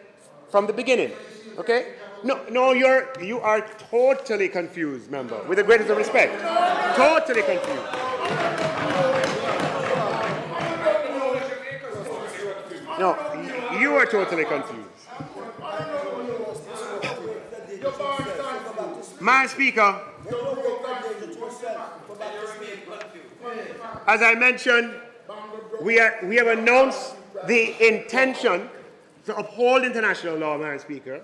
from the beginning. Okay? No, you are totally confused, member, with the greatest of respect. Totally confused. No, you are totally confused. Madam Speaker, as I mentioned, we have announced the intention to uphold international law, Madam Speaker,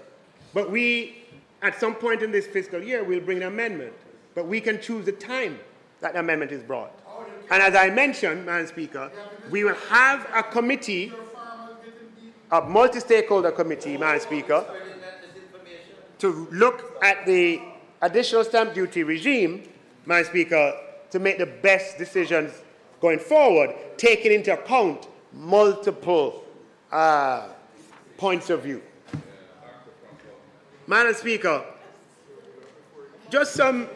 but we, at some point in this fiscal year, will bring an amendment. But we can choose the time that the amendment is brought. And as I mentioned, Madam Speaker, we will have a committee, a multi-stakeholder committee, Madam Speaker, to look at the additional stamp duty regime, Madam Speaker, to make the best decisions going forward, taking into account multiple points of view. Madam Speaker, just some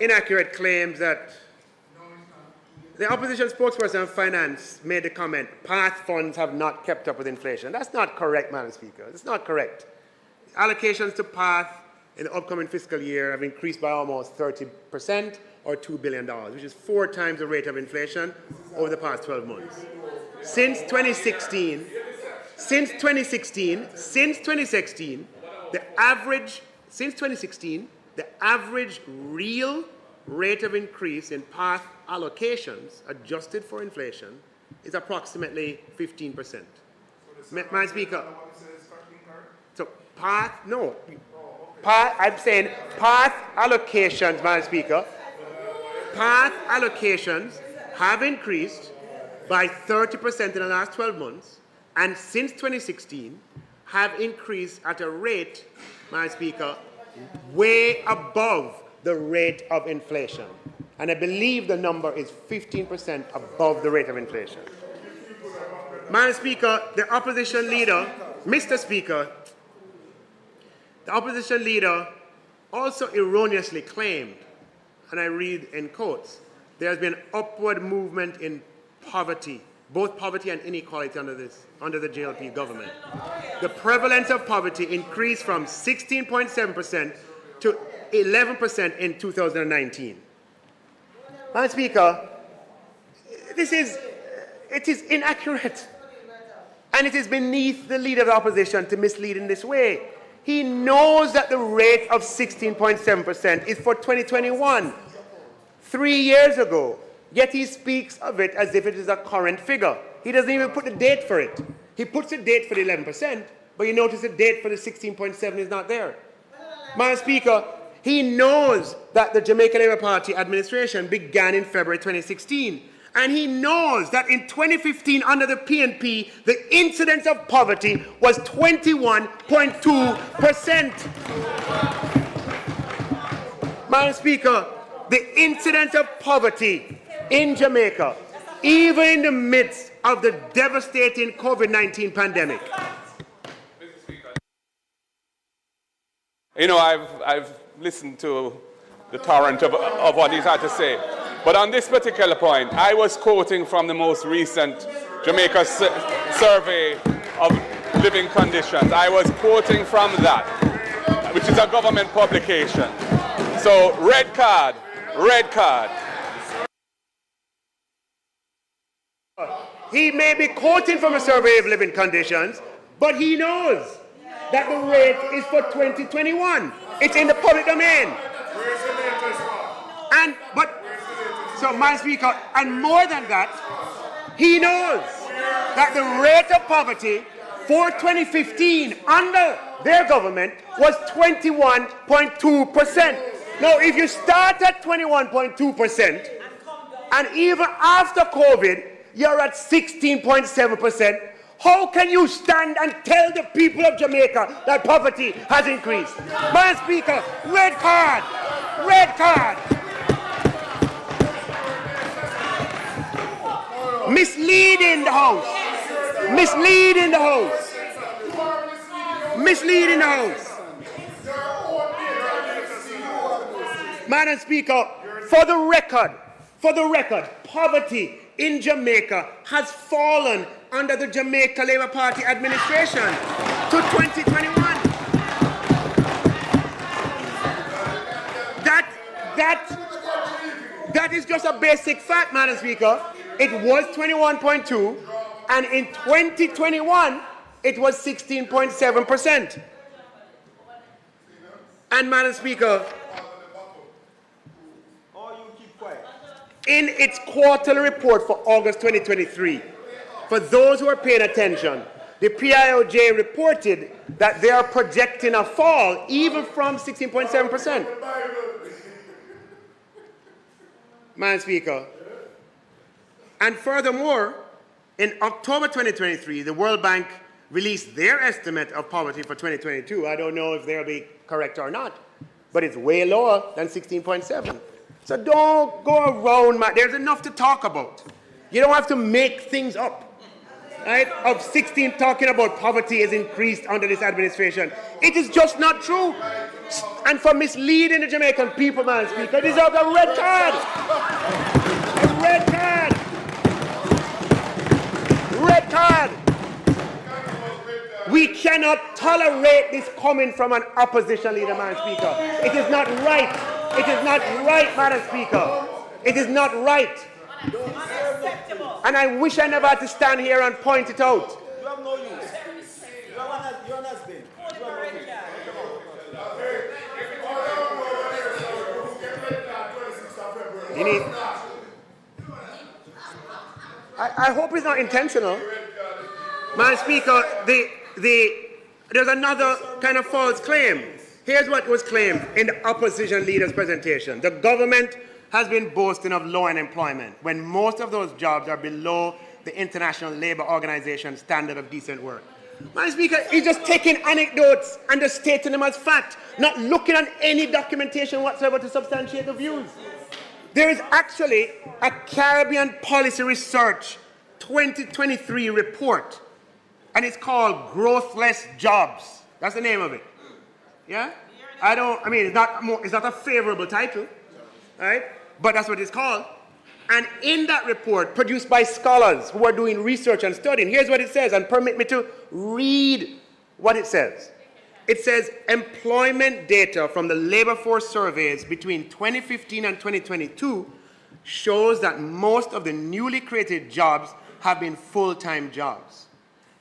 inaccurate claims that the opposition spokesperson on finance made the comment, PATH funds have not kept up with inflation. That's not correct, Madam Speaker. It's not correct. Allocations to PATH in the upcoming fiscal year have increased by almost 30%, or $2 billion, which is 4 times the rate of inflation over the past 12 months. Since 2016, the average real rate of increase in PATH allocations, adjusted for inflation, is approximately 15%. Madam Speaker, so I'm saying PATH allocations, Madam Speaker, PATH allocations have increased by 30% in the last 12 months, and since 2016 have increased at a rate, Madam Speaker, way above the rate of inflation. And I believe the number is 15% above the rate of inflation. Madam Speaker, the opposition leader, Mr. Speaker, the opposition leader also erroneously claimed, and I read in quotes, there has been upward movement in poverty, both poverty and inequality under the JLP government. The prevalence of poverty increased from 16.7% to 11% in 2019. Madam Speaker, it is inaccurate. And it is beneath the leader of the opposition to mislead in this way. He knows that the rate of 16.7% is for 2021, 3 years ago, yet he speaks of it as if it is a current figure. He doesn't even put the date for it. He puts a date for the 11%, but you notice the date for the 16.7 is not there. Madam Speaker, he knows that the Jamaica Labour Party administration began in February 2016, and he knows that in 2015, under the PNP, the incidence of poverty was 21.2%. Madam Speaker, the incidence of poverty in Jamaica, even in the midst of the devastating COVID-19 pandemic. You know, I've listened to the torrent of what he's had to say. But on this particular point, I was quoting from the most recent Jamaica survey of living conditions. I was quoting from that, which is a government publication. So, red card, red card. He may be quoting from a survey of living conditions, but he knows that the rate is for 2021. It's in the public domain. So, Madam Speaker, and more than that, he knows that the rate of poverty for 2015 under their government was 21.2%. Now, if you start at 21.2%, and even after COVID, you're at 16.7%, how can you stand and tell the people of Jamaica that poverty has increased? Madam Speaker, red card, red card. Misleading the House. Misleading the House. Misleading the House. Madam Speaker, for the record, poverty in Jamaica has fallen under the Jamaica Labour Party administration to 2021. That is just a basic fact, Madam Speaker. It was 21.2, and in 2021, it was 16.7%. And, Madam Speaker, in its quarterly report for August 2023, for those who are paying attention, the PIOJ reported that they are projecting a fall even from 16.7%. Madam Speaker, and furthermore, in October 2023, the World Bank released their estimate of poverty for 2022. I don't know if they'll be correct or not, but it's way lower than 16.7. So don't go around, there's enough to talk about. You don't have to make things up. Right? Of 16 talking about poverty has increased under this administration. It is just not true. And for misleading the Jamaican people, Madam Speaker, it is a red card. A red card. Red card. We cannot tolerate this coming from an opposition leader, Madam Speaker. It is not right. It is not right, Madam Speaker. It is not right. And I wish I never had to stand here and point it out. You have no use. You're an husband. I hope it's not intentional. Madam Speaker, there's another kind of false claim. Here's what was claimed in the opposition leader's presentation. The government has been boasting of low unemployment when most of those jobs are below the International Labour Organization standard of decent work. Madam Speaker, he's just taking anecdotes and just stating them as fact, not looking at any documentation whatsoever to substantiate the views. There is actually a Caribbean Policy Research 2023 report, and it's called Growthless Jobs. That's the name of it. Yeah? It's not a favorable title, right? But that's what it's called. And in that report, produced by scholars who are doing research and studying, here's what it says, and permit me to read what it says. It says, employment data from the labor force surveys between 2015 and 2022 shows that most of the newly created jobs have been full-time jobs.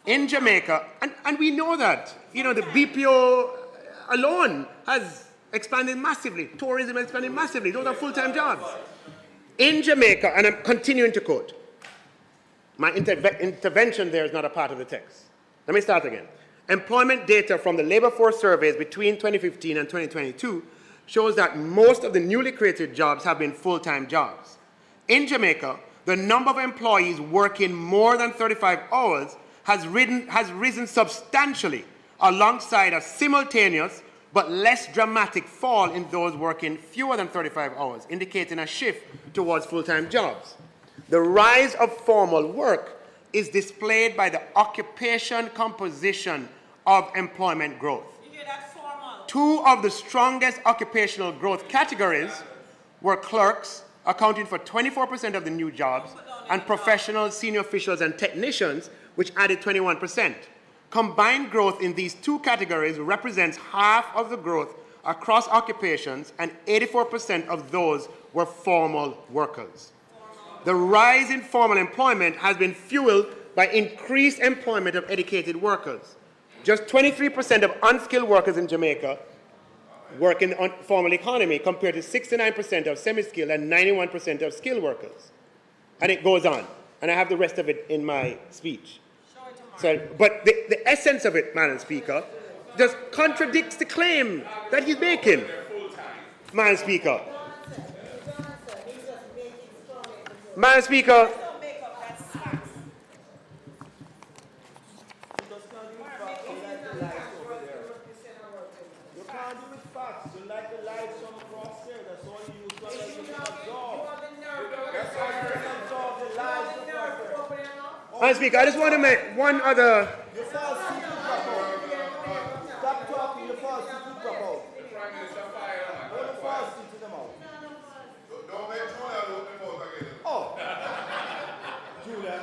In Jamaica, and we know that, the BPO alone has expanded massively. Tourism has expanded massively. Those are full-time jobs. In Jamaica, and I'm continuing to quote, my intervention there is not a part of the text. Let me start again. Employment data from the labor force surveys between 2015 and 2022 shows that most of the newly created jobs have been full-time jobs. In Jamaica, the number of employees working more than 35 hours has risen substantially alongside a simultaneous but less dramatic fall in those working fewer than 35 hours, indicating a shift towards full-time jobs. The rise of formal work is displayed by the occupation composition of employment growth. Two of the strongest occupational growth categories were clerks, accounting for 24% of the new jobs, and professionals, senior officials, and technicians, which added 21%. Combined growth in these two categories represents half of the growth across occupations, and 84% of those were formal workers. The rise in formal employment has been fueled by increased employment of educated workers. just 23% of unskilled workers in Jamaica work in the formal economy compared to 69% of semi-skilled and 91% of skilled workers. And it goes on. And I have the rest of it in my speech. So, but the essence of it, Madam Speaker, just contradicts the claim that he's making, Madam Speaker. Madam Speaker, Madam Speaker, I just want to make one other. Stop talking, you're false. Keep drop out. Hold the false to them out. Don't make Julia look them out again. Oh. Julia.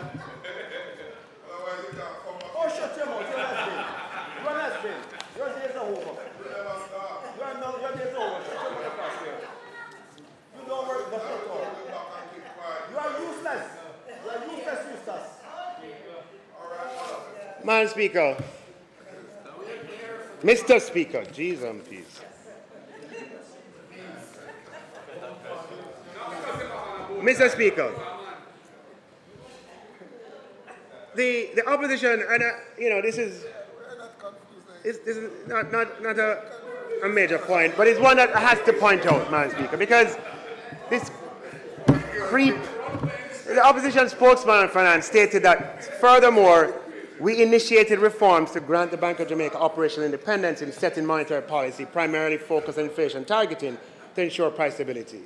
Otherwise you can't come up. Oh, shut your mouth. You're an has-been. Your days are over. Your days are over. Shut your mouth across here. You don't work the shut all. You are useless. You are useless. Madam Speaker, Mr. Speaker, jeez and peace. Mr. Speaker, the opposition, and this is not a major point, but it's one that I have to point out, Madam Speaker, because this creep. The opposition spokesman on finance stated that, furthermore, we initiated reforms to grant the Bank of Jamaica operational independence in setting monetary policy, primarily focused on inflation targeting to ensure price stability.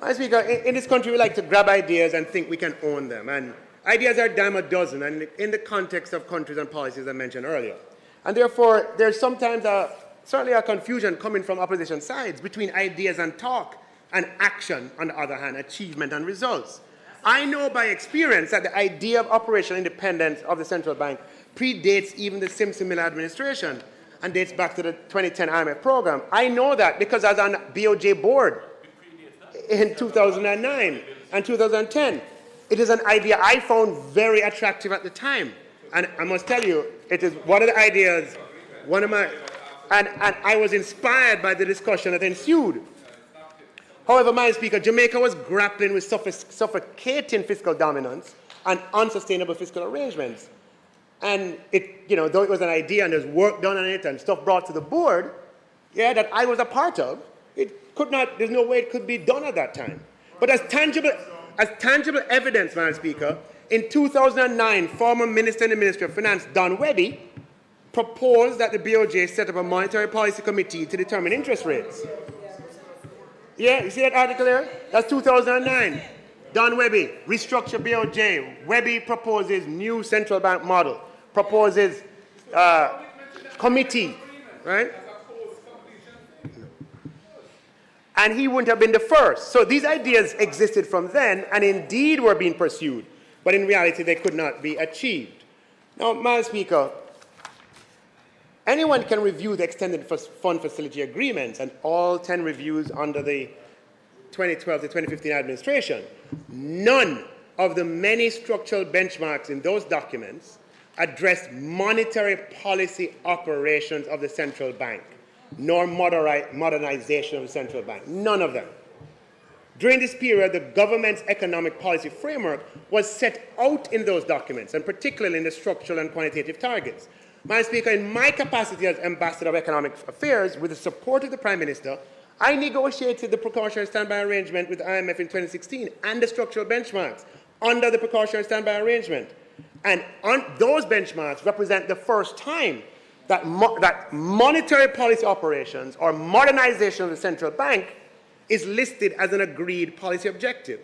Madam Speaker, in this country, we like to grab ideas and think we can own them. And ideas are a dime a dozen, and in the context of countries and policies I mentioned earlier. And therefore, there's sometimes certainly a confusion coming from opposition sides between ideas and talk and action, on the other hand, achievement and results. I know by experience that the idea of operational independence of the central bank predates even the Simpson-Miller administration and dates back to the 2010 IMF program. I know that because I was on the BOJ board in 2009 and 2010. It is an idea I found very attractive at the time. And I must tell you, it is one of the ideas, and I was inspired by the discussion that ensued. However, Madam Speaker, Jamaica was grappling with suffocating fiscal dominance and unsustainable fiscal arrangements. And though it was an idea and there's work done on it and stuff brought to the board, that I was a part of, there's no way it could be done at that time. But as tangible evidence, Madam Speaker, in 2009, former Minister in the Ministry of Finance, Don Webby, proposed that the BOJ set up a monetary policy committee to determine interest rates. Yeah, you see that article there? That's 2009. Don Webby, restructure BOJ. Webby proposes new central bank model, proposes committee, right? And he wouldn't have been the first. So these ideas existed from then and indeed were being pursued, but in reality they could not be achieved. Now, Madam Speaker, anyone can review the extended fund facility agreements and all 10 reviews under the 2012 to 2015 administration. None of the many structural benchmarks in those documents addressed monetary policy operations of the central bank, nor modernization of the central bank. None of them. During this period, the government's economic policy framework was set out in those documents, and particularly in the structural and quantitative targets. Madam Speaker, in my capacity as Ambassador of Economic Affairs, with the support of the Prime Minister, I negotiated the precautionary standby arrangement with the IMF in 2016 and the structural benchmarks under the precautionary standby arrangement. And those benchmarks represent the first time that monetary policy operations or modernization of the central bank is listed as an agreed policy objective.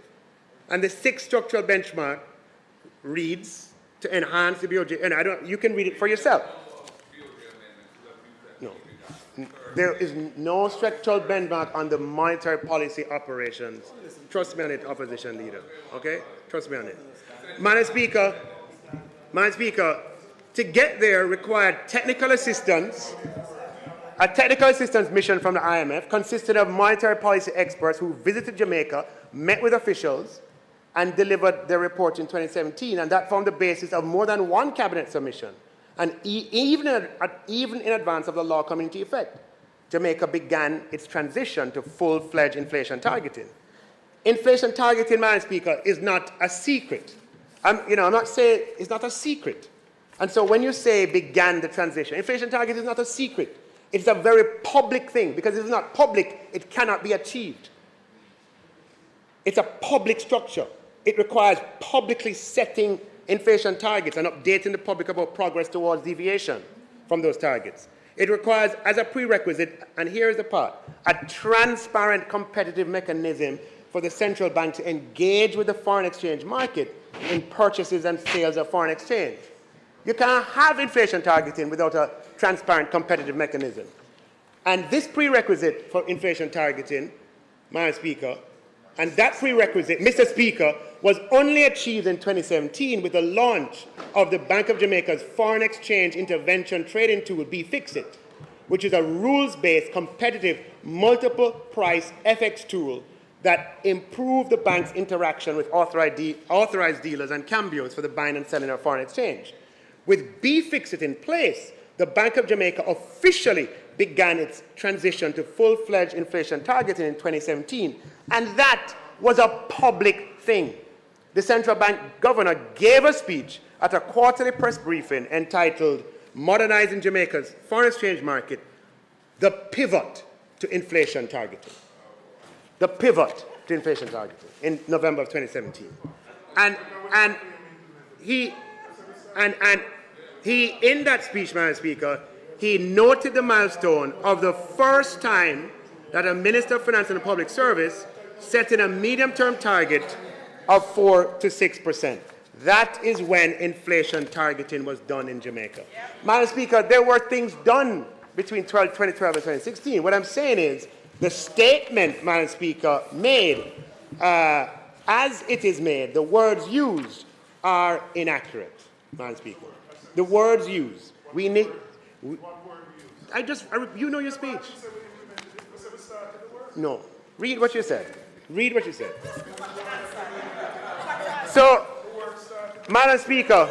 And the sixth structural benchmark reads, to enhance the BOJ, and you can read it for yourself. No. There is no structural benchmark on the monetary policy operations. Trust me on it, opposition leader. Okay? Trust me on it. Madam Speaker, to get there required technical assistance, a technical assistance mission from the IMF consisted of monetary policy experts who visited Jamaica, met with officials, and delivered their report in 2017, and that formed the basis of more than one cabinet submission. And even in advance of the law coming into effect, Jamaica began its transition to full-fledged inflation targeting. Inflation targeting, Madam Speaker, is not a secret. I'm not saying it's not a secret. And so when you say began the transition, inflation target is not a secret. It's a very public thing, because if it's not public, it cannot be achieved. It's a public structure. It requires publicly setting inflation targets and updating the public about progress towards deviation from those targets. It requires, as a prerequisite, and here's the part, a transparent competitive mechanism for the central bank to engage with the foreign exchange market in purchases and sales of foreign exchange. You can't have inflation targeting without a transparent competitive mechanism. And this prerequisite for inflation targeting, Madam Speaker, and that prerequisite, Mr. Speaker, was only achieved in 2017 with the launch of the Bank of Jamaica's Foreign Exchange Intervention Trading Tool, BFIXIT, which is a rules-based, competitive, multiple-price FX tool that improved the bank's interaction with authorized dealers and cambios for the buying and selling of foreign exchange. With BFIXIT in place, the Bank of Jamaica officially began its transition to full-fledged inflation targeting in 2017, and that was a public thing. The central bank governor gave a speech at a quarterly press briefing entitled Modernizing Jamaica's Foreign Exchange Market, the Pivot to Inflation Targeting. The Pivot to Inflation Targeting in November of 2017. And he, in that speech, Madam Speaker, he noted the milestone of the first time that a Minister of Finance and the Public Service set in a medium-term target of 4 to 6%. That is when inflation targeting was done in Jamaica. Madam Speaker, there were things done between 2012 and 2016. What I'm saying is the statement, Madam Speaker, made, as it is made, the words used are inaccurate, Madam Speaker. The words used. We need... you know your speech. No. Read what you said. Read what you said. So, Madam Speaker,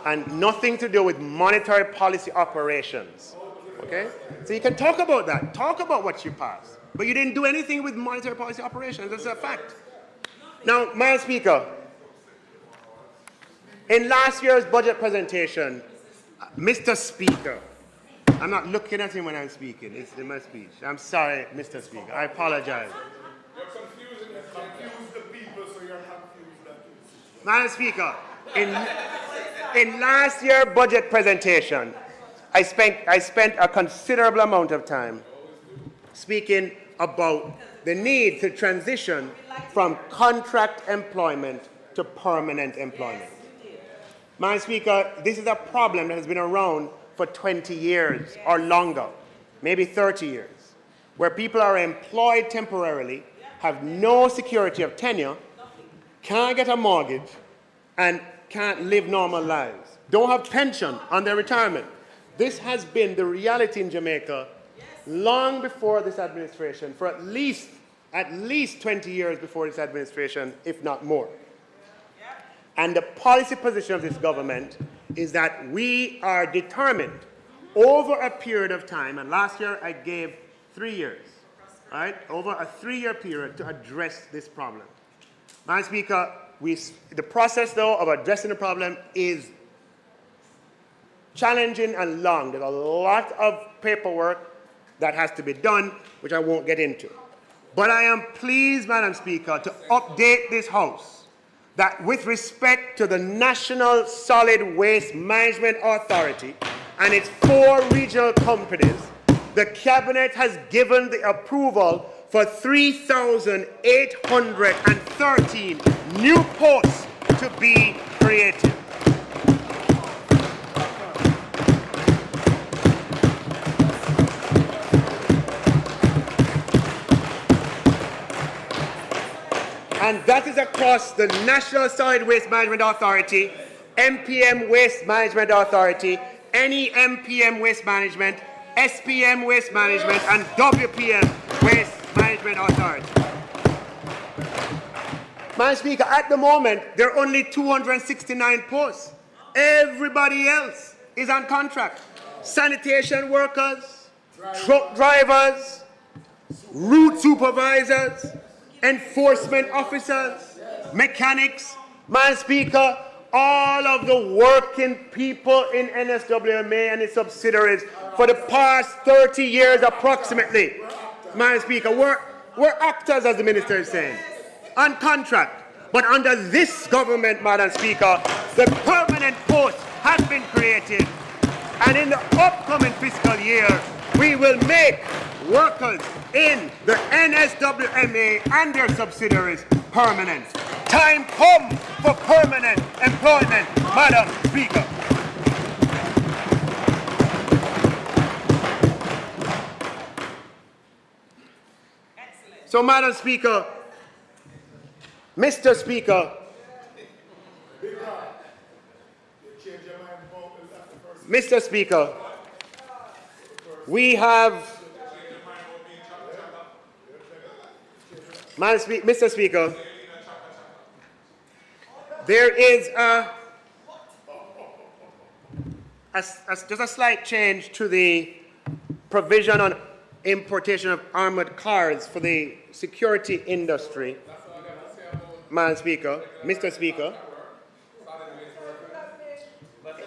and nothing to do with monetary policy operations. Okay? So you can talk about that. Talk about what you passed. But you didn't do anything with monetary policy operations. That's a fact. Now, Madam Speaker, in last year's budget presentation, Mr. Speaker, I'm not looking at him when I'm speaking. It's in my speech. I'm sorry, Mr. Speaker. I apologize. You're confused the people, so you're confused. Madam Speaker, in last year's budget presentation, I spent a considerable amount of time speaking about the need to transition from contract employment to permanent employment. Madam Speaker, this is a problem that has been around for 20 years or longer, maybe 30 years, where people are employed temporarily, have no security of tenure, can't get a mortgage, and can't live normal lives, don't have pension on their retirement. This has been the reality in Jamaica long before this administration, for at least 20 years before this administration, if not more. And the policy position of this government is that we are determined over a period of time, and last year I gave 3 years, right, over a 3-year period to address this problem. Madam Speaker, the process, though, of addressing the problem is challenging and long. There's a lot of paperwork that has to be done, which I won't get into. But I am pleased, Madam Speaker, to update this House that with respect to the National Solid Waste Management Authority and its 4 regional companies, the Cabinet has given the approval for 3,813 new posts to be created. And that is across the National Solid Waste Management Authority, MPM Waste Management Authority, NEMPM Waste Management, SPM Waste Management, and WPM Waste Management Authority. Madam Speaker, at the moment, there are only 269 posts. Everybody else is on contract. Sanitation workers, truck drivers, route supervisors, enforcement officers, mechanics. Madam Speaker, all of the working people in NSWMA and its subsidiaries for the past 30 years approximately, Madam Speaker, we're actors, as the Minister is saying, on contract. But under this government, Madam Speaker, the permanent post has been created. And in the upcoming fiscal year, we will make workers in the NSWMA and their subsidiaries permanent. Time come for permanent employment, Madam Speaker. So, Madam Speaker, Mr. Speaker, Mr. Speaker, we have, Mr. Speaker, there is just a slight change to the provision on importation of armored cars for the security industry. Madam Speaker, Mr. Speaker,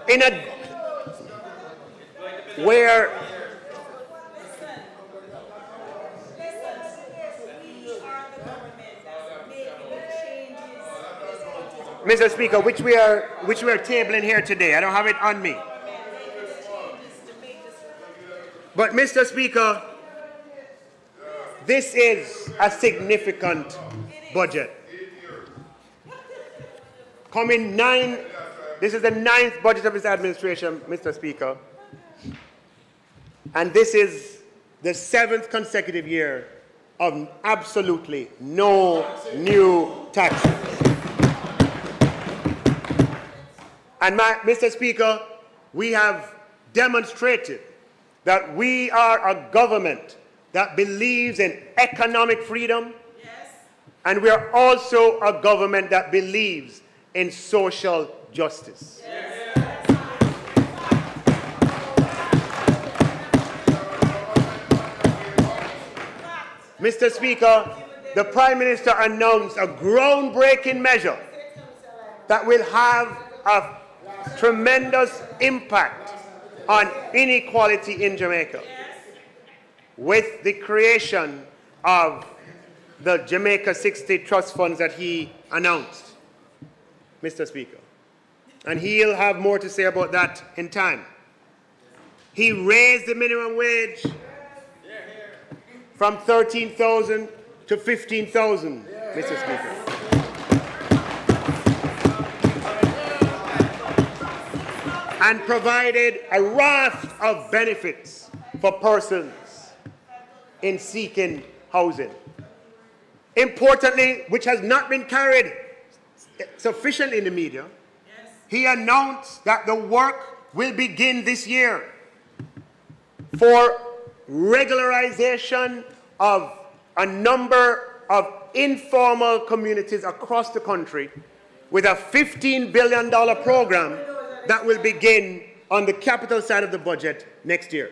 in a where Mr. Speaker, which we are tabling here today. I don't have it on me. But Mr. Speaker, this is a significant budget. This is the 9th budget of this administration, Mr. Speaker. And this is the 7th consecutive year of absolutely no new taxes. And Mr. Speaker, we have demonstrated that we are a government that believes in economic freedom, and we are also a government that believes in social justice. Mr. Speaker, the Prime Minister announced a groundbreaking measure that will have a tremendous impact on inequality in Jamaica with the creation of the Jamaica 60 trust funds that he announced, Mr. Speaker. And he'll have more to say about that in time. He raised the minimum wage from 13,000 to 15,000, Mr. Speaker. And provided a raft of benefits for persons in seeking housing. Importantly, which has not been carried sufficiently in the media, he announced that the work will begin this year for regularization of a number of informal communities across the country with a $15 billion program that will begin on the capital side of the budget next year.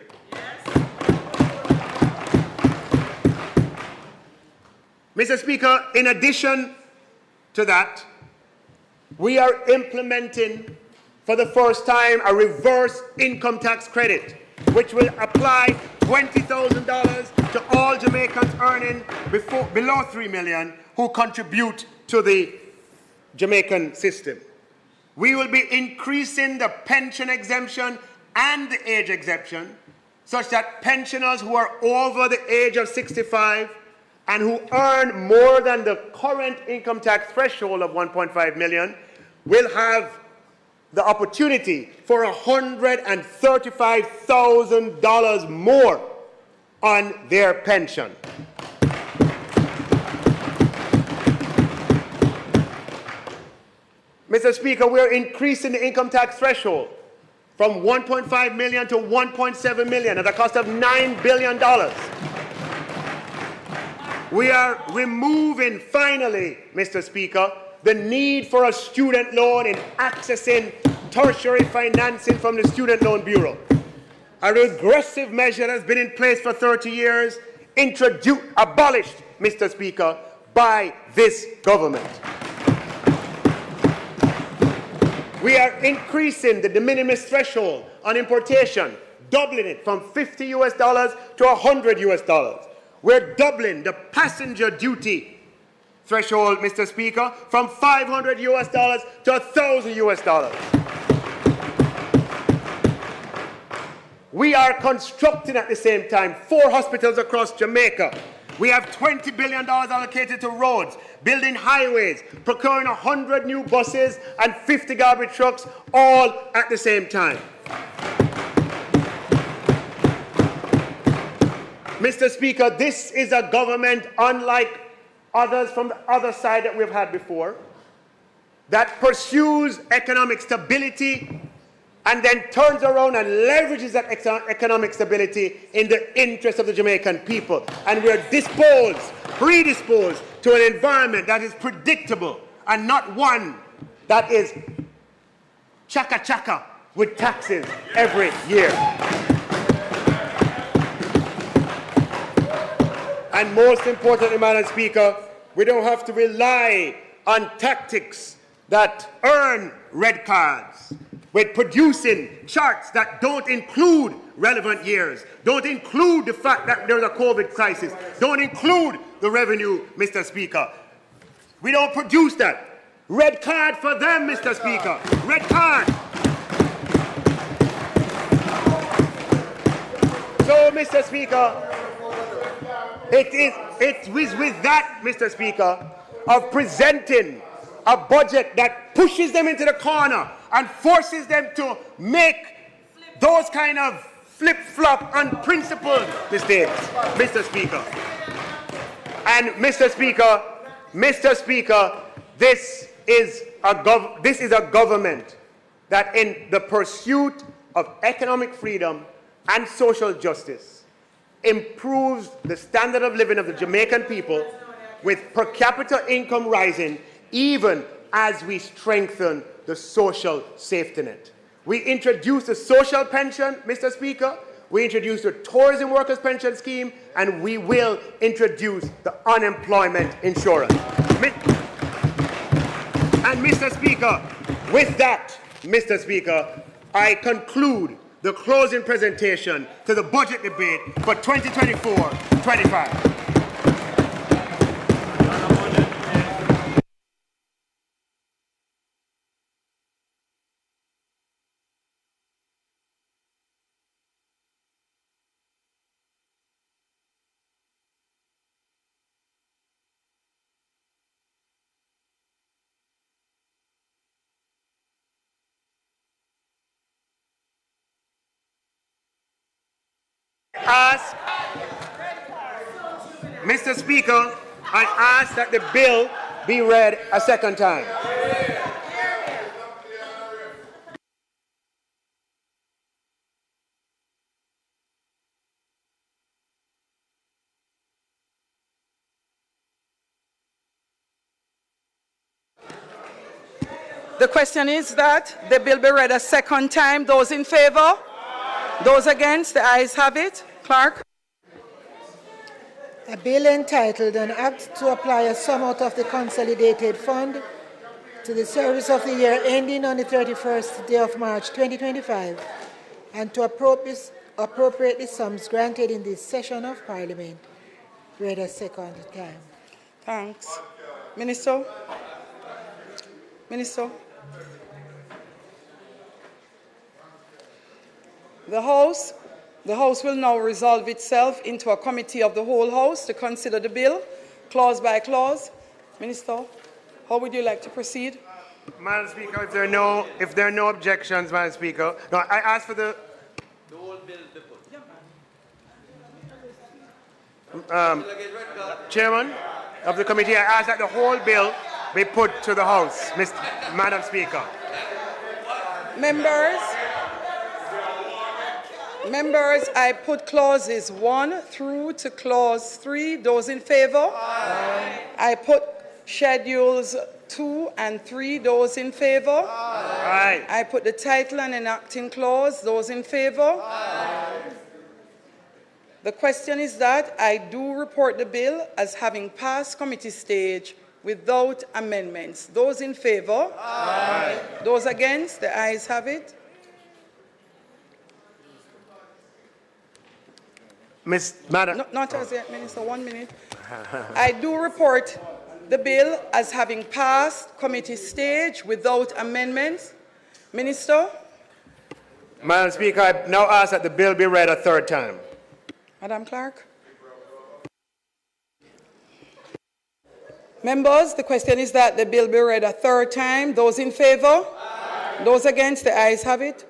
Mr. Speaker, in addition to that, we are implementing for the first time a reverse income tax credit, which will apply $20,000 to all Jamaicans earning below $3 million who contribute to the Jamaican system. We will be increasing the pension exemption and the age exemption such that pensioners who are over the age of 65 and who earn more than the current income tax threshold of $1.5 million will have the opportunity for $135,000 more on their pension. Mr. Speaker, we're increasing the income tax threshold from $1.5 million to $1.7 million at a cost of $9 billion. We are removing, finally, Mr. Speaker, the need for a student loan in accessing tertiary financing from the Student Loan Bureau. A regressive measure has been in place for 30 years, abolished, Mr. Speaker, by this government. We are increasing the de minimis threshold on importation, doubling it from $50 US to $100 US. We're doubling the passenger duty threshold, Mr. Speaker, from $500 US to $1,000 US. We are constructing at the same time 4 hospitals across Jamaica. We have $20 billion allocated to roads, building highways, procuring 100 new buses and 50 garbage trucks, all at the same time. Mr. Speaker, this is a government, unlike others from the other side that we've had before, that pursues economic stability and then turns around and leverages that economic stability in the interest of the Jamaican people. And we're predisposed to an environment that is predictable and not one that is chaka-chaka with taxes every year. And most importantly, Madam Speaker, we don't have to rely on tactics that earn red cards, with producing charts that don't include relevant years, don't include the fact that there's a COVID crisis, don't include the revenue, Mr. Speaker. We don't produce that. Red card for them, Mr. Speaker. Red card. So, Mr. Speaker, it is with that, Mr. Speaker, of presenting a budget that pushes them into the corner and forces them to make those kind of flip-flop, unprincipled mistakes, Mr. Speaker. And Mr. Speaker, this is a government that, in the pursuit of economic freedom and social justice, improves the standard of living of the Jamaican people, with per capita income rising, even as we strengthen the social safety net. We introduced a social pension, Mr. Speaker. We introduced a tourism workers pension scheme, and we will introduce the unemployment insurance. And Mr. Speaker, with that, Mr. Speaker, I conclude the closing presentation to the budget debate for 2024-25. Mr. Speaker, I ask that the bill be read a second time. The question is that the bill be read a second time. Those in favor? Those against? The ayes have it. Clarke. A bill entitled An Act to Apply a Sum out of the Consolidated Fund to the service of the year ending on the 31st day of March 2025 and to appropriate the sums granted in this session of Parliament. Read a second time. Thanks. Minister? Minister? The House will now resolve itself into a committee of the whole House to consider the bill, clause by clause. Minister, how would you like to proceed? Madam Speaker, if there are no objections, Madam Speaker, no, I ask for the whole bill to put. Chairman of the committee, I ask that the whole bill be put to the House, Madam Speaker. Members, Members, I put clauses 1 through to clause 3. Those in favor? Aye. I put schedules 2 and 3. Those in favor? Aye. I put the title and enacting clause. Those in favor? Aye. The question is that I do report the bill as having passed committee stage without amendments. Those in favor? Aye. Those against? The ayes have it. Madam. Not as yet, Minister. 1 minute. I do report the bill as having passed committee stage without amendments. Minister? Madam Speaker, I now ask that the bill be read a third time. Madam Clarke? Members, the question is that the bill be read a third time. Those in favor? Aye. Those against? The ayes have it.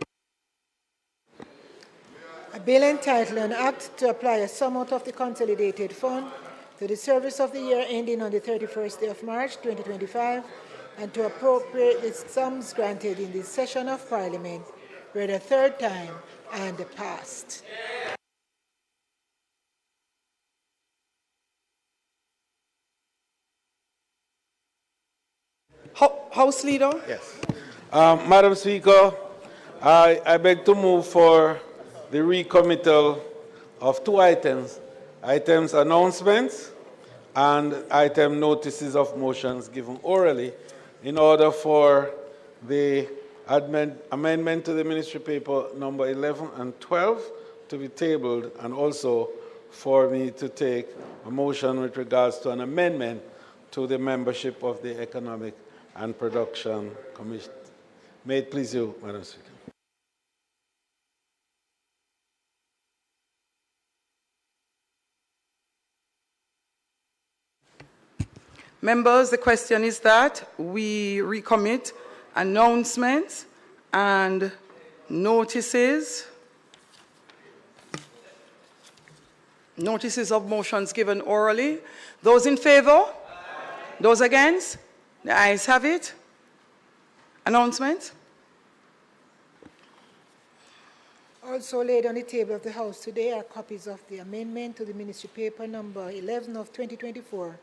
A bill entitled an act to apply a sum out of the consolidated fund to the service of the year ending on the 31st day of March 2025 and to appropriate the sums granted in this session of Parliament read a third time and passed. House Leader? Yes. Madam Speaker, I beg to move for the recommittal of 2 items. Items announcements and item notices of motions given orally in order for the amendment to the Ministry Paper number 11 and 12 to be tabled, and also for me to take a motion with regards to an amendment to the membership of the Economic and Production Commission. May it please you, Madam Speaker. Members, the question is that we recommit announcements and notices of motions given orally. Those in favor? Aye. Those against? The ayes have it. Announcements? Also laid on the table of the House today are copies of the amendment to the Ministry Paper number 11 of 2024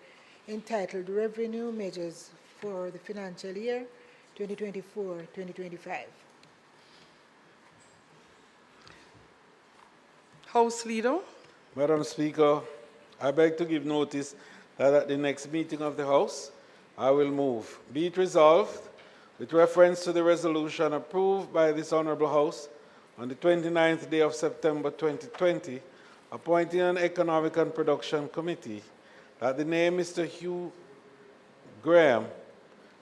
entitled Revenue Measures for the Financial Year 2024-2025. House Leader. Madam Speaker, I beg to give notice that at the next meeting of the House, I will move. Be it resolved, with reference to the resolution approved by this Honourable House on the 29th day of September 2020, appointing an Economic and Production Committee, that the name Mr. Hugh Graham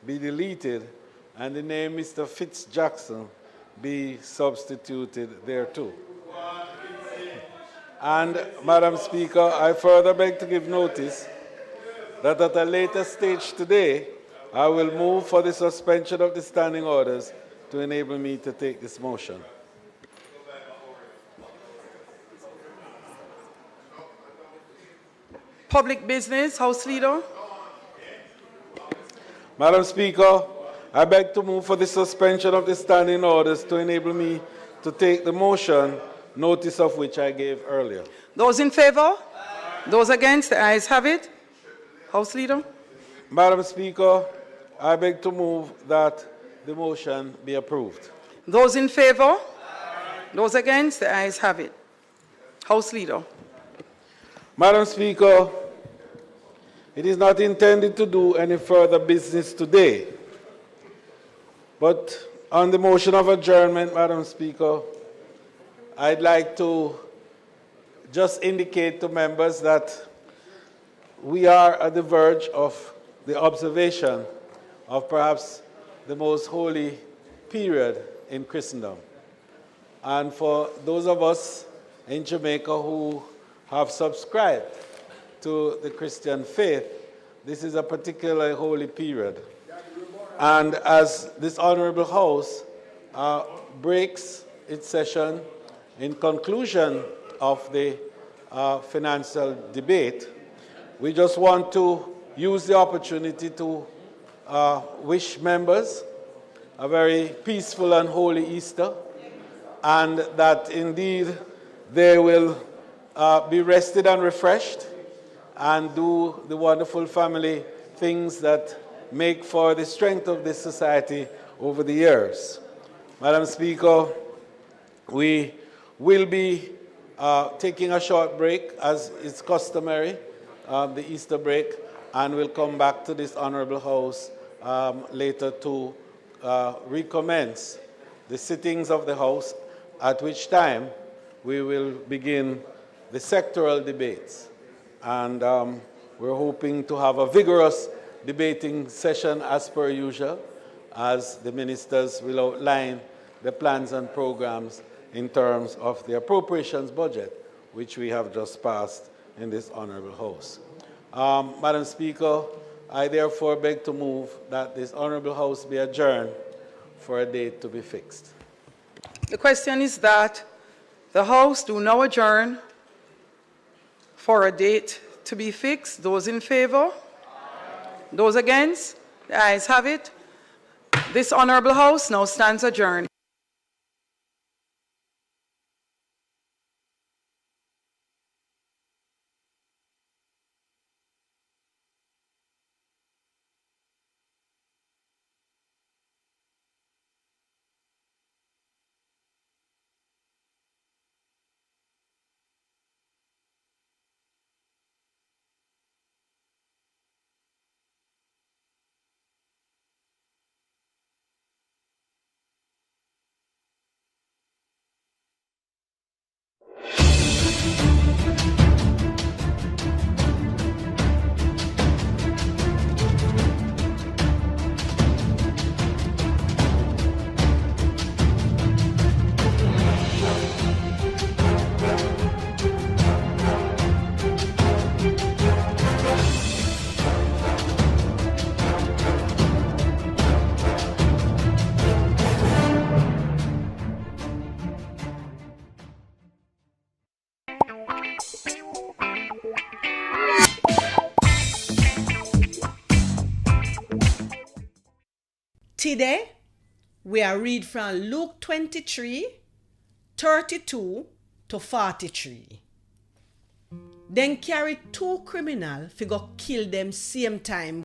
be deleted and the name Mr. Fitz Jackson be substituted thereto. And, Madam Speaker, I further beg to give notice that at a later stage today, I will move for the suspension of the standing orders to enable me to take this motion. Public business, House Leader. Madam Speaker, I beg to move for the suspension of the standing orders to enable me to take the motion, notice of which I gave earlier. Those in favor? Aye. Those against? The ayes have it. House Leader. Madam Speaker, I beg to move that the motion be approved. Those in favor? Aye. Those against? The ayes have it. House Leader. Madam Speaker, it is not intended to do any further business today, but on the motion of adjournment, Madam Speaker, I'd like to just indicate to members that we are at the verge of the observation of perhaps the most holy period in Christendom. And for those of us in Jamaica who have subscribed to the Christian faith, this is a particularly holy period. And as this Honourable House breaks its session in conclusion of the financial debate, we just want to use the opportunity to wish members a very peaceful and holy Easter, and that indeed they will be rested and refreshed and do the wonderful family things that make for the strength of this society over the years. Madam Speaker, we will be taking a short break, as is customary, the Easter break, and we'll come back to this Honourable House later to recommence the sittings of the House, at which time we will begin the sectoral debates. And we're hoping to have a vigorous debating session as per usual, as the ministers will outline the plans and programs in terms of the appropriations budget, which we have just passed in this Honourable House. Madam Speaker, I therefore beg to move that this Honourable House be adjourned for a date to be fixed. The question is that the House do now adjourn for a date to be fixed. Those in favour? Those against? The ayes have it. This Honourable House now stands adjourned. Today, we are read from Luke 23, 32 to 43. Then carry two criminals fi go kill them same time